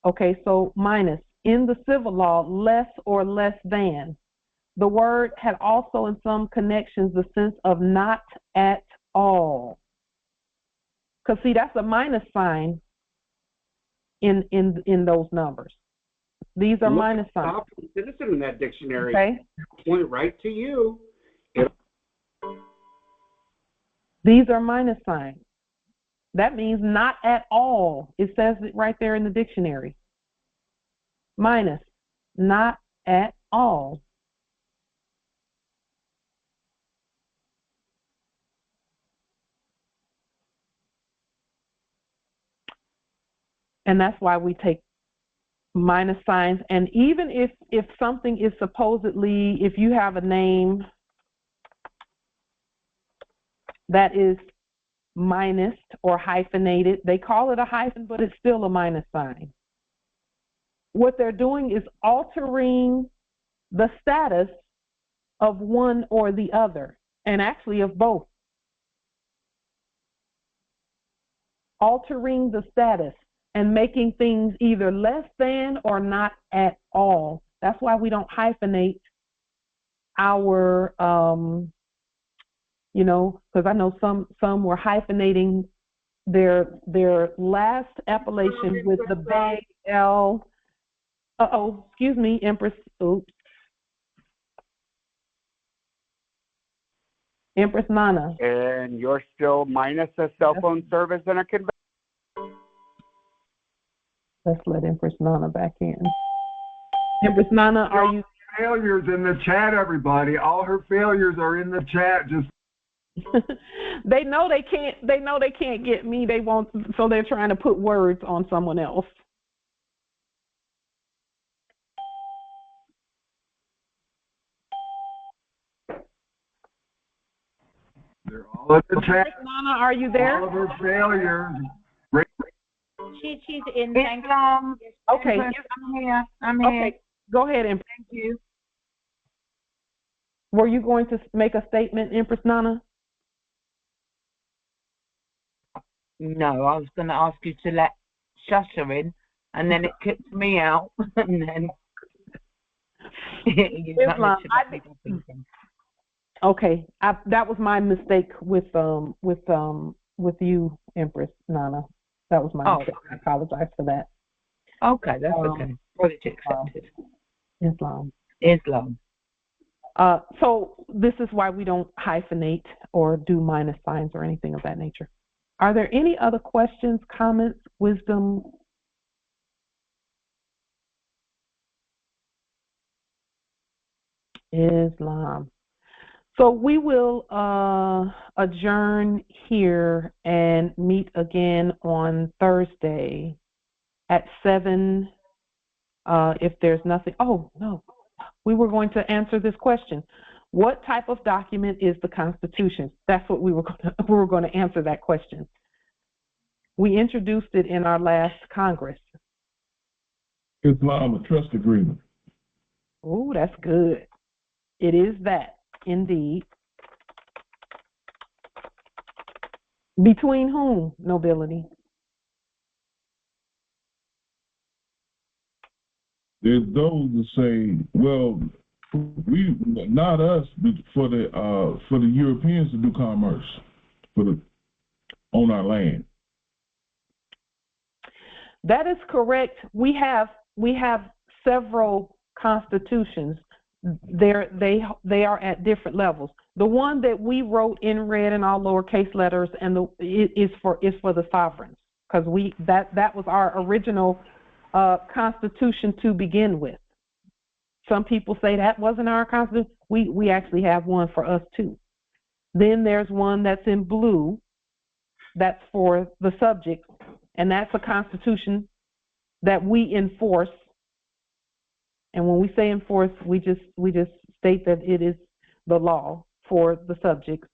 Okay, so minus. In the civil law, less or less than. The word had also in some connections the sense of not at all. Because see, that's a minus sign in those numbers. These are minus signs. Citizen in that dictionary. Okay. Point right to you. These are minus signs. That means not at all. It says it right there in the dictionary. Minus, not at all. And that's why we take minus signs. And even if something is supposedly, if you have a name that is minus or hyphenated, they call it a hyphen, but it's still a minus sign. What they're doing is altering the status of one or the other, and actually of both. Altering the status and making things either less than or not at all. That's why we don't hyphenate our, because I know some were hyphenating their last appellation with the big L. Excuse me, Empress. Oops. Empress Nana. And you're still minus a cell phone service and a convention. Let's let Empress Nana back in. Empress Nana, are you? Failures in the chat, everybody. All her failures are in the chat. Just they know they can't. They know they can't get me. They won't. So they're trying to put words on someone else. they're all in the chat. Empress Nana, are you there? All of her failures. She's in. Thank you. Okay. I'm here. I'm here. Okay. Go ahead, Empress. Thank you. Were you going to make a statement, Empress Nana? No, I was going to ask you to let Shasha in, and then it kicked me out, and then Islam, okay, that was my mistake with you, Empress Nana. That was my mistake. I apologize for that. Okay, that's okay. Apology accepted. Islam. So this is why we don't hyphenate or do minus signs or anything of that nature. Are there any other questions, comments, wisdom? Islam. So we will adjourn here and meet again on Thursday. at 7, if there's nothing. Oh, no. We were going to answer this question. What type of document is the Constitution? That's what we were going to answer that question. We introduced it in our last Congress. Islam, a trust agreement. Oh, that's good. It is that, indeed. Between whom, nobility? There's those that say, well, we not us, but for the Europeans to do commerce on our land. That is correct. We have several constitutions. They are at different levels. The one that we wrote in red in all lowercase letters is for the sovereigns, because that was our original constitution to begin with. Some people say that wasn't our constitution. We actually have one for us too. Then there's one that's in blue. That's for the subjects, and that's a constitution that we enforce. And when we say enforce, we just state that it is the law for the subjects.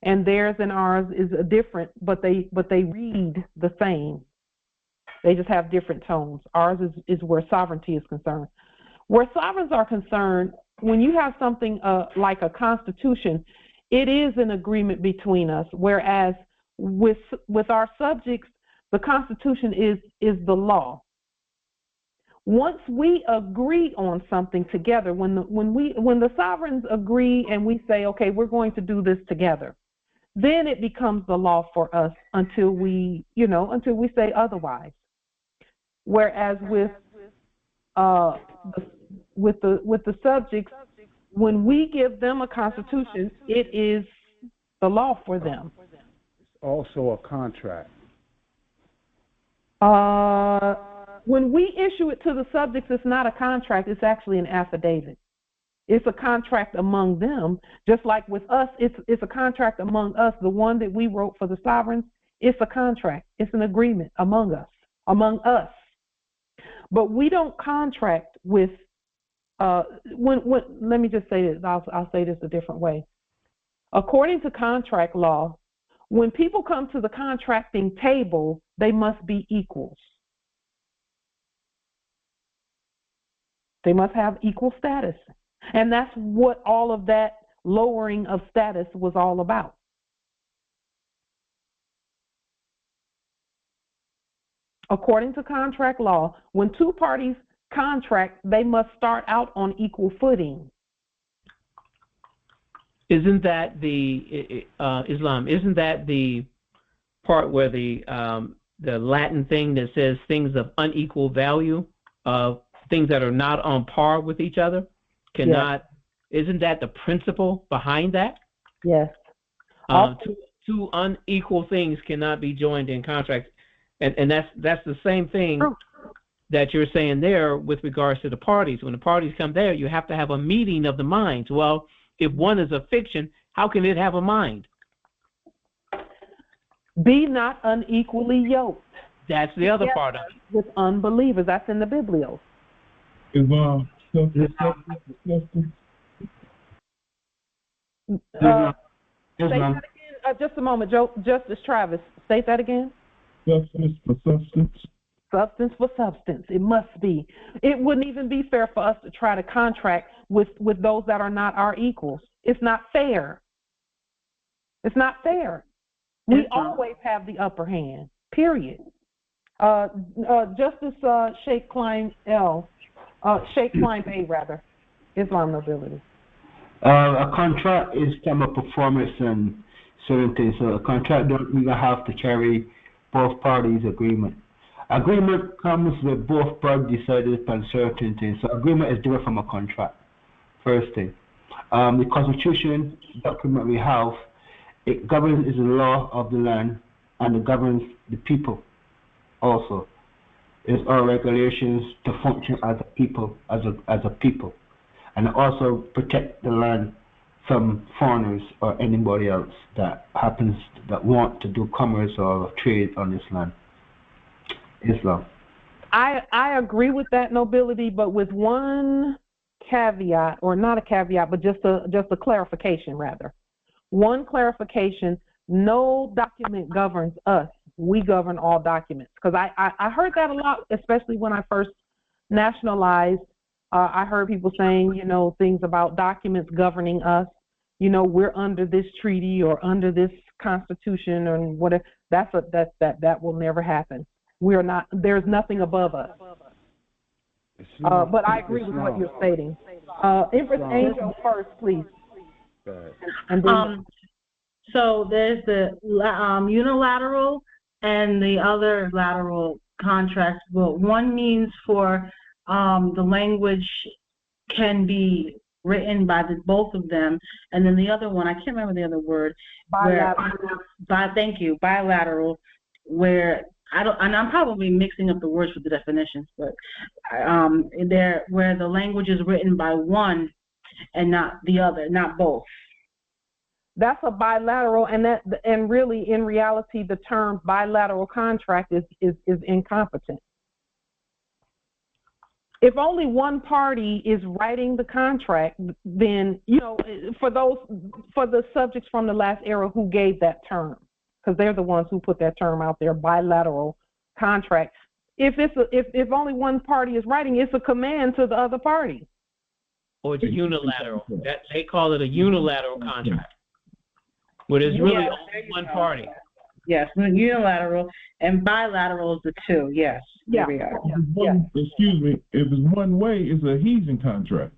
And theirs and ours is different, but they read the same. They just have different tones. Ours is where sovereignty is concerned. Where sovereigns are concerned, when you have something like a constitution, it is an agreement between us. Whereas with our subjects, the Constitution is the law. Once we agree on something together, when the sovereigns agree and we say, okay, we're going to do this together, then it becomes the law for us until we say otherwise. Whereas with the subjects, when we give them a constitution, it is the law for them. It's also a contract. When we issue it to the subjects, it's not a contract, it's actually an affidavit. It's a contract among them, just like with us, it's a contract among us. The one that we wrote for the sovereigns, it's a contract. It's an agreement among us. But we don't contract with, let me just say this, I'll say this a different way. According to contract law, when people come to the contracting table, they must be equals. They must have equal status. And that's what all of that lowering of status was all about. According to contract law, when two parties contract, they must start out on equal footing. Isn't that the Islam? Isn't that the part where the Latin thing that says things of unequal value, of things that are not on par with each other, cannot? Yes. Isn't that the principle behind that? Yes. Two unequal things cannot be joined in contract, and that's the same thing that you're saying there with regards to the parties. When the parties come there, you have to have a meeting of the minds. Well, if one is a fiction, how can it have a mind? Be not unequally yoked. That's the other part of it. With unbelievers. That's in the Biblios. Islam, substance. Say that again. Just a moment, Justice Travis. State that again. Substance for substance. Substance for substance. It must be. It wouldn't even be fair for us to try to contract with those that are not our equals. It's not fair. It's not fair. We always have the upper hand, period. Justice Sheikh Klein A, rather, Islam nobility. A contract is from a performance and certain things. So a contract don't even have to carry both parties' agreement. Agreement comes with both parties decided upon certain things. So agreement is different from a contract. First thing. The Constitution document we have, it governs is the law of the land, and it governs the people also. It's our regulations to function as a people, as a people, and also protect the land from foreigners or anybody else that happens that want to do commerce or trade on this land. Islam. I agree with that, Nobility, but with one caveat, or not a caveat, but just a clarification rather. One clarification: no document governs us. We govern all documents. Because I heard that a lot, especially when I first nationalized. I heard people saying, things about documents governing us. We're under this treaty or under this constitution or whatever. That will never happen. We are not. There's nothing above us. But I agree with what you're stating. Empress Angel first, please. And then, so there's the unilateral and the other lateral contracts. Well, one means for the language can be written by both of them, and then the other one, I can't remember the other word. Bilateral. Thank you, bilateral, where and I'm probably mixing up the words with the definitions, but where the language is written by one and not the other, not both. That's a bilateral, and really, in reality, the term bilateral contract is incompetent. If only one party is writing the contract, then for the subjects from the last era who gave that term, because they're the ones who put that term out there, bilateral contract. If only one party is writing, it's a command to the other party. Or it's unilateral. That they call it a unilateral contract, where there's really only one party. Yes, unilateral and bilateral is the two. Yes. Yeah. There we are. Excuse me. If it's one way, it's a adhesion contract.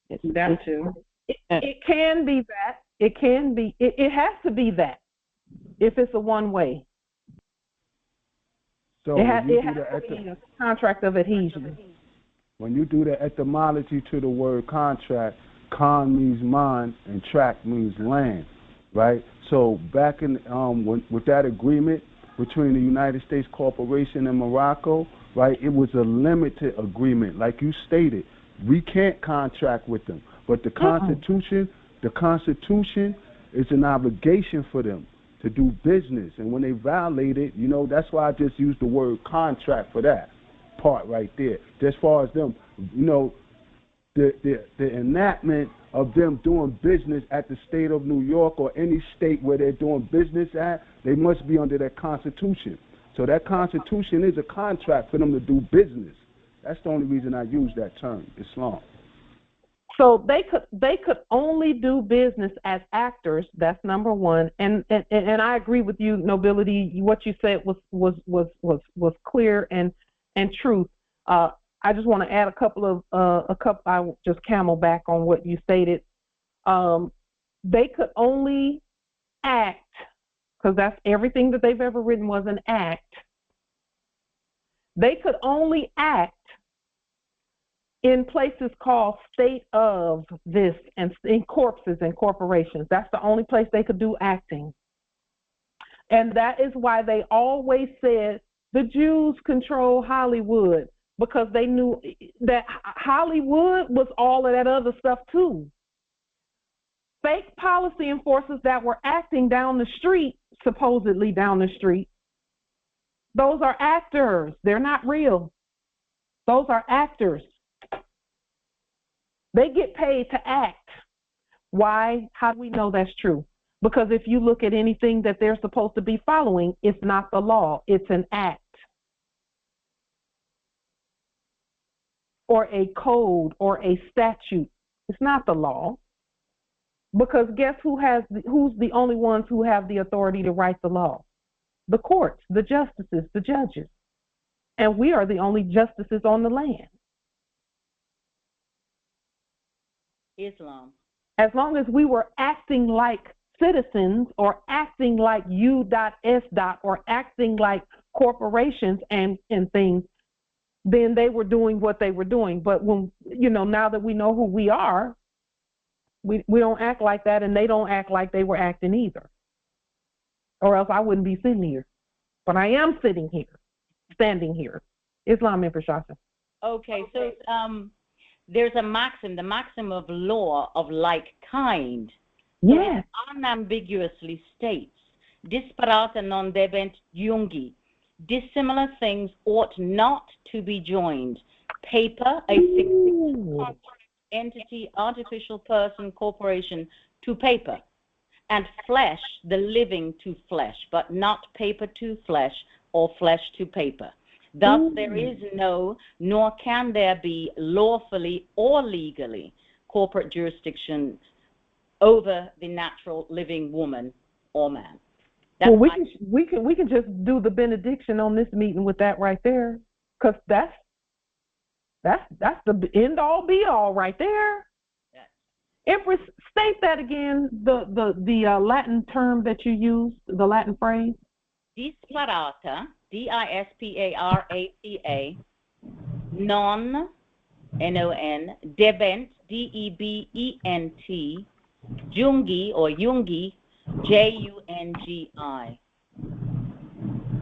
That too. It can be that. It can be. It has to be that. If it's a one way. So it has to be a contract of adhesion. When you do the etymology to the word contract, con means mind and tract means land, right? So back in with that agreement between the United States Corporation and Morocco, right, it was a limited agreement. Like you stated, we can't contract with them. But the Constitution is an obligation for them to do business. And when they violate it, that's why I just used the word contract for that part right there. As far as them, the enactment of them doing business at the state of New York or any state where they're doing business at, they must be under that Constitution. So that Constitution is a contract for them to do business. That's the only reason I use that term, Islam. So they could only do business as actors. That's number one. And I agree with you, Nobility. What you said was clear and truth. I just want to add a couple. I will just camel back on what you stated. They could only act, because that's everything that they've ever written was an act. They could only act in places called state of this and in corpses and corporations. That's the only place they could do acting. And that is why they always said the Jews control Hollywood, because they knew that Hollywood was all of that other stuff too. Fake policy enforcers that were acting down the street, supposedly down the street, those are actors. They're not real. Those are actors. They get paid to act. Why? How do we know that's true? Because if you look at anything that they're supposed to be following, it's not the law. It's an act. Or a code or a statute. It's not the law. Because guess who's the only ones who have the authority to write the law? The courts, the justices, the judges. And we are the only justices on the land. Islam. As long as we were acting like citizens or acting like U.S. or acting like corporations and things, then they were doing what they were doing. But when, now that we know who we are, we don't act like that, and they don't act like they were acting either. Or else I wouldn't be sitting here. But I am sitting here, standing here. Islam Empress Shasta. Okay, so there's a maxim, the maxim of law of like kind. Yes. Unambiguously states, disparata non debent jungi. Dissimilar things ought not to be joined. Paper, a significant contract, entity, artificial person, corporation, to paper. And flesh, the living, to flesh, but not paper to flesh or flesh to paper. Thus, there is no, nor can there be, lawfully or legally, corporate jurisdiction over the natural living woman or man. Well, we can just do the benediction on this meeting with that right there, because that's the end all be all right there. Empress, state that again, the Latin term that you used, the Latin phrase. Disparata, D-I-S-P-A-R-A-T-A, non, N-O-N, debent, D-E-B-E-N-T, jungi or jungi, J-U-N-G-I.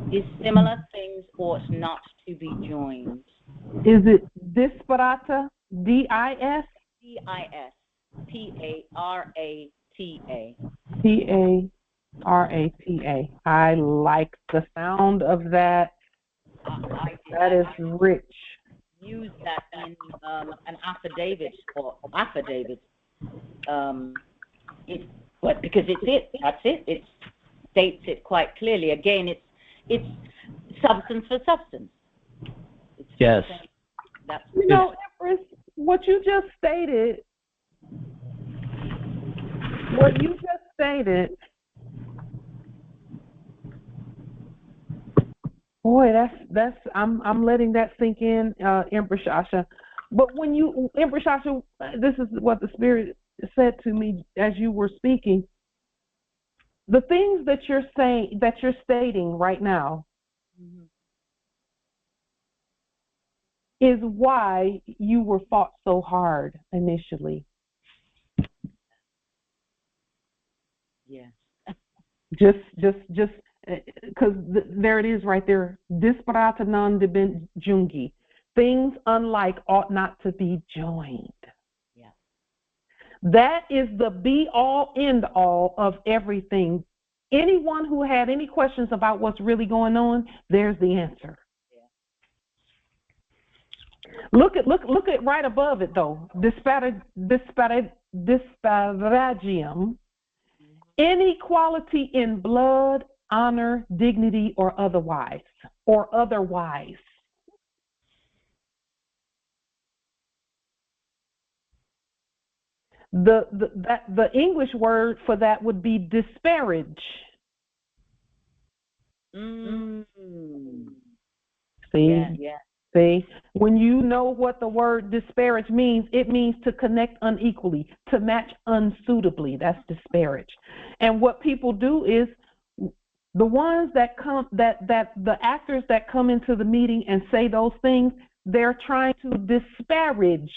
Dissimilar things ought not to be joined. Is it disparata, D-I-S? D-I-S. P-A-R-A-T-A. P-A-R-A-T-A. I like the sound of that. That is rich. Use that in an affidavit or affidavit. But because it's it. That's it. It states it quite clearly. Again, it's substance for substance. Yes. You know, Empress, what you just stated. Boy, that's I'm letting that sink in, Empress Shasha. But when you, Empress Shasha, this is what the Spirit said to me as you were speaking. The things that you're saying, that you're stating right now, is why you were fought so hard initially. Yes. Just because there it is right there. Disparata non debent jungi. Things unlike ought not to be joined. Yeah. That is the be all end all of everything. Anyone who had any questions about what's really going on, there's the answer. Yeah. Look at right above it though. Disparagium. Inequality in blood, honor, dignity, or otherwise. The English word for that would be disparage. See? Yeah. See? When you know what the word disparage means, it means to connect unequally, to match unsuitably. That's disparage. And what people do is the ones that come, that the actors that come into the meeting and say those things, they're trying to disparage.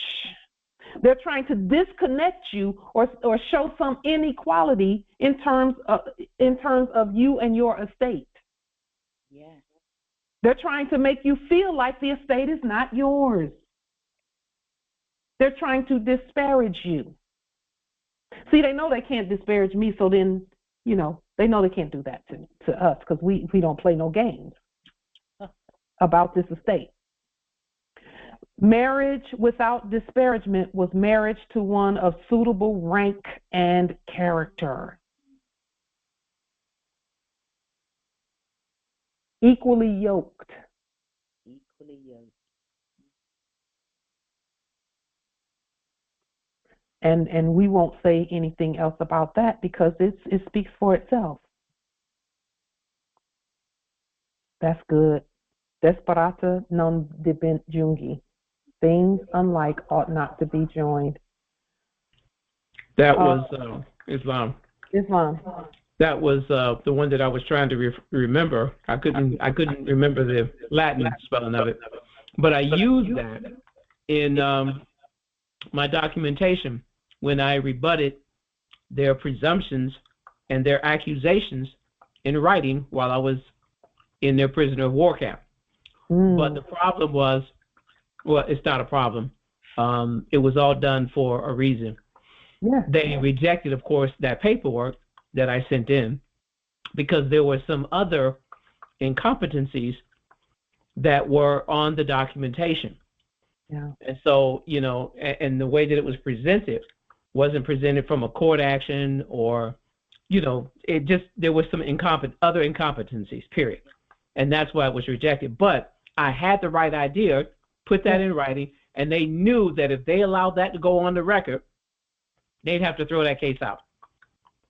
They're trying to disconnect you or show some inequality in terms of you and your estate. Yeah. They're trying to make you feel like the estate is not yours. They're trying to disparage you. See, they know they can't disparage me, so then, you know, they know they can't do that to us because we don't play no games about this estate. Marriage without disparagement was marriage to one of suitable rank and character. Equally yoked. Equally yoked. And we won't say anything else about that because it speaks for itself. That's good. Desperata non debent jungi. Things unlike ought not to be joined. That was Islam. Islam. That was the one that I was trying to remember. I couldn't remember the Latin spelling of it, but I used that in my documentation when I rebutted their presumptions and their accusations in writing while I was in their prisoner of war camp. But the problem was, well, it's not a problem. It was all done for a reason. Yeah. They rejected, of course, that paperwork that I sent in because there were some other incompetencies that were on the documentation. Yeah. And so, you know, and the way that it was presented wasn't presented from a court action or, you know, it just, there was some other incompetencies, period. And that's why it was rejected. But I had the right idea, put that in writing, and they knew that if they allowed that to go on the record, they'd have to throw that case out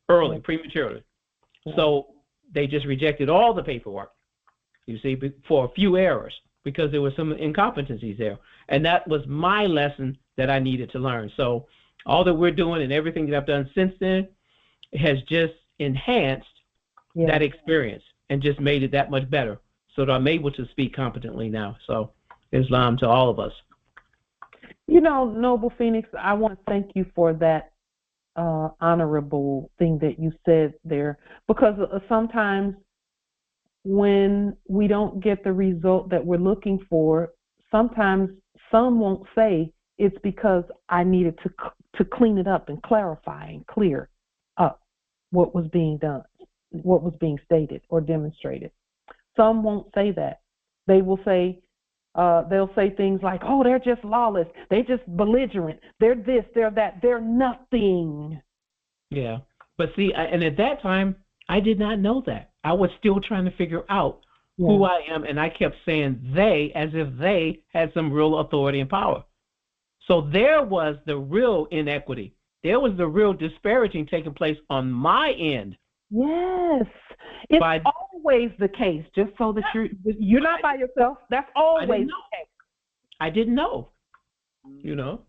early, prematurely. So they just rejected all the paperwork, you see, for a few errors, because there were some incompetencies there. And that was my lesson that I needed to learn. So all that we're doing and everything that I've done since then has just enhanced that experience and just made it that much better, so that I'm able to speak competently now. So Islam to all of us. You know, Noble Phoenix, I want to thank you for that honorable thing that you said there, because sometimes when we don't get the result that we're looking for, sometimes some won't say it's because I needed to clean it up and clarify and clear up what was being done, what was being stated or demonstrated. Some won't say that. They will say, they'll say things like, oh, they're just lawless, they're just belligerent, they're this, they're that, they're nothing. Yeah, but see, and at that time, I did not know that. I was still trying to figure out who I am, and I kept saying they as if they had some real authority and power. So there was the real inequity. There was the real disparaging taking place on my end. Yes, it's always the case. Just so that you're not by yourself. That's always the case. I didn't know. You know,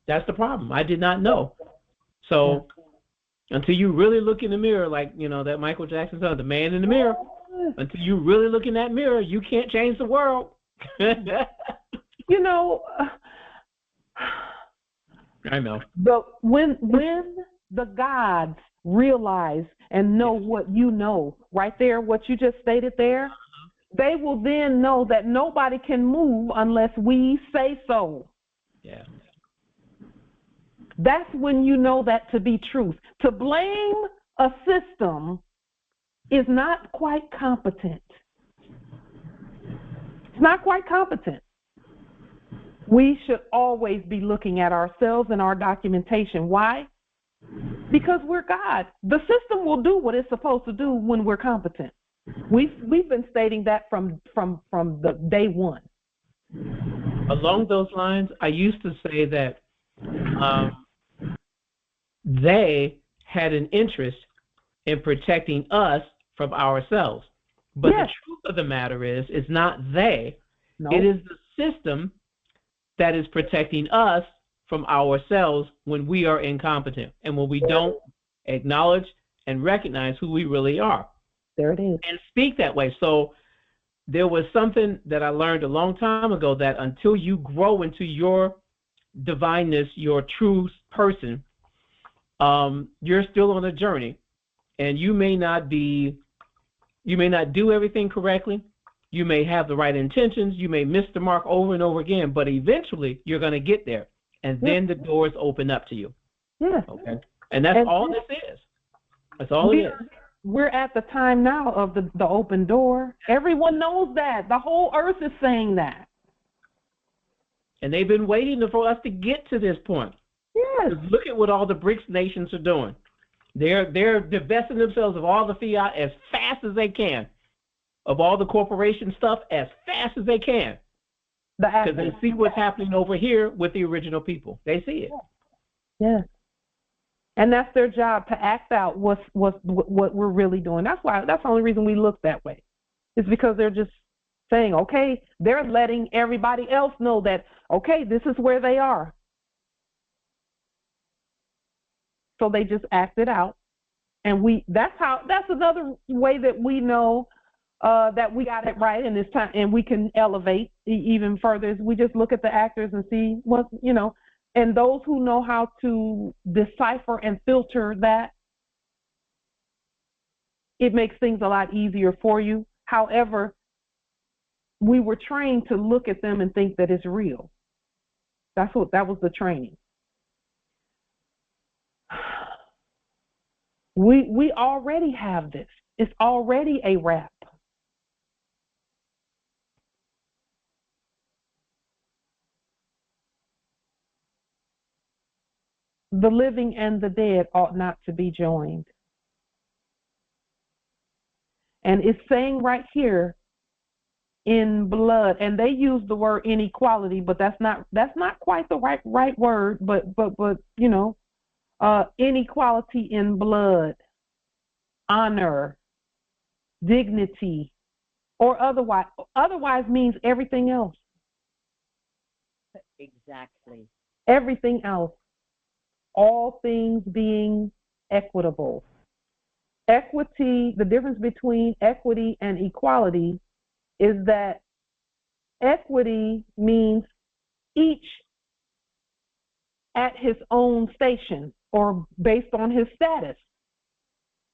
that's the problem. I did not know. So until you really look in the mirror, like, you know, that Michael Jackson song, "The Man in the Mirror," until you really look in that mirror, you can't change the world. You know, I know. But when the gods realize and know what you know, right there, what you just stated there, they will then know that nobody can move unless we say so. Yeah. That's when you know that to be truth. To blame a system is not quite competent. It's not quite competent. We should always be looking at ourselves and our documentation. Why? Because we're God. The system will do what it's supposed to do when we're competent. We've been stating that from the day one. Along those lines, I used to say that they had an interest in protecting us from ourselves. But the truth of the matter is, it's not they. No. It is the system that is protecting us from ourselves when we are incompetent and when we don't acknowledge and recognize who we really are. There it is. And speak that way. So there was something that I learned a long time ago, that until you grow into your divineness, your true person, you're still on a journey, and you may not do everything correctly. You may have the right intentions. You may miss the mark over and over again, but eventually you're going to get there, and then the doors open up to you. Yeah. Okay. And that's all this is. That's all it is. We're at the time now of the open door. Everyone knows that. The whole earth is saying that. And they've been waiting for us to get to this point. Yes. Look at what all the BRICS nations are doing. They're divesting themselves of all the fiat as fast as they can, of all the corporation stuff as fast as they can, because they see what's happening over here with the original people. They see it. Yeah. And that's their job, to act out what we're really doing. That's the only reason we look that way. It's because they're just saying, okay, they're letting everybody else know that, okay, this is where they are. So they just act it out. And that's another way that we know that we got it right in this time, and we can elevate even further, is we just look at the actors and see what, you know, and those who know how to decipher and filter that, it makes things a lot easier for you. However, we were trained to look at them and think that it's real. That was the training. We already have this. It's already a wrap. the living and the dead ought not to be joined. And it's saying right here, in blood, and they use the word inequality, but that's not quite the right word, but you know, inequality in blood, honor, dignity, or otherwise means everything else. Exactly. Everything else. All things being equitable. Equity, the difference between equity and equality is that equity means each at his own station or based on his status.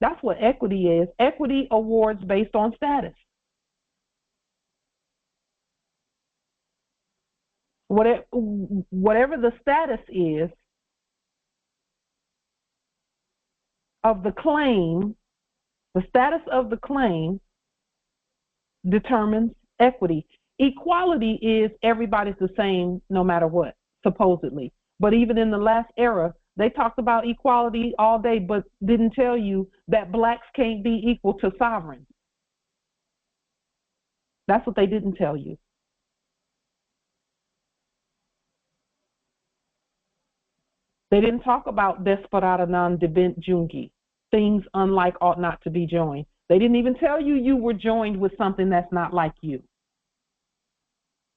That's what equity is. Equity awards based on status. Whatever the status is of the claim, the status of the claim determines equity. Equality is everybody's the same no matter what, supposedly. But even in the last era, they talked about equality all day, but didn't tell you that blacks can't be equal to sovereigns. That's what they didn't tell you. They didn't talk about desperata non debent jungi, things unlike ought not to be joined. They didn't even tell you you were joined with something that's not like you.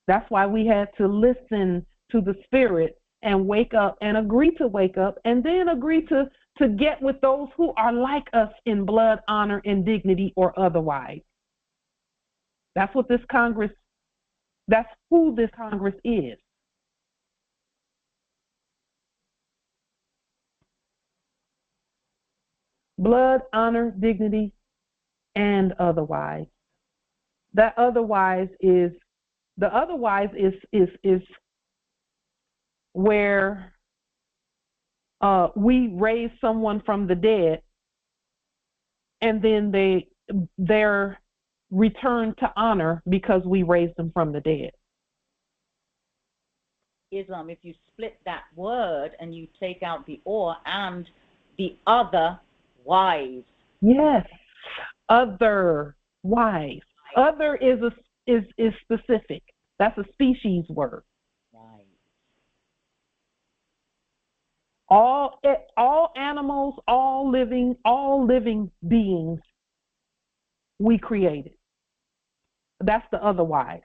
That's why we had to listen to the Spirit and wake up and agree to wake up and then agree to get with those who are like us in blood, honor, and dignity or otherwise. That's what this Congress, that's who this Congress is. Blood, honor, dignity, and otherwise. That otherwise is, the otherwise is where we raise someone from the dead and then they're returned to honor because we raised them from the dead. Islam, if you split that word and you take out the or and the other wise. Yes, other wise. Other is specific. That's a species word. Right. All animals, all living beings we created. That's the otherwise.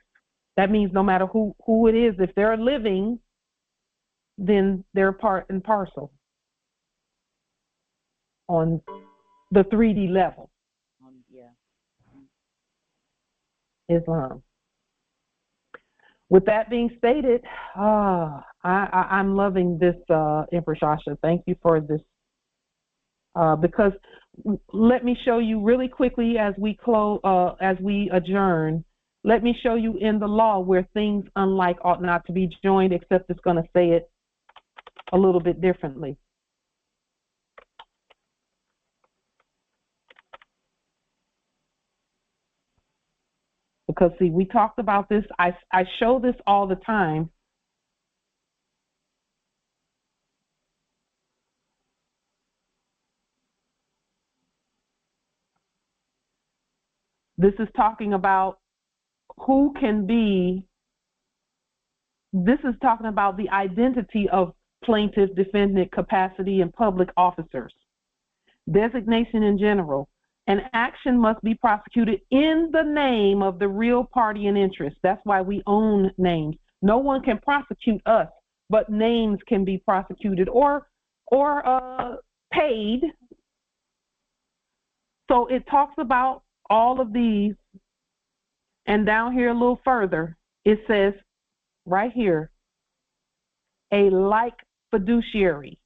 That means no matter who it is, if they're living, then they're part and parcel on the 3D level. Yeah. Islam. With that being stated, I'm loving this, Empress Asha. Thank you for this. Because let me show you really quickly as we adjourn. Let me show you in the law where things unlike ought not to be joined, except it's going to say it a little bit differently. Because see, we talked about this. I show this all the time. This is talking about who can be, this is talking about the identity of plaintiff, defendant, capacity, and public officers. Designation in general. An action must be prosecuted in the name of the real party in interest. That's why we own names. No one can prosecute us, but names can be prosecuted or paid. So it talks about all of these. And down here a little further, it says right here, a like fiduciary.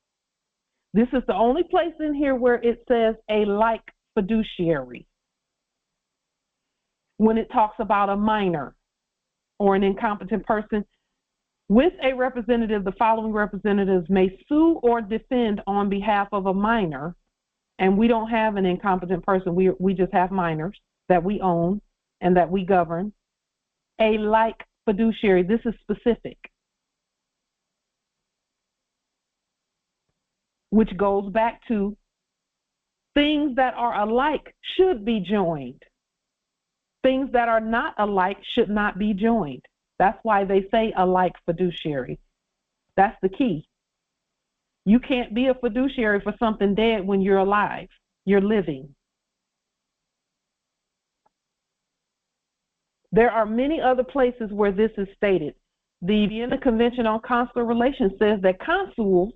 This is the only place in here where it says a like fiduciary. When it talks about a minor or an incompetent person, with a representative, the following representatives may sue or defend on behalf of a minor, and we don't have an incompetent person. We just have minors that we own and that we govern. A like fiduciary, this is specific. which goes back to things that are alike should be joined. Things that are not alike should not be joined. That's why they say alike fiduciary. That's the key. You can't be a fiduciary for something dead when you're alive. You're living. There are many other places where this is stated. The Vienna Convention on Consular Relations says that consuls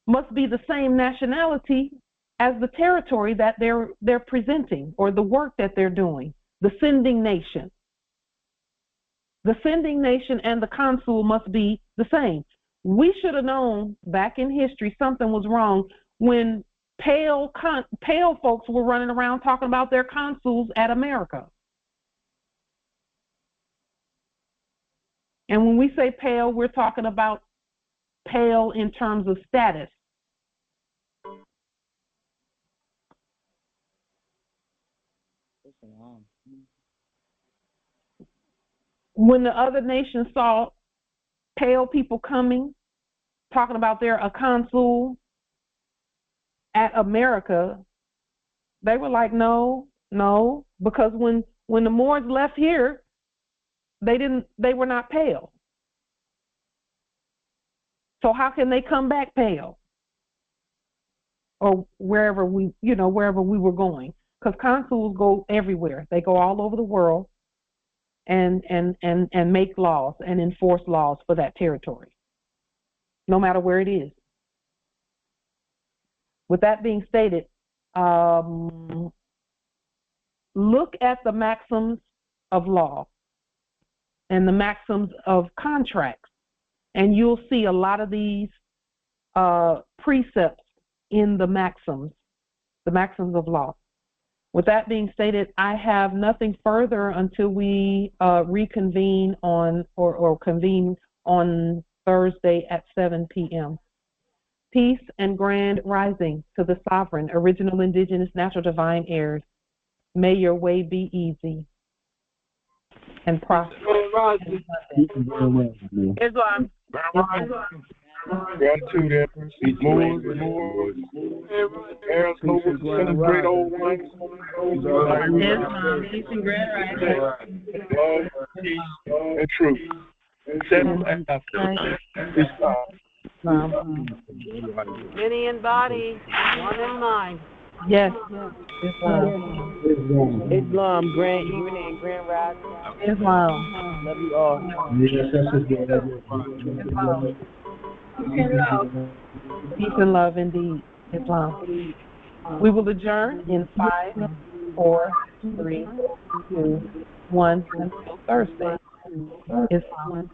must be the same nationality as the territory that they're presenting or the work that they're doing, the sending nation. The sending nation and the consul must be the same. We should have known back in history something was wrong when pale folks were running around talking about their consuls at America. And when we say pale, we're talking about pale in terms of status. When the other nations saw pale people coming, talking about they're a consul at America, they were like, no, because when the Moors left here, they were not pale. So how can they come back pale? Or wherever we were going. Because consuls go everywhere. They go all over the world and make laws and enforce laws for that territory, no matter where it is. With that being stated, look at the maxims of law and the maxims of contracts, and you'll see a lot of these precepts in the maxims of law. With that being stated, I have nothing further until we reconvene or convene on Thursday at 7 p.m. Peace and grand rising to the sovereign, original, indigenous, natural, divine heirs. May your way be easy and prosperous. Islam. Gratitude, Empress. More. Parents, nobles, celebrate old ones. Peace and grand rising. Love, peace, and truth. Settle after. Many in body, one in mind. Yes. Islam, grand evening, grand rising. Islam. Love you all. Islam. Peace and love indeed. Islam. We will adjourn in 5, 4, 3, 2, 1 until Thursday. Islam.